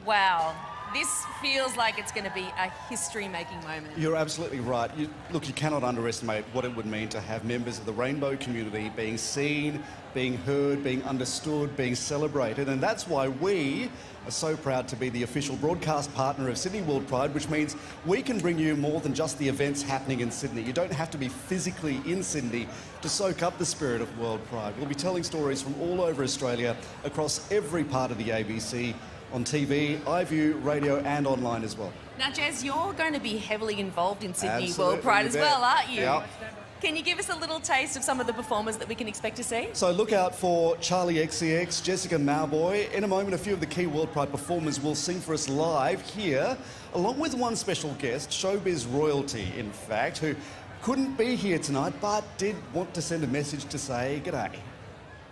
[SPEAKER 5] Wow. This feels like it's going to be a history-making moment.
[SPEAKER 9] You're absolutely right. Look, you cannot underestimate what it would mean to have members of the rainbow community being seen, being heard, being understood, being celebrated. And that's why we are so proud to be the official broadcast partner of Sydney World Pride, which means we can bring you more than just the events happening in Sydney. You don't have to be physically in Sydney to soak up the spirit of World Pride. We'll be telling stories from all over Australia, across every part of the ABC, on TV, iView, radio and online as well.
[SPEAKER 5] Now, Jez, you're going to be heavily involved in Sydney
[SPEAKER 9] Absolutely,
[SPEAKER 5] World Pride as well, aren't you?
[SPEAKER 9] Yep.
[SPEAKER 5] Can you give us a little taste of some of the performers that we can expect to see?
[SPEAKER 9] So look out for Charlie XCX, Jessica Mauboy. In a moment, a few of the key World Pride performers will sing for us live here, along with one special guest, showbiz royalty, in fact, who couldn't be here tonight, but did want to send a message to say g'day.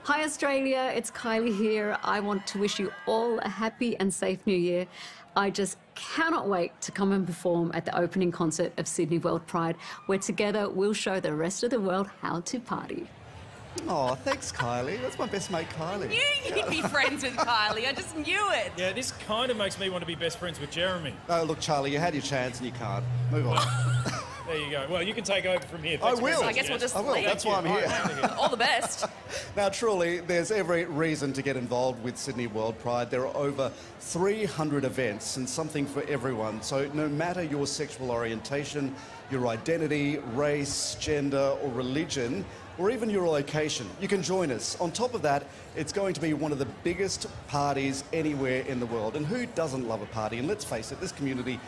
[SPEAKER 21] Hi Australia, it's Kylie here. I want to wish you all a happy and safe new year. I just cannot wait to come and perform at the opening concert of Sydney World Pride, where together we'll show the rest of the world how to party.
[SPEAKER 9] Oh, thanks Kylie. That's my best mate Kylie.
[SPEAKER 5] I knew you'd be friends with Kylie. I just knew it.
[SPEAKER 2] Yeah, this kind of makes me want to be best friends with Jeremy.
[SPEAKER 9] Oh, look, Charlie, you had your chance and you can't. Move on.
[SPEAKER 2] There you go. Well, you can take over from here.
[SPEAKER 9] I will.
[SPEAKER 5] I guess we'll just
[SPEAKER 9] I will.
[SPEAKER 5] leave.
[SPEAKER 9] That's why I'm here.
[SPEAKER 5] All the best.
[SPEAKER 9] Now, truly, there's every reason to get involved with Sydney World Pride. There are over 300 events and something for everyone. So no matter your sexual orientation, your identity, race, gender or religion, or even your location, you can join us. On top of that, it's going to be one of the biggest parties anywhere in the world. And who doesn't love a party? And let's face it, this community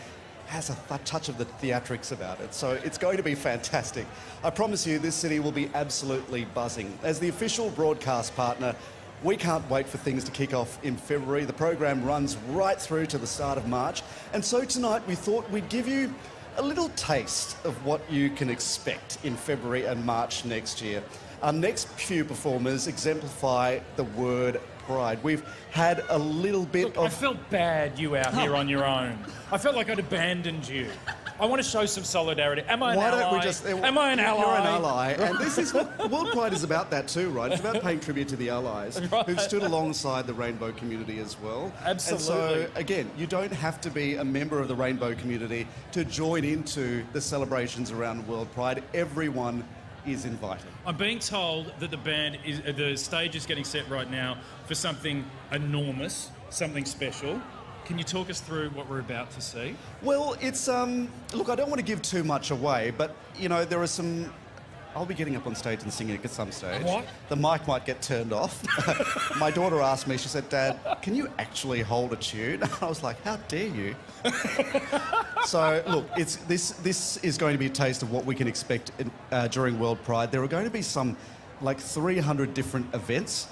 [SPEAKER 9] has a touch of the theatrics about it. So it's going to be fantastic. I promise you this city will be absolutely buzzing. As the official broadcast partner, we can't wait for things to kick off in February. The program runs right through to the start of March. And so tonight we thought we'd give you a little taste of what you can expect in February and March next year. Our next few performers exemplify the word pride. We've had a little bit of...
[SPEAKER 2] I felt bad you out here on your own. I felt like I'd abandoned you. I want to show some solidarity. Am I an ally?
[SPEAKER 9] Don't we just...
[SPEAKER 2] Am I an ally?
[SPEAKER 9] You're an ally. And this is what World Pride is about that too, right? It's about paying tribute to the allies
[SPEAKER 2] Right.
[SPEAKER 9] who've stood alongside the rainbow community as well.
[SPEAKER 2] Absolutely.
[SPEAKER 9] And so, again, you don't have to be a member of the rainbow community to join into the celebrations around World Pride. Everyone is invited.
[SPEAKER 2] I'm being told that the stage is getting set right now for something enormous, something special. Can you talk us through what we're about to see?
[SPEAKER 9] Well, it's, look, I don't want to give too much away, but, you know, there are some... I'll be getting up on stage and singing at some stage.
[SPEAKER 2] What?
[SPEAKER 9] The mic might get turned off. My daughter asked me, she said, Dad, can you actually hold a tune? I was like, how dare you? So, look, this is going to be a taste of what we can expect during World Pride. There are going to be some, like, 300 different events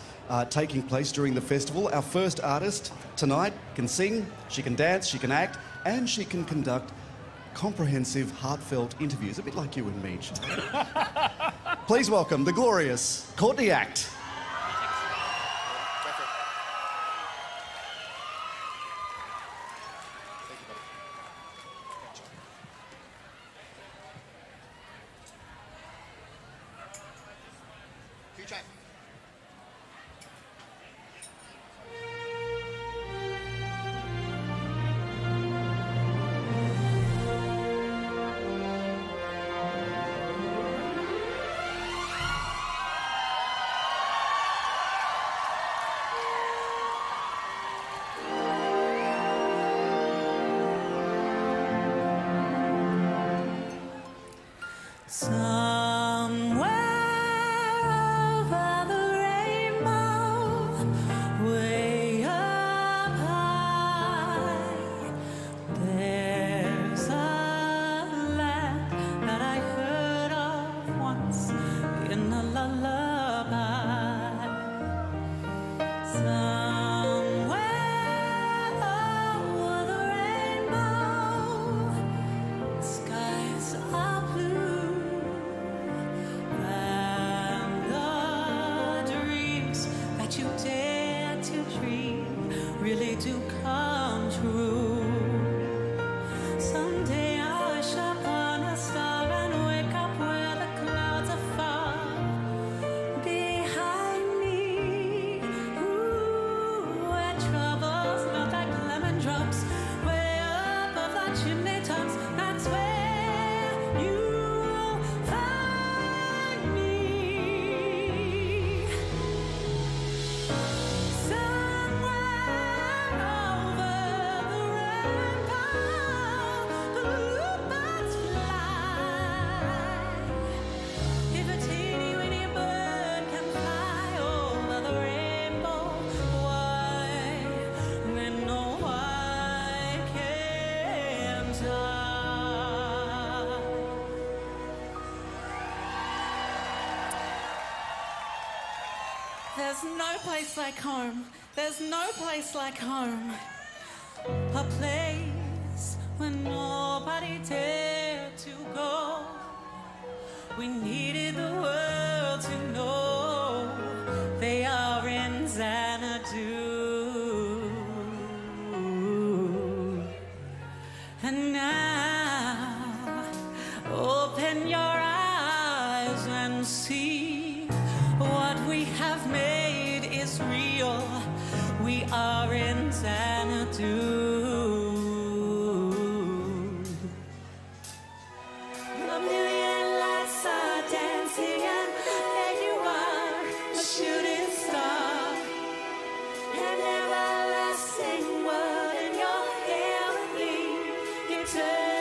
[SPEAKER 9] taking place during the festival. Our first artist tonight can sing, she can dance, she can act, and she can conduct comprehensive, heartfelt interviews, a bit like you and me. Please welcome the glorious Courtney Act.
[SPEAKER 1] Somewhere over the rainbow, way up high, there's a land that I heard of once in a lullaby. Somewhere over the rainbow, skies are blue. You dare to dream really do come true. Someday I'll wish upon a star and wake up where the clouds are far behind me. Ooh, where troubles melt like lemon drops, way up of the chimney tops. That's where you'll find me. There's no place like home. There's no place like home. A place where nobody dared to go. We needed the world to know they are in Xanadu. And now, open your eyes and see what we have made is real. We are in Xanadu. A million lights are dancing and there you are, a shooting star. An everlasting world in your heavenly, eternally.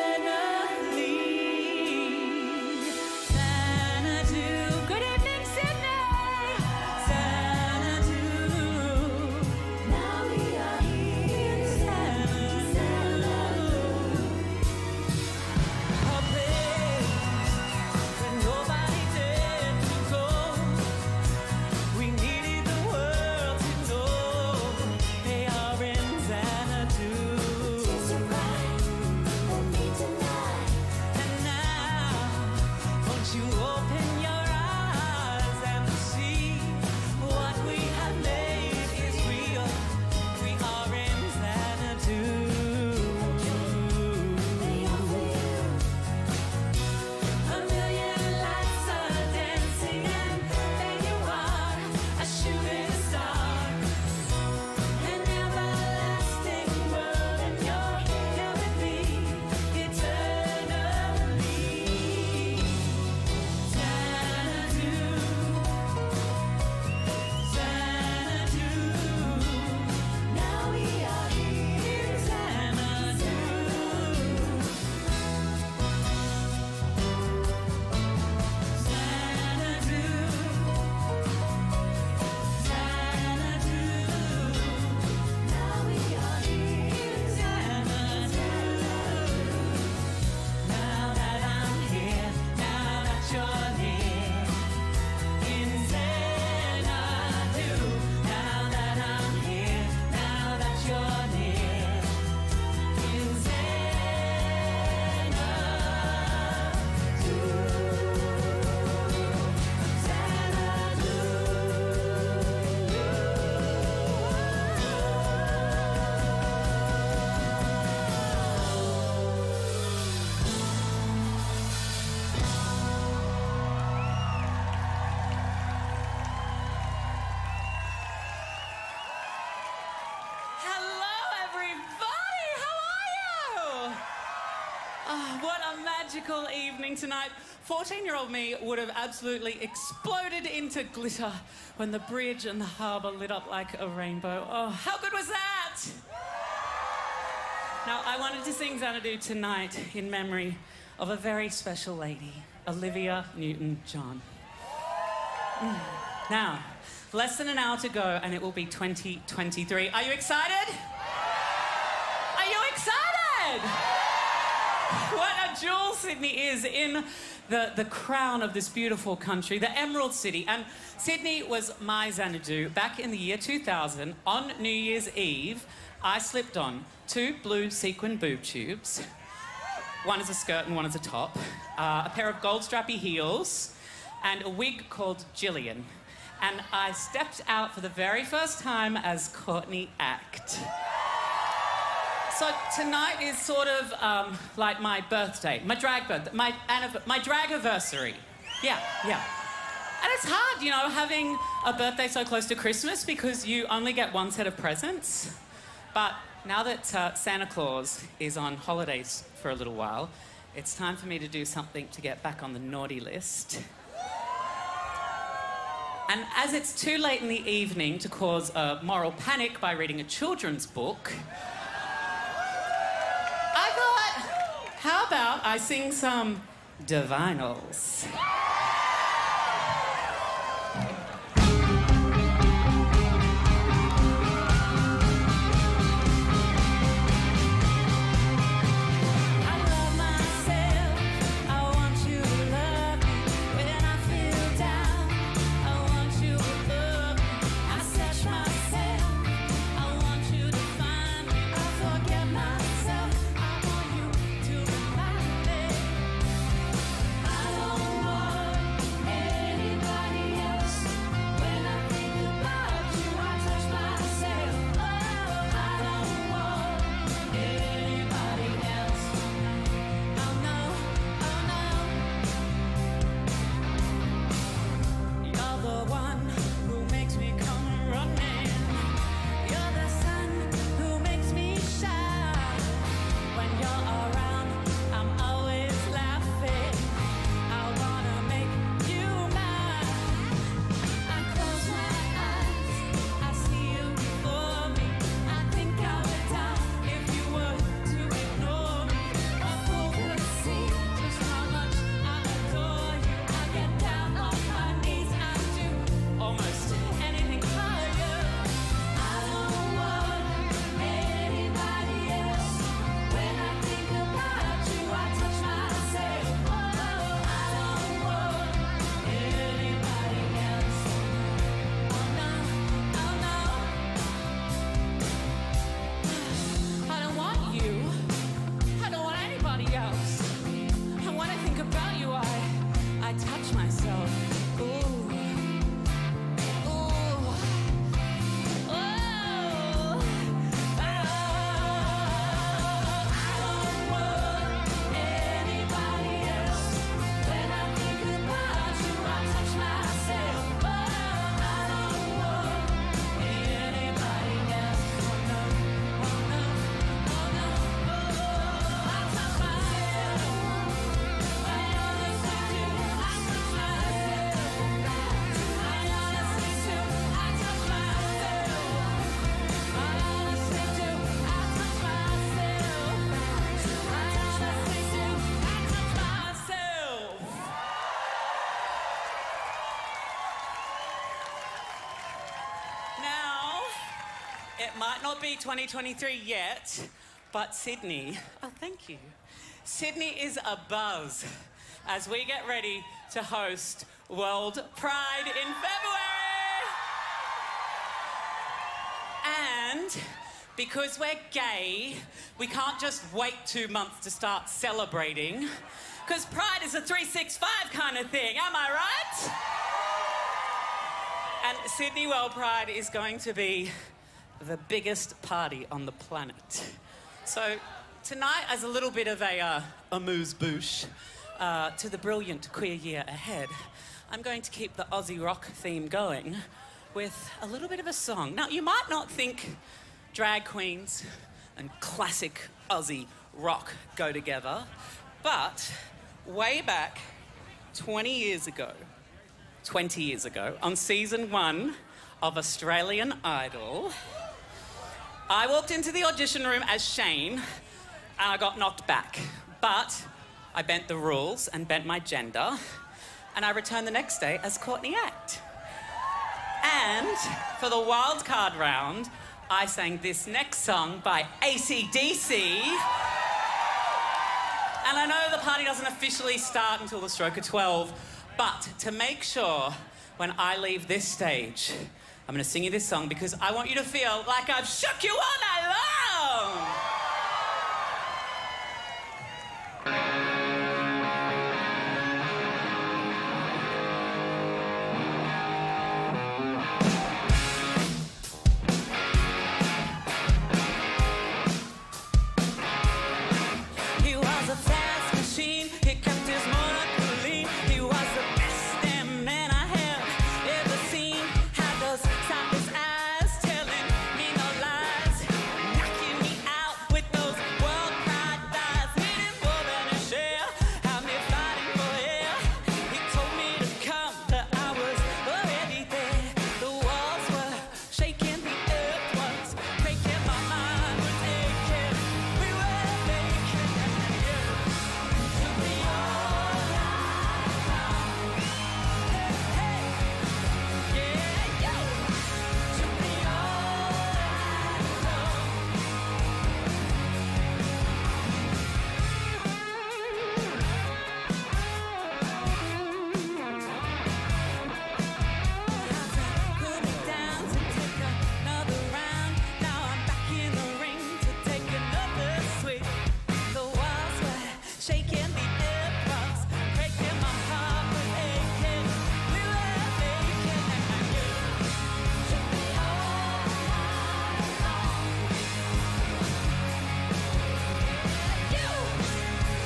[SPEAKER 1] Xanadu, good evening, Sydney. Xanadu, now we are here in Xanadu.
[SPEAKER 6] magical evening tonight. 14-year-old me would have absolutely exploded into glitter when the bridge and the harbour lit up like a rainbow. Oh, how good was that? Now, I wanted to sing Xanadu tonight in memory of a very special lady, Olivia Newton-John. Now, less than an hour to go and it will be 2023. Are you excited? Are you excited? What a jewel Sydney is in the crown of this beautiful country, the Emerald City. And Sydney was my Xanadu. Back in the year 2000, on New Year's Eve, I slipped on 2 blue sequin boob tubes. One is a skirt and one is a top. A pair of gold strappy heels and a wig called Gillian. And I stepped out for the very first time as Courtney Act. So tonight is sort of like my birthday, my drag birthday, my drag-anniversary. Yeah. And it's hard, you know, having a birthday so close to Christmas because you only get one set of presents. But now that Santa Claus is on holidays for a little while, it's time for me to do something to get back on the naughty list. And as it's too late in the evening to cause a moral panic by reading a children's book, I thought, how about I sing some divinals? Might not be 2023 yet, but Sydney, oh, thank you. Sydney is abuzz as we get ready to host World Pride in February. And because we're gay, we can't just wait 2 months to start celebrating, because Pride is a 365 kind of thing, am I right? And Sydney World Pride is going to be the biggest party on the planet. So tonight, as a little bit of a amuse-bouche to the brilliant queer year ahead, I'm going to keep the Aussie rock theme going with a little bit of a song. Now, you might not think drag queens and classic Aussie rock go together, but way back 20 years ago, on season 1 of Australian Idol, I walked into the audition room as Shane and I got knocked back. But I bent the rules and bent my gender and I returned the next day as Courtney Act. And for the wildcard round, I sang this next song by AC/DC. And I know the party doesn't officially start until the stroke of 12, but to make sure when I leave this stage, I'm going to sing you this song because I want you to feel like I've shook you all night long. He was a fast machine, he kept his motor clean. He was the best damn man I have ever seen. Had those sightless eyes telling me no lies, knocking me out with those world pride thighs. Needing more than a share, had me fighting for air. He told me to come, that I was already there. The walls were shaking, the earth was breaking, my mind was aching. We were making to be all right. Hey, yeah, yo, to be all put me down to take another round. Now I'm back in the ring to take another swing. The walls were shaking, the earth was breaking, my heart was aching. We were making to be all you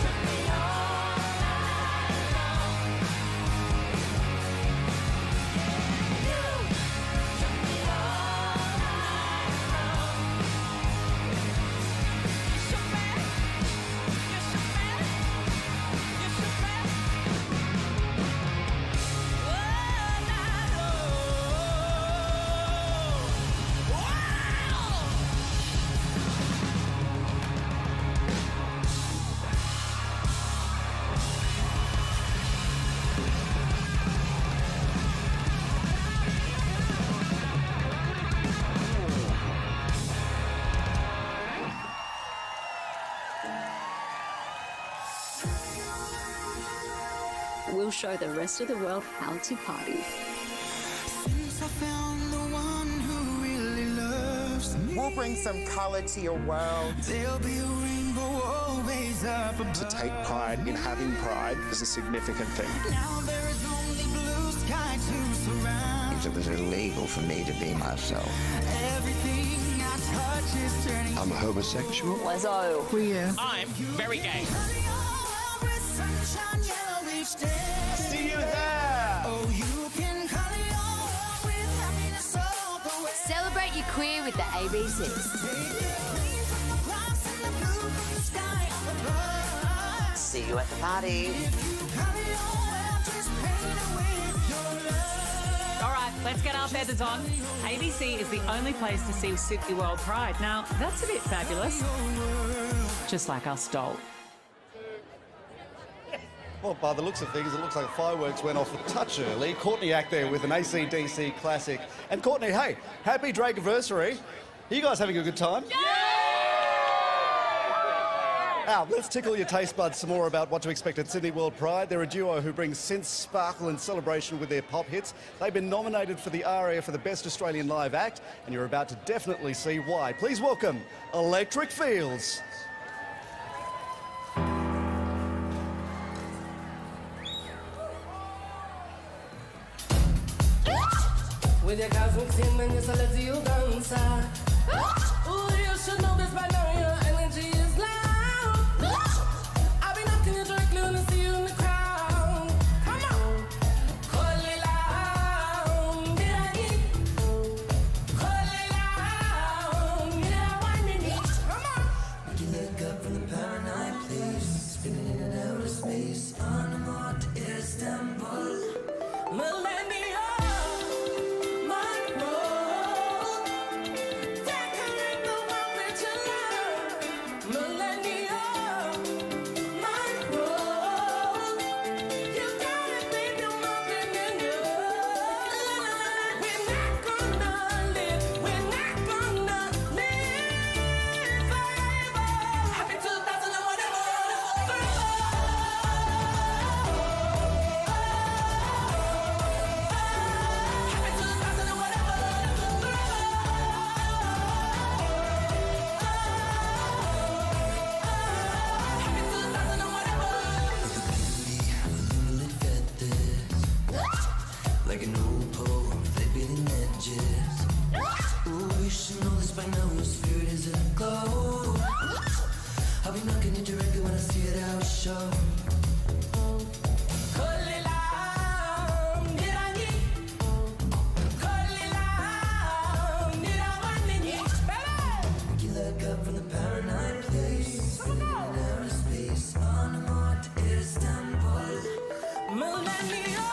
[SPEAKER 6] to be all
[SPEAKER 21] We'll show the rest of the world how to party.
[SPEAKER 3] Since I found the one who really loves me,
[SPEAKER 12] We'll bring some colour to your world.
[SPEAKER 3] there'll be a rainbow always up above.
[SPEAKER 16] To take pride in having pride is a significant thing.
[SPEAKER 3] Now there is only blue sky to surround.
[SPEAKER 22] It was illegal for me to be myself.
[SPEAKER 3] Everything I touch is turning.
[SPEAKER 22] I'm a homosexual.
[SPEAKER 21] Wazzo.
[SPEAKER 3] Queer.
[SPEAKER 6] I'm very gay.
[SPEAKER 3] See you there. Oh, you can color your world with happiness all the way.
[SPEAKER 24] Celebrate your queer with the ABCs.
[SPEAKER 12] See you at the party.
[SPEAKER 6] All right, let's get our feathers on. ABC is the only place to see Sydney World Pride. Now, that's a bit fabulous. Just like us doll.
[SPEAKER 9] Well, by the looks of things, it looks like fireworks went off a touch early. Courtney Act there with an AC/DC classic. And Courtney, hey, happy Drakeanniversary. Are you guys having a good time? Yeah! Now, let's tickle your taste buds some more about what to expect at Sydney World Pride. They're a duo who bring sense, sparkle and celebration with their pop hits. They've been nominated for the ARIA for the Best Australian Live Act, and you're about to definitely see why. Please welcome Electric Fields.
[SPEAKER 3] With your cosmic sin and your solid you dancer. Ooh, you should know this by now, your energy is loud. I've been knocking your drink, to see you in the crowd. Come on. Call it loud. Did I eat? Call it loud. Did I want to eat? Come on. Make you look up from the paranoid place. Spinning in and out of space.
[SPEAKER 14] Like an old pole, they'd be the edges. Ooh, you should know this by now, your spirit is a glow. I'll be knocking you directly when I see it out show. You look up from the paranoid place, in outer space, on a mark to Istanbul. Millennium.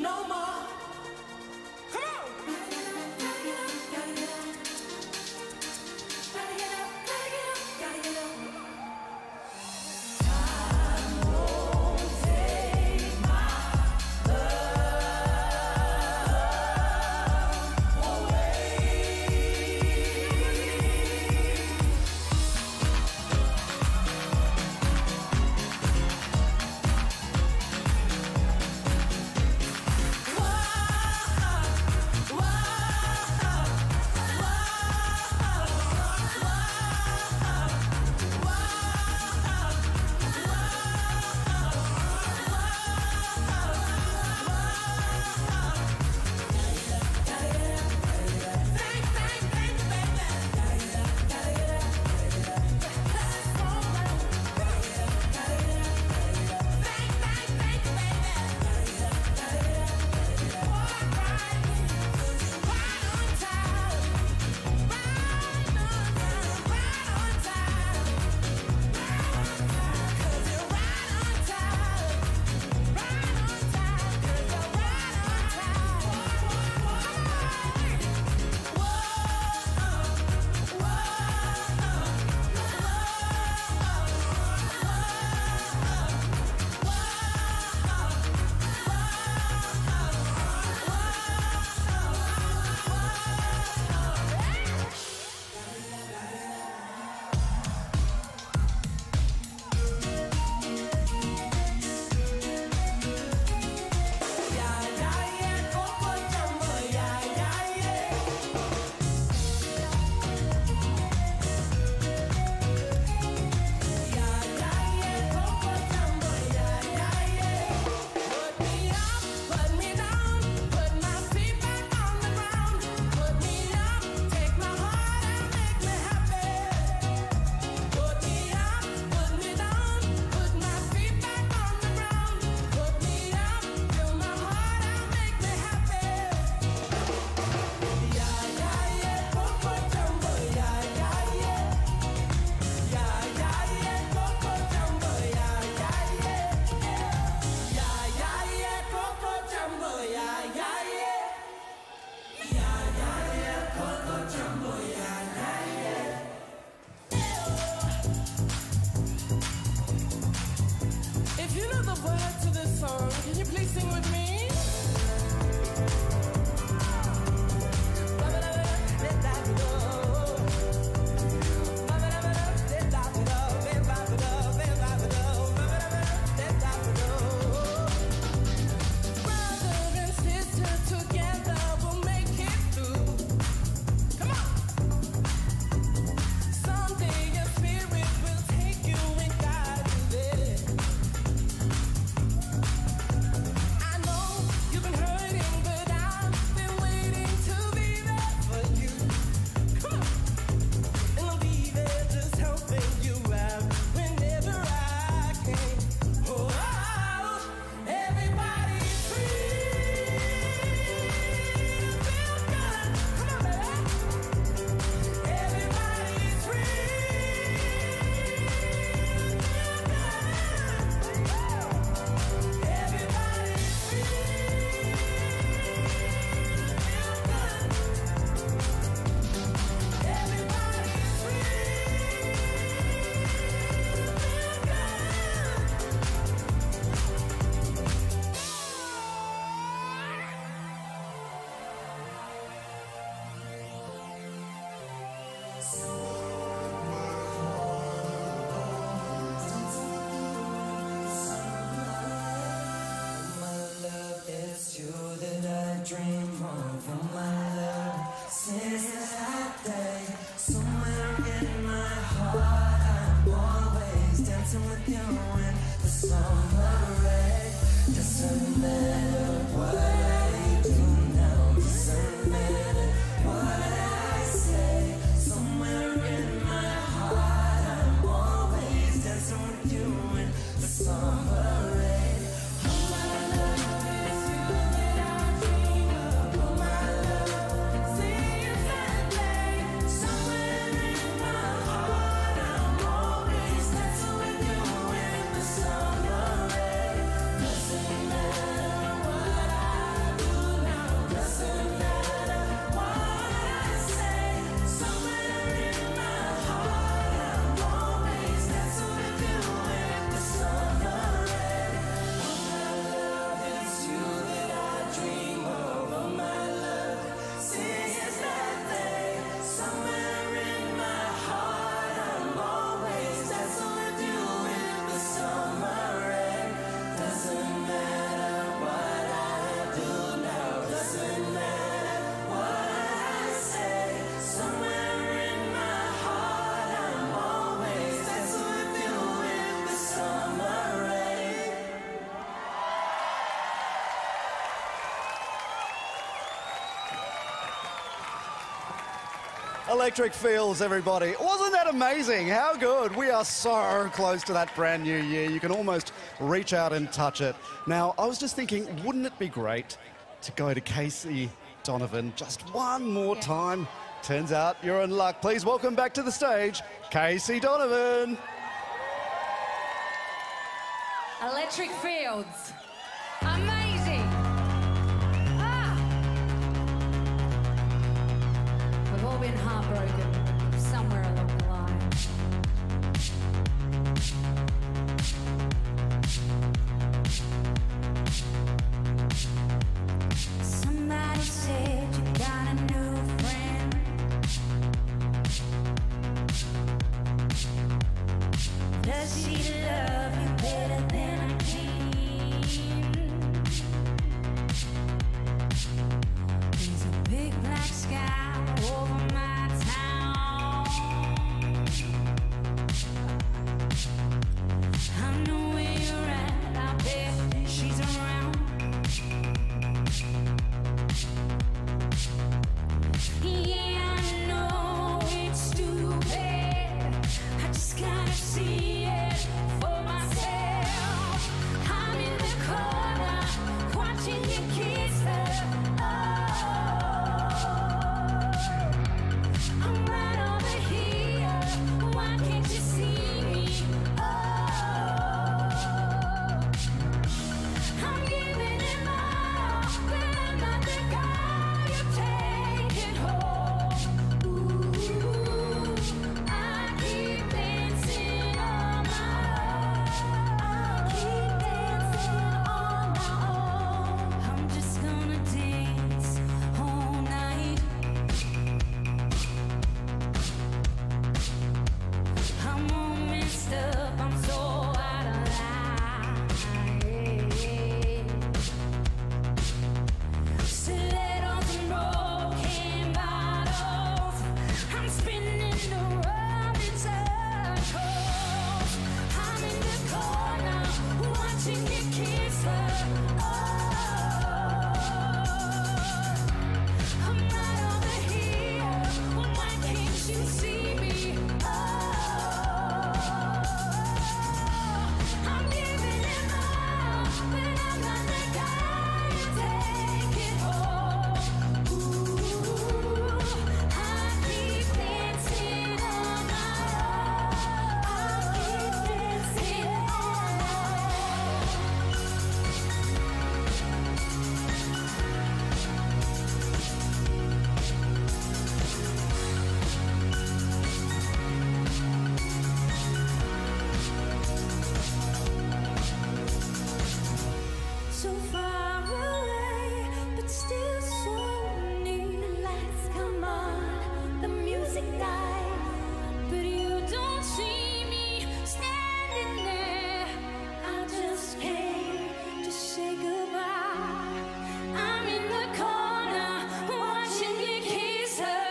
[SPEAKER 3] no more. Come on. If you know the words to this song, can you please sing with me? Brother and sister together we'll make it through. Come on. Someday your spirit will take you and guide you there. I know you've been hurting, but I've been waiting to be there for you. Come on. And I'll be there just helping you out whenever I can. Oh, everybody's free to feel good. Come on, baby. Everybody's free to feel good. Everybody's free to dream on from my love since that day. Somewhere in my heart, I'm always dancing with you in the summer rain. Doesn't matter what I do now, doesn't matter what I say. Somewhere in my heart, I'm always dancing with you in the summer rain. Somewhere
[SPEAKER 9] Electric Fields, everybody. Wasn't that amazing? How good? We are so close to that brand new year. You can almost reach out and touch it. Now, I was just thinking, wouldn't it be great to go to Casey Donovan just one more time? Turns out you're in luck. Please welcome back to the stage, Casey Donovan.
[SPEAKER 4] Electric Fields. Amazing. We've all been heartbroken somewhere along the line. Somebody said you got a new friend. Does she love you better than I can? There's a big black sky over my town. I know where you're at, I bet she's around. Yeah, I know it's stupid. I just gotta see it for myself. I'm in the corner, watching you kiss her. I'm right over here. Why can't you see me? I'm giving it all, but I'm not the guy you take it home. Ooh, I keep dancing on my own. Keep dancing on my own. I'm just gonna dance all night. I'm all messed up, I'm so out of line. Stilettos and broken bottles, I'm spinning around in circles. I'm in the corner, watching you kiss her. I'm right over here, why can't you see me? I'm giving it all, but I'm not the guy you take it home. Ooh, I keep dancing on my own. I keep dancing on my own. So far away, but still so near. The lights come on, the music dies, but you don't see me standing there. I just came to say goodbye. I'm in the corner, watching you kiss her.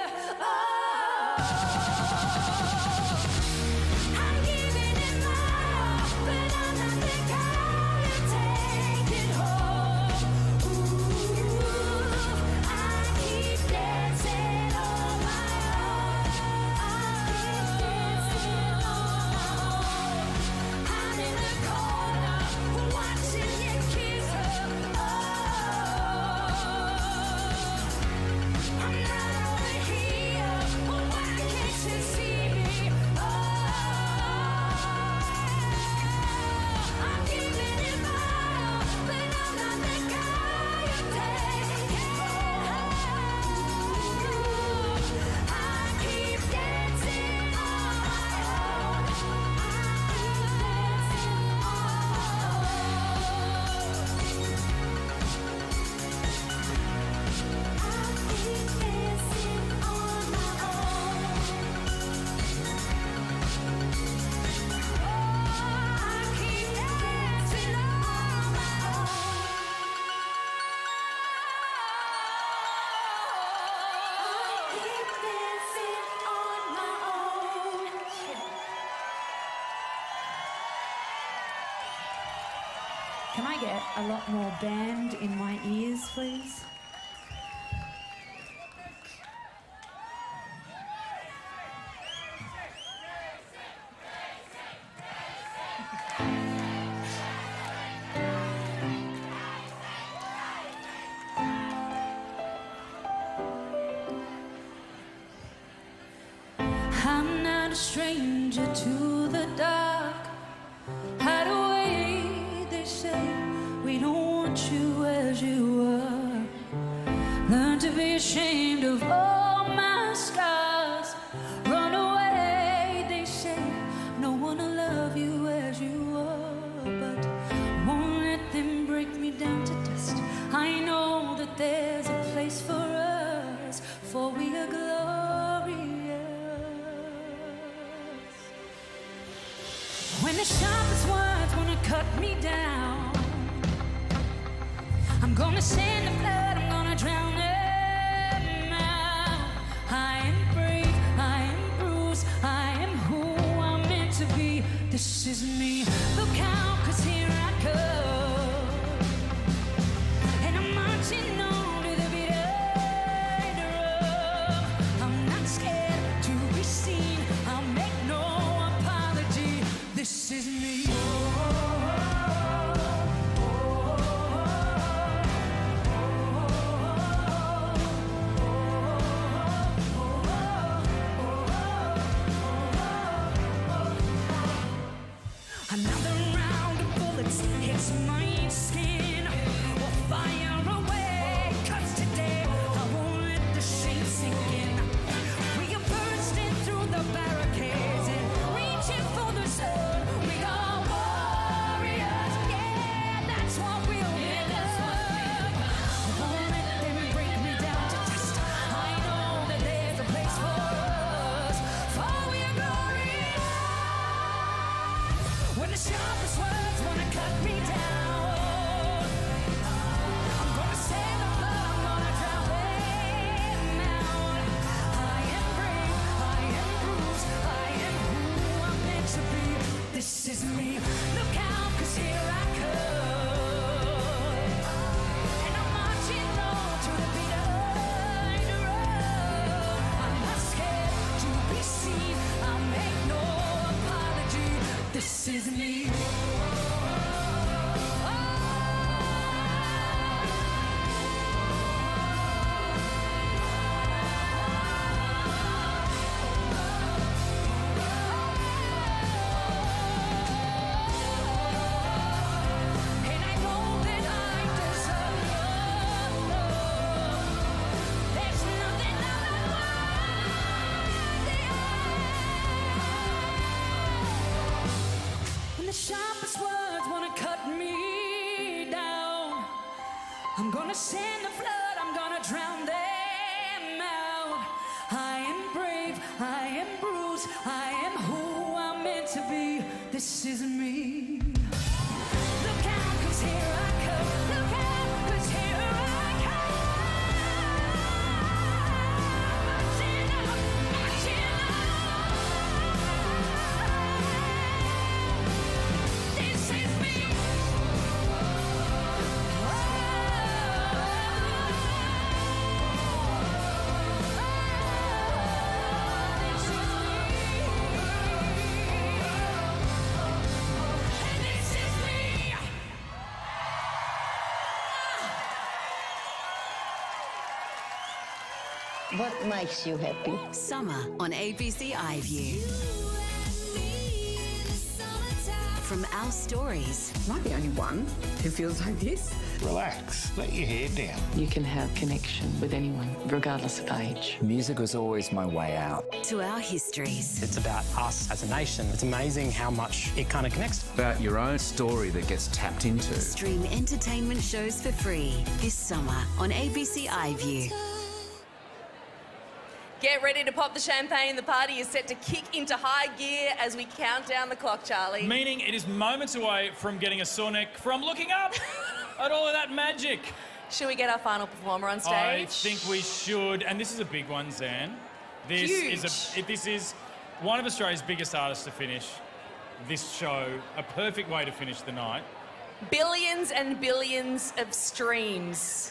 [SPEAKER 4] I'm giving it all, but I'm not the guy you take it home. Ooh, I keep dancing on my own. I keep dancing on my own. I'm in the corner, watching you kiss her. I'm right over here, why can't you see me? I'm giving it all, but I'm not the guy you take it home. I keep dancing on my own. I keep dancing on my Can I get a lot more band in my ears, please? stranger to the dark. Hide away, they say, we don't want you as you are. Learn to be ashamed of all my scars. Run away, they say, no one will love you as you are. But won't let them break me down to dust. I know that there's a place for us, for we are glorious. When the sharpest words wanna cut me down, I'm gonna send the blood, I'm gonna drown them out. I am brave, I am bruised, I am who I'm meant to be. This is me. Look out, 'cause here I come. And I'm marching on to the beat of the drum. I'm not scared to be seen, I'll make no apology. This is me. Another round of bullets hits my skin. We'll fire away, 'cause today I won't let the shame sink in. We are bursting through the barricades and reaching for the sun. We are warriors, yeah, that's what we'll be. I won't let them break me down to dust. I know that there's a place for us, for we are glorious. When the sharpest words wanna cut me down, I'm gonna say the blood, I'm gonna drown them out. I am brave, I am bruised, I am who I'm meant to be. This is me. Look out, 'cause here I come. And I'm marching on to the beat of the drum. I'm not scared to be seen, I'll make no apology. This is me. And I know that I deserve love. There's nothing when the sharpest words wanna cut me down, I'm gonna send the flood, I'm gonna drown them out. I am brave, I am bruised, I am who I'm meant to be. This is me. Look out, 'cause here I come. Look out, 'cause here I come. Marching up, marching up. This is me.
[SPEAKER 7] What makes you happy?
[SPEAKER 8] Summer on ABC iView. From our stories.
[SPEAKER 10] Am I the only one who feels like this?
[SPEAKER 11] Relax, let your hair down.
[SPEAKER 23] You can have connection with anyone, regardless of age.
[SPEAKER 25] Music was always my way out.
[SPEAKER 8] To our histories.
[SPEAKER 26] It's about us as a nation. It's amazing how much it kind of connects.
[SPEAKER 25] About your own story that gets tapped into.
[SPEAKER 8] Stream entertainment shows for free this summer on ABC iView.
[SPEAKER 5] Get ready to pop the champagne. The party is set to kick into high gear as we count down the clock, Charlie.
[SPEAKER 2] Meaning it is moments away from getting a sore neck from looking up at all of that magic.
[SPEAKER 5] Should we get our final performer on stage?
[SPEAKER 2] I think we should. And this is a big one, Zan. This is one of Australia's biggest artists to finish this show. A perfect way to finish the night.
[SPEAKER 5] Billions and billions of streams.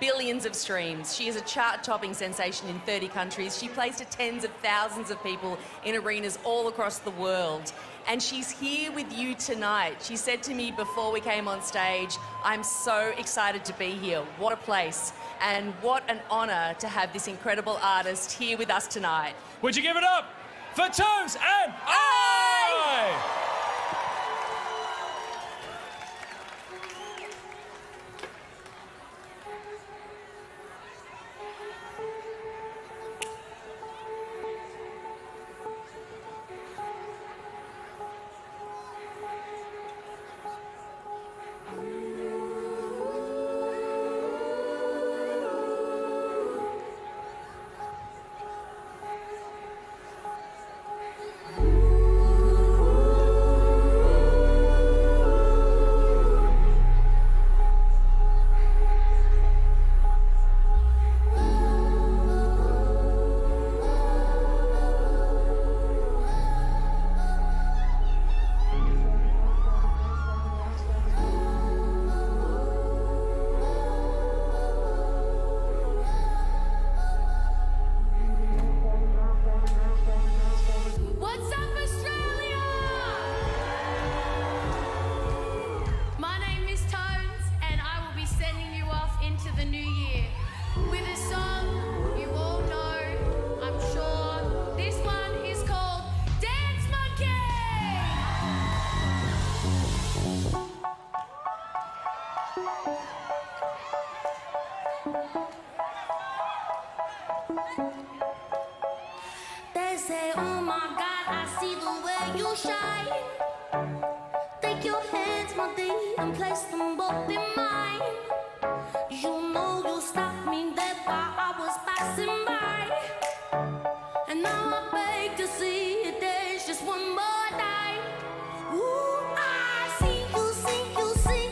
[SPEAKER 5] Billions of streams. She is a chart-topping sensation in 30 countries. She plays to tens of thousands of people in arenas all across the world. And she's here with you tonight. She said to me before we came on stage, I'm so excited to be here. What a place. And what an honour to have this incredible artist here with us tonight.
[SPEAKER 2] Would you give it up for Tones and I!
[SPEAKER 1] What's up, Australia? My name is Tones, and I will be sending you off into the new year with a song you all know, I'm sure. This one is called Dance Monkey!
[SPEAKER 4] They say, oh my God, I see the way you shine. Take your hands, my dear, and place them both in mine. You know you stopped me dead while I was passing by. And now I beg to see you dance just one more time. Ooh, I see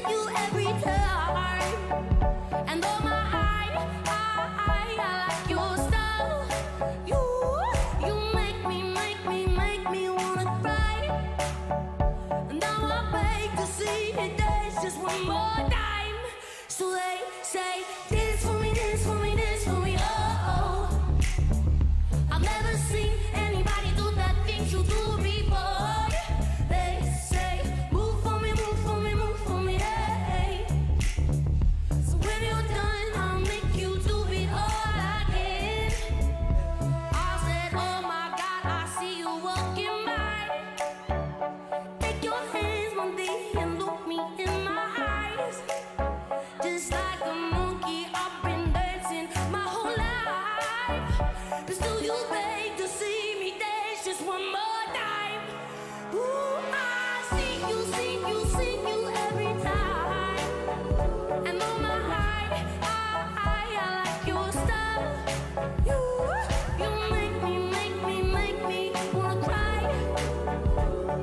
[SPEAKER 4] you every time. And oh my, I like your style. You make me wanna cry. And now I beg to see you dance just one more time. So they say, dance for me, dance for me, dance for me, oh, oh. I've never seen anybody do that thing you do before. They say, move for me, move for me, move for me, hey. So when you're done, I'll make you do it all again. I said, oh my God, I see you walking by. Take your hands, my dear, and look me in my eyes. Just like a monkey, I've been dancing my whole life. But still you beg to see me dance just one more time. Ooh, I see you every time. And oh my, I like your style. You make me wanna cry.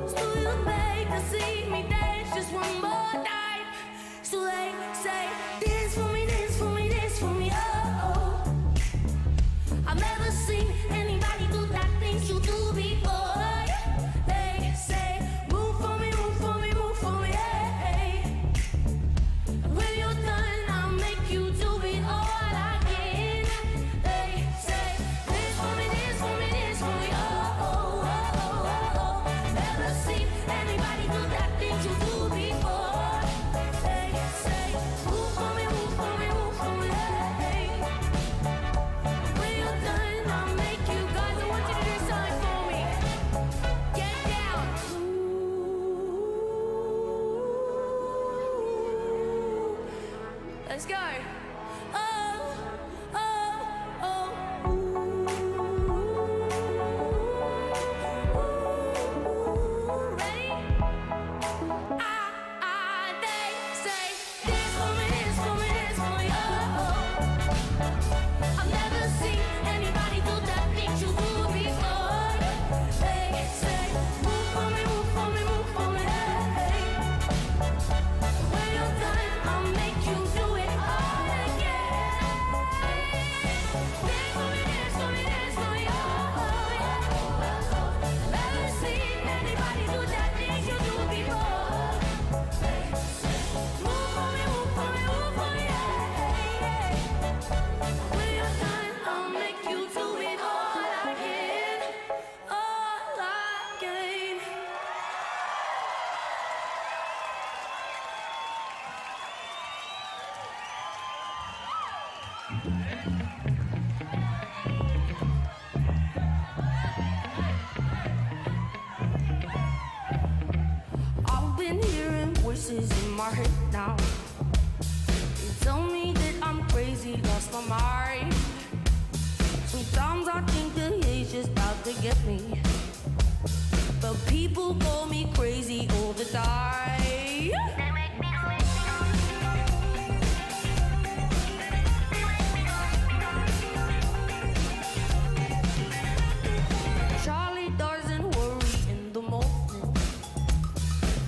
[SPEAKER 4] Still you beg to see me dance just one more time. So they say, dance for me, dance for me, dance for me, oh, oh. I've never seen anybody do that thing you do before. They say, move for me, move for me, move for me, hey. When you're done, I'll make you do it all again. They say, dance for me, dance for me, dance for me, oh, oh, oh, oh, oh. Never seen anybody do that thing you do before. They say, move for me, move for me, move for me, hey. When you're done, I'll make you guys. I want you to do something for me. Get down. Let's go. Oh, oh, oh. Ooh. Ready? They say, dance for me, dance for me, dance for me, oh, oh. I've never seen anybody do that thing you do before. They say, move for me, move for me, move for me, hey. When you're done, I'll make you do it all again. Dance for me, dance for me, dance for me, oh, oh, yeah. Never seen anybody do that thing you do before. Move for me, move for me, move for me, hey. When you're done, I'll make you do it all again, all again.
[SPEAKER 3] voices in my head now. They tell me that I'm crazy, lost my mind. Sometimes I think the hate's just out to get me, but people call me crazy all the time. Charlie doesn't worry in the moment.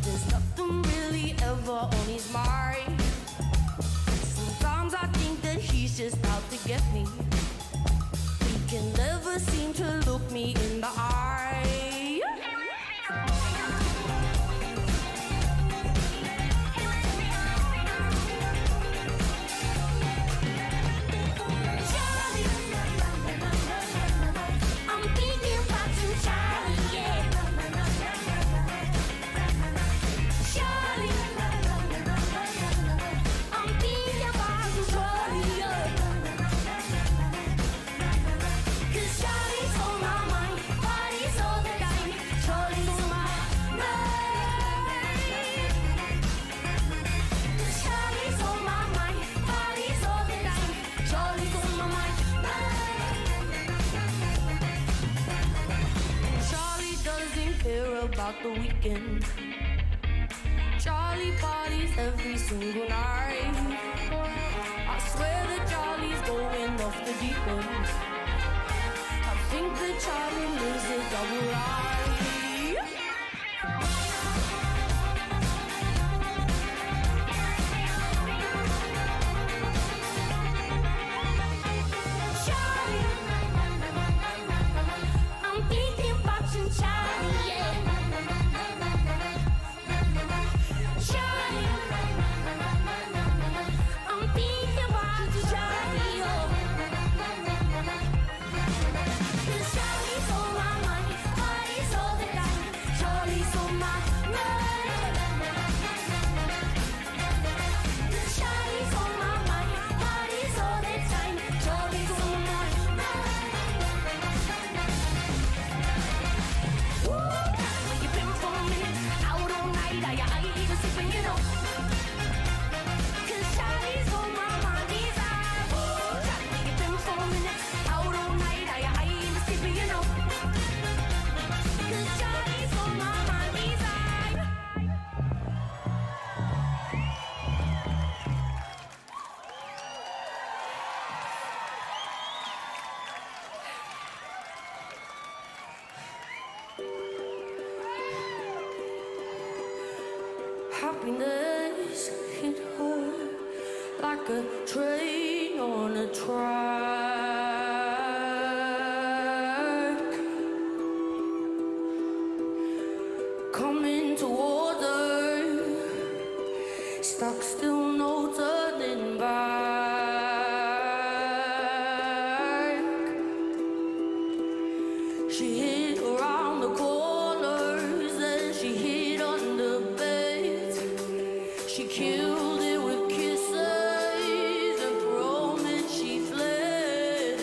[SPEAKER 3] There's nothing really ever on his mind. Sometimes I think that he's just out to get me. He can never seem to look me in the eye. About the weekend, Charlie parties every single night. I swear that Charlie's going off the deep end. I think that Charlie lives a double life. Happiness hit her like a train on a track, coming towards her, stuck still, no turning back. She hit around the corners and she hit under beds. She killed it with kisses and promised she fled.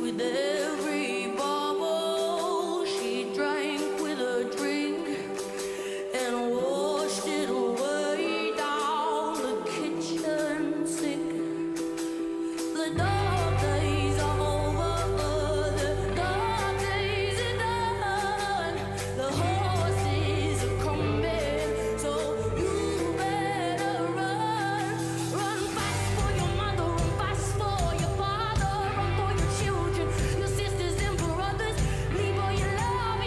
[SPEAKER 3] With every bubble she drank with a drink and washed it away down the kitchen sink. The dark days are over, the dark days are done. The horses are coming, so you better run. Run fast for your mother, run fast for your father, run for your children, your sisters and brothers. Leave all your love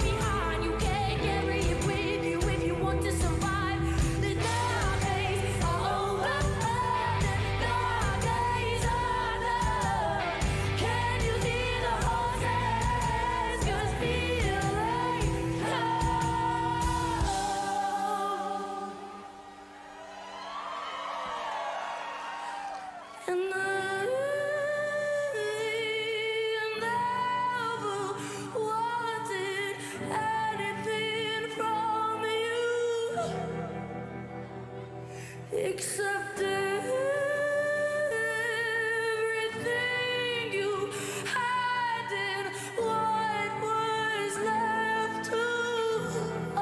[SPEAKER 3] behind. You can't carry it with you if you want to survive. The dark days are over, the dark days are done. Can you see the horses? 'Cause feel like and I never wanted anything from you except everything you had and what was left to. Oh.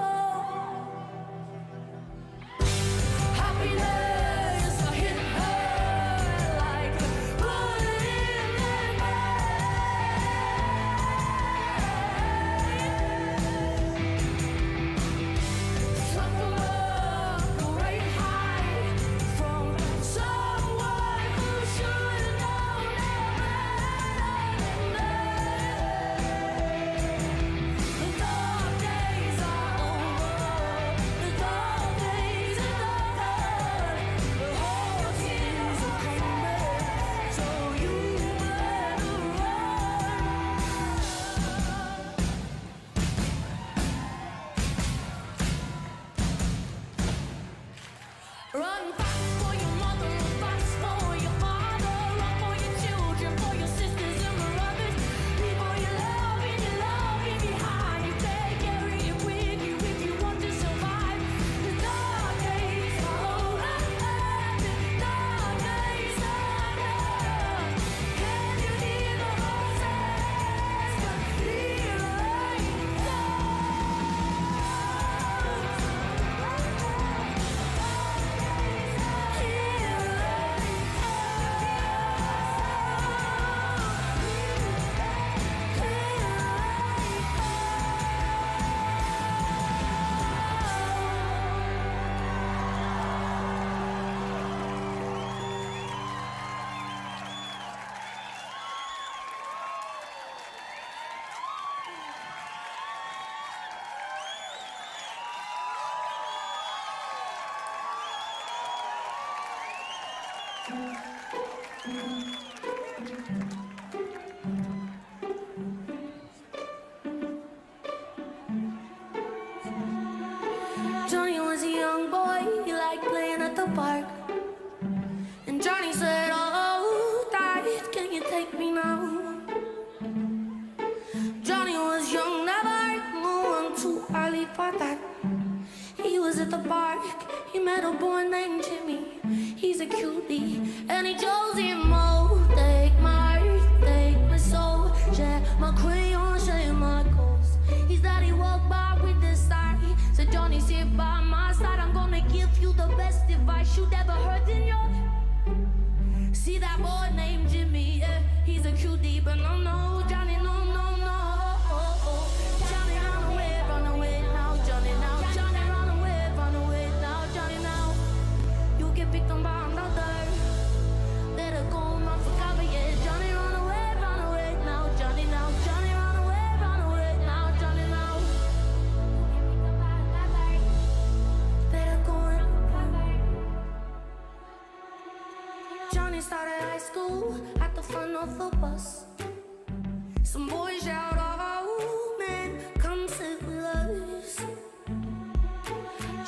[SPEAKER 3] Johnny was a young boy, he liked playing at the park. And Johnny said, oh, Dad, can you take me now? Johnny was young, never moved too early for that. He was at the park, he met a boy named Jimmy. He's a cutie, and he chose him all. Take my soul, share my crayon, share my goals. His daddy walked by with this side. Said, Johnny, sit by my side. I'm gonna give you the best advice you'd ever heard in your. See that boy named Jimmy, yeah, he's a cutie, but no, no, Johnny, no, no, no. Johnny, run away now, Johnny, now. Johnny, run away now, Johnny, now. You get picked on by another. Better go run for cover, yeah. Johnny, run away now, Johnny, now. Johnny, run away now, Johnny, now. Better go run for cover. Johnny started high school at the front of the bus. Some boys shout, oh man, come sit with us.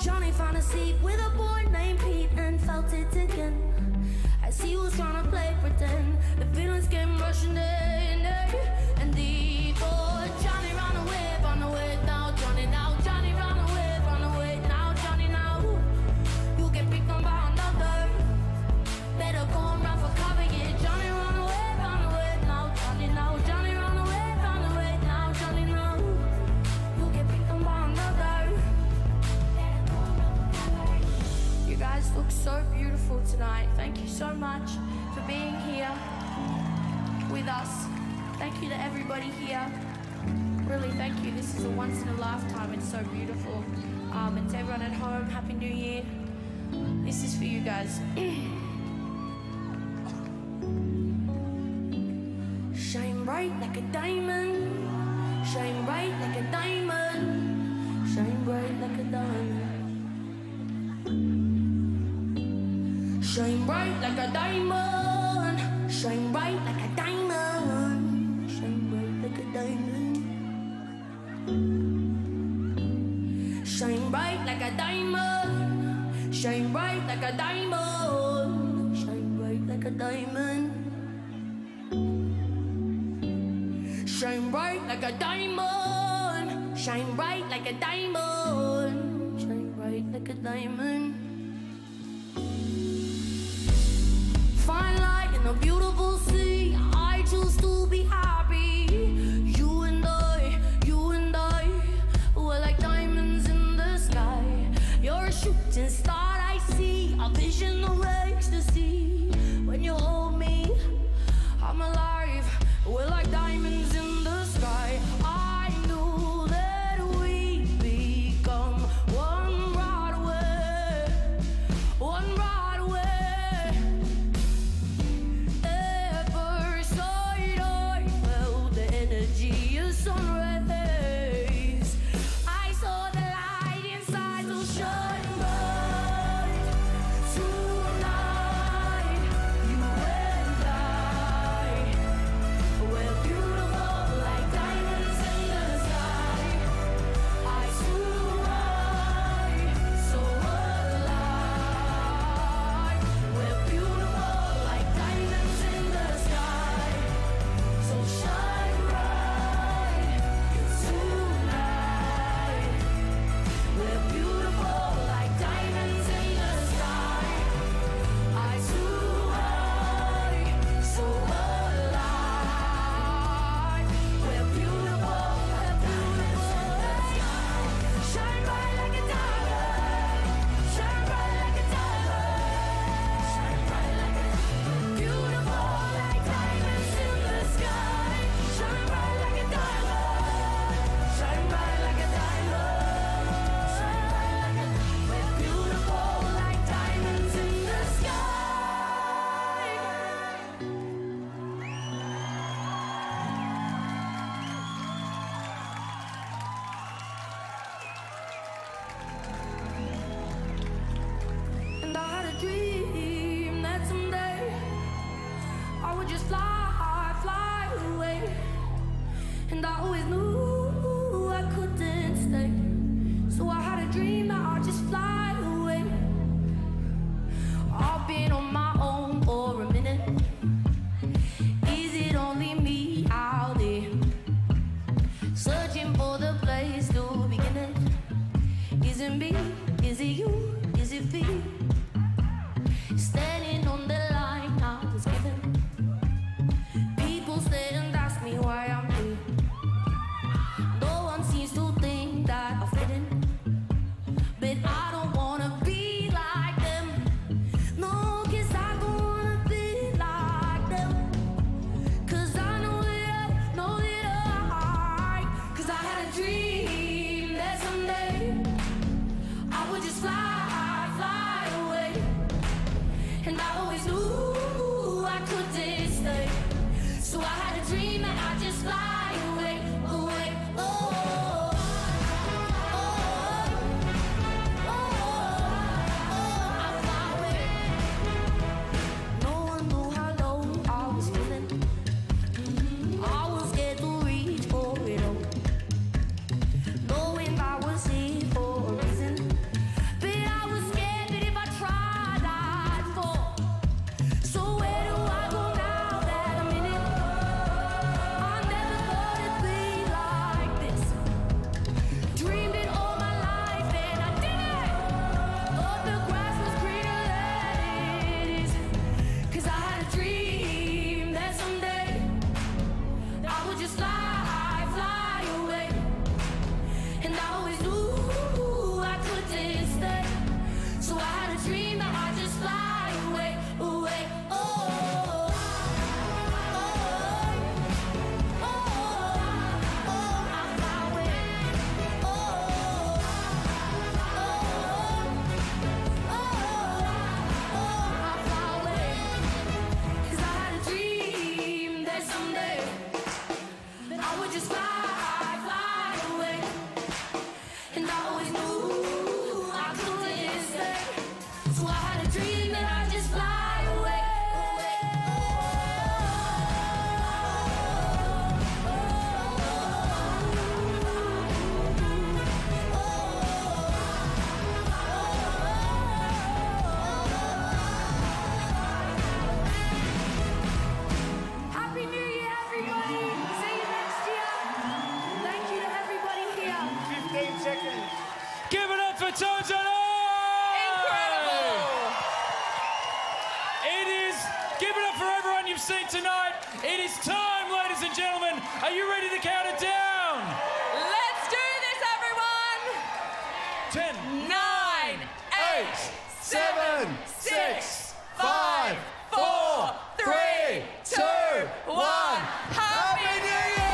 [SPEAKER 3] Johnny found a seat with a boy named Pete and felt it again. As he was trying to play pretend, the feelings came rushing in, and he thought, Johnny, run away now, Johnny, now. Johnny, run away now, Johnny, now. You get picked on by another. Better go and run for cover, yeah. Johnny, run away now, Johnny, now. Johnny, run away now, Johnny, now. You get picked on by another. Better go and run for cover. You guys look so beautiful tonight. Thank you so much for being here with us. Thank you to everybody here. Really, thank you. This is a once in a lifetime. It's so beautiful. And to everyone at home, Happy New Year. This is for you guys. Shine bright like a diamond. Shine bright like a diamond. Shine bright like a diamond. Shine bright like a diamond. Shine bright like a diamond. Shine bright like a diamond. Shine bright like a diamond. Shine bright like a diamond. Shine bright like a diamond. Shine bright like a diamond. Shine bright like a diamond. Shine bright like a diamond. Fine light in a beautiful sea. I choose to be happy. You and I, we're like diamonds in the sky. You're a shooting star I see, a vision of ecstasy. When you hold me, I'm alive. We're like diamonds in the sky. I knew that we'd become one right away. One right away. Ever
[SPEAKER 1] And I always knew I couldn't stay. So I had a dream that I'd just fly away, away, oh.
[SPEAKER 2] Give it up for Tones and
[SPEAKER 5] Incredible!
[SPEAKER 2] It is. Give it up for everyone you've seen tonight. It is time, ladies and gentlemen. Are you ready to count it down?
[SPEAKER 5] Let's do this, everyone!
[SPEAKER 2] 10,
[SPEAKER 5] 9, 8, 7, 6, 5, 4, 3, 2, 1. Happy New Year!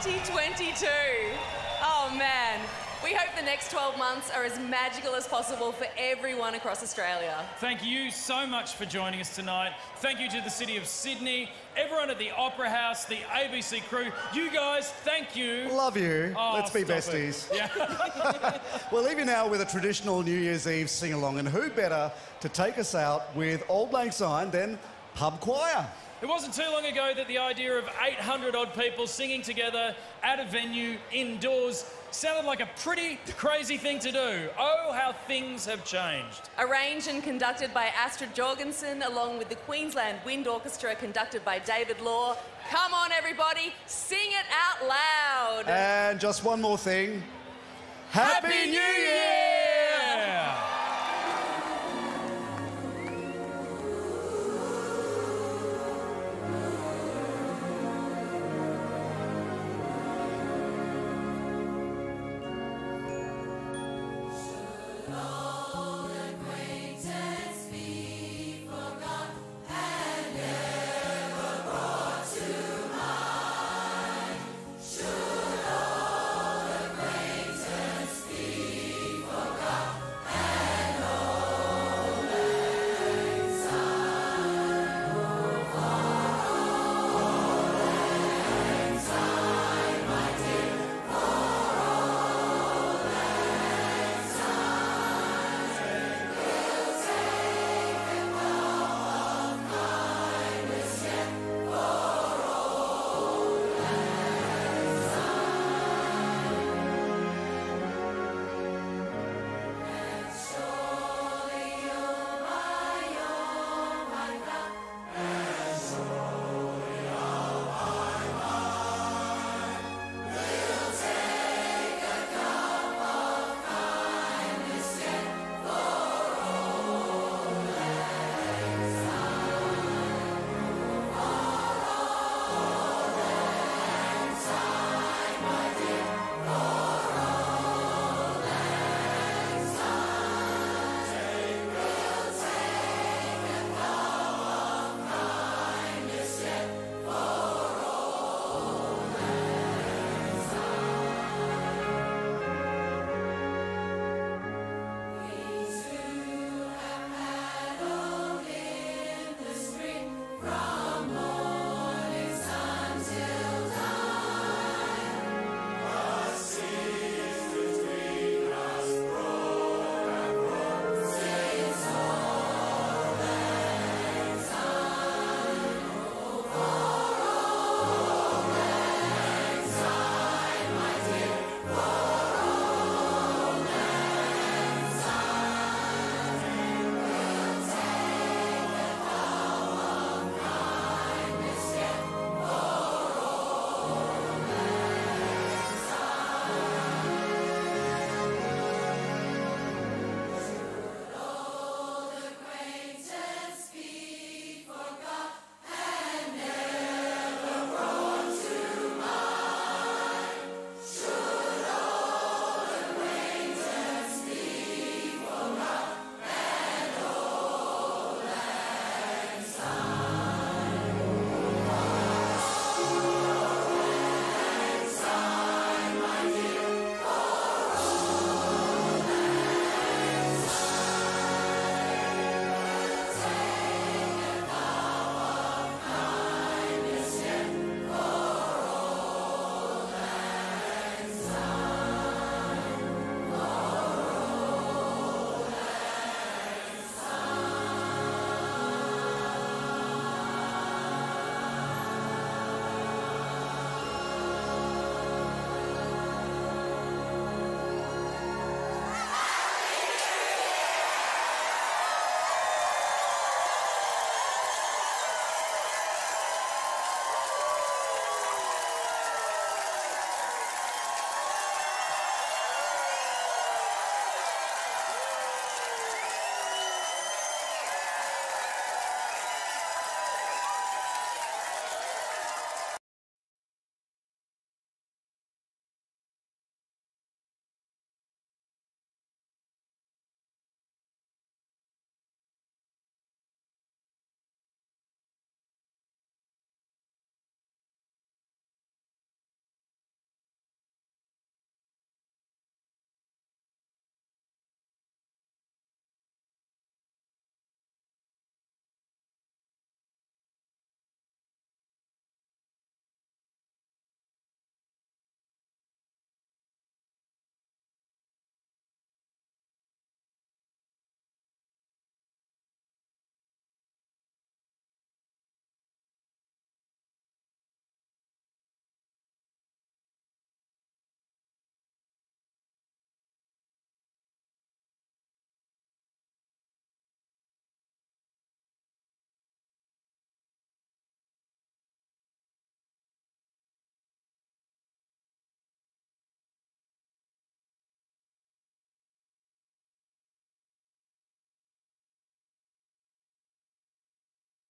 [SPEAKER 5] 2022. Oh, man. We hope the next 12 months are as magical as possible for everyone across Australia.
[SPEAKER 2] Thank you so much for joining us tonight. Thank you to the City of Sydney, everyone at the Opera House, the ABC crew. You guys, thank you.
[SPEAKER 9] Love you.
[SPEAKER 2] Oh,
[SPEAKER 9] Let's be
[SPEAKER 2] stop
[SPEAKER 9] besties.
[SPEAKER 2] it. Yeah.
[SPEAKER 9] We'll leave you now with a traditional New Year's Eve sing-along, and who better to take us out with Old Lang Syne than Pub Choir?
[SPEAKER 2] It wasn't too long ago that the idea of 800 odd people singing together at a venue indoors sounded like a pretty crazy thing to do. Oh, how things have changed.
[SPEAKER 5] Arranged and conducted by Astrid Jorgensen, along with the Queensland Wind Orchestra conducted by David Law. Come on, everybody, sing it out loud.
[SPEAKER 9] And just one more thing. Happy New Year!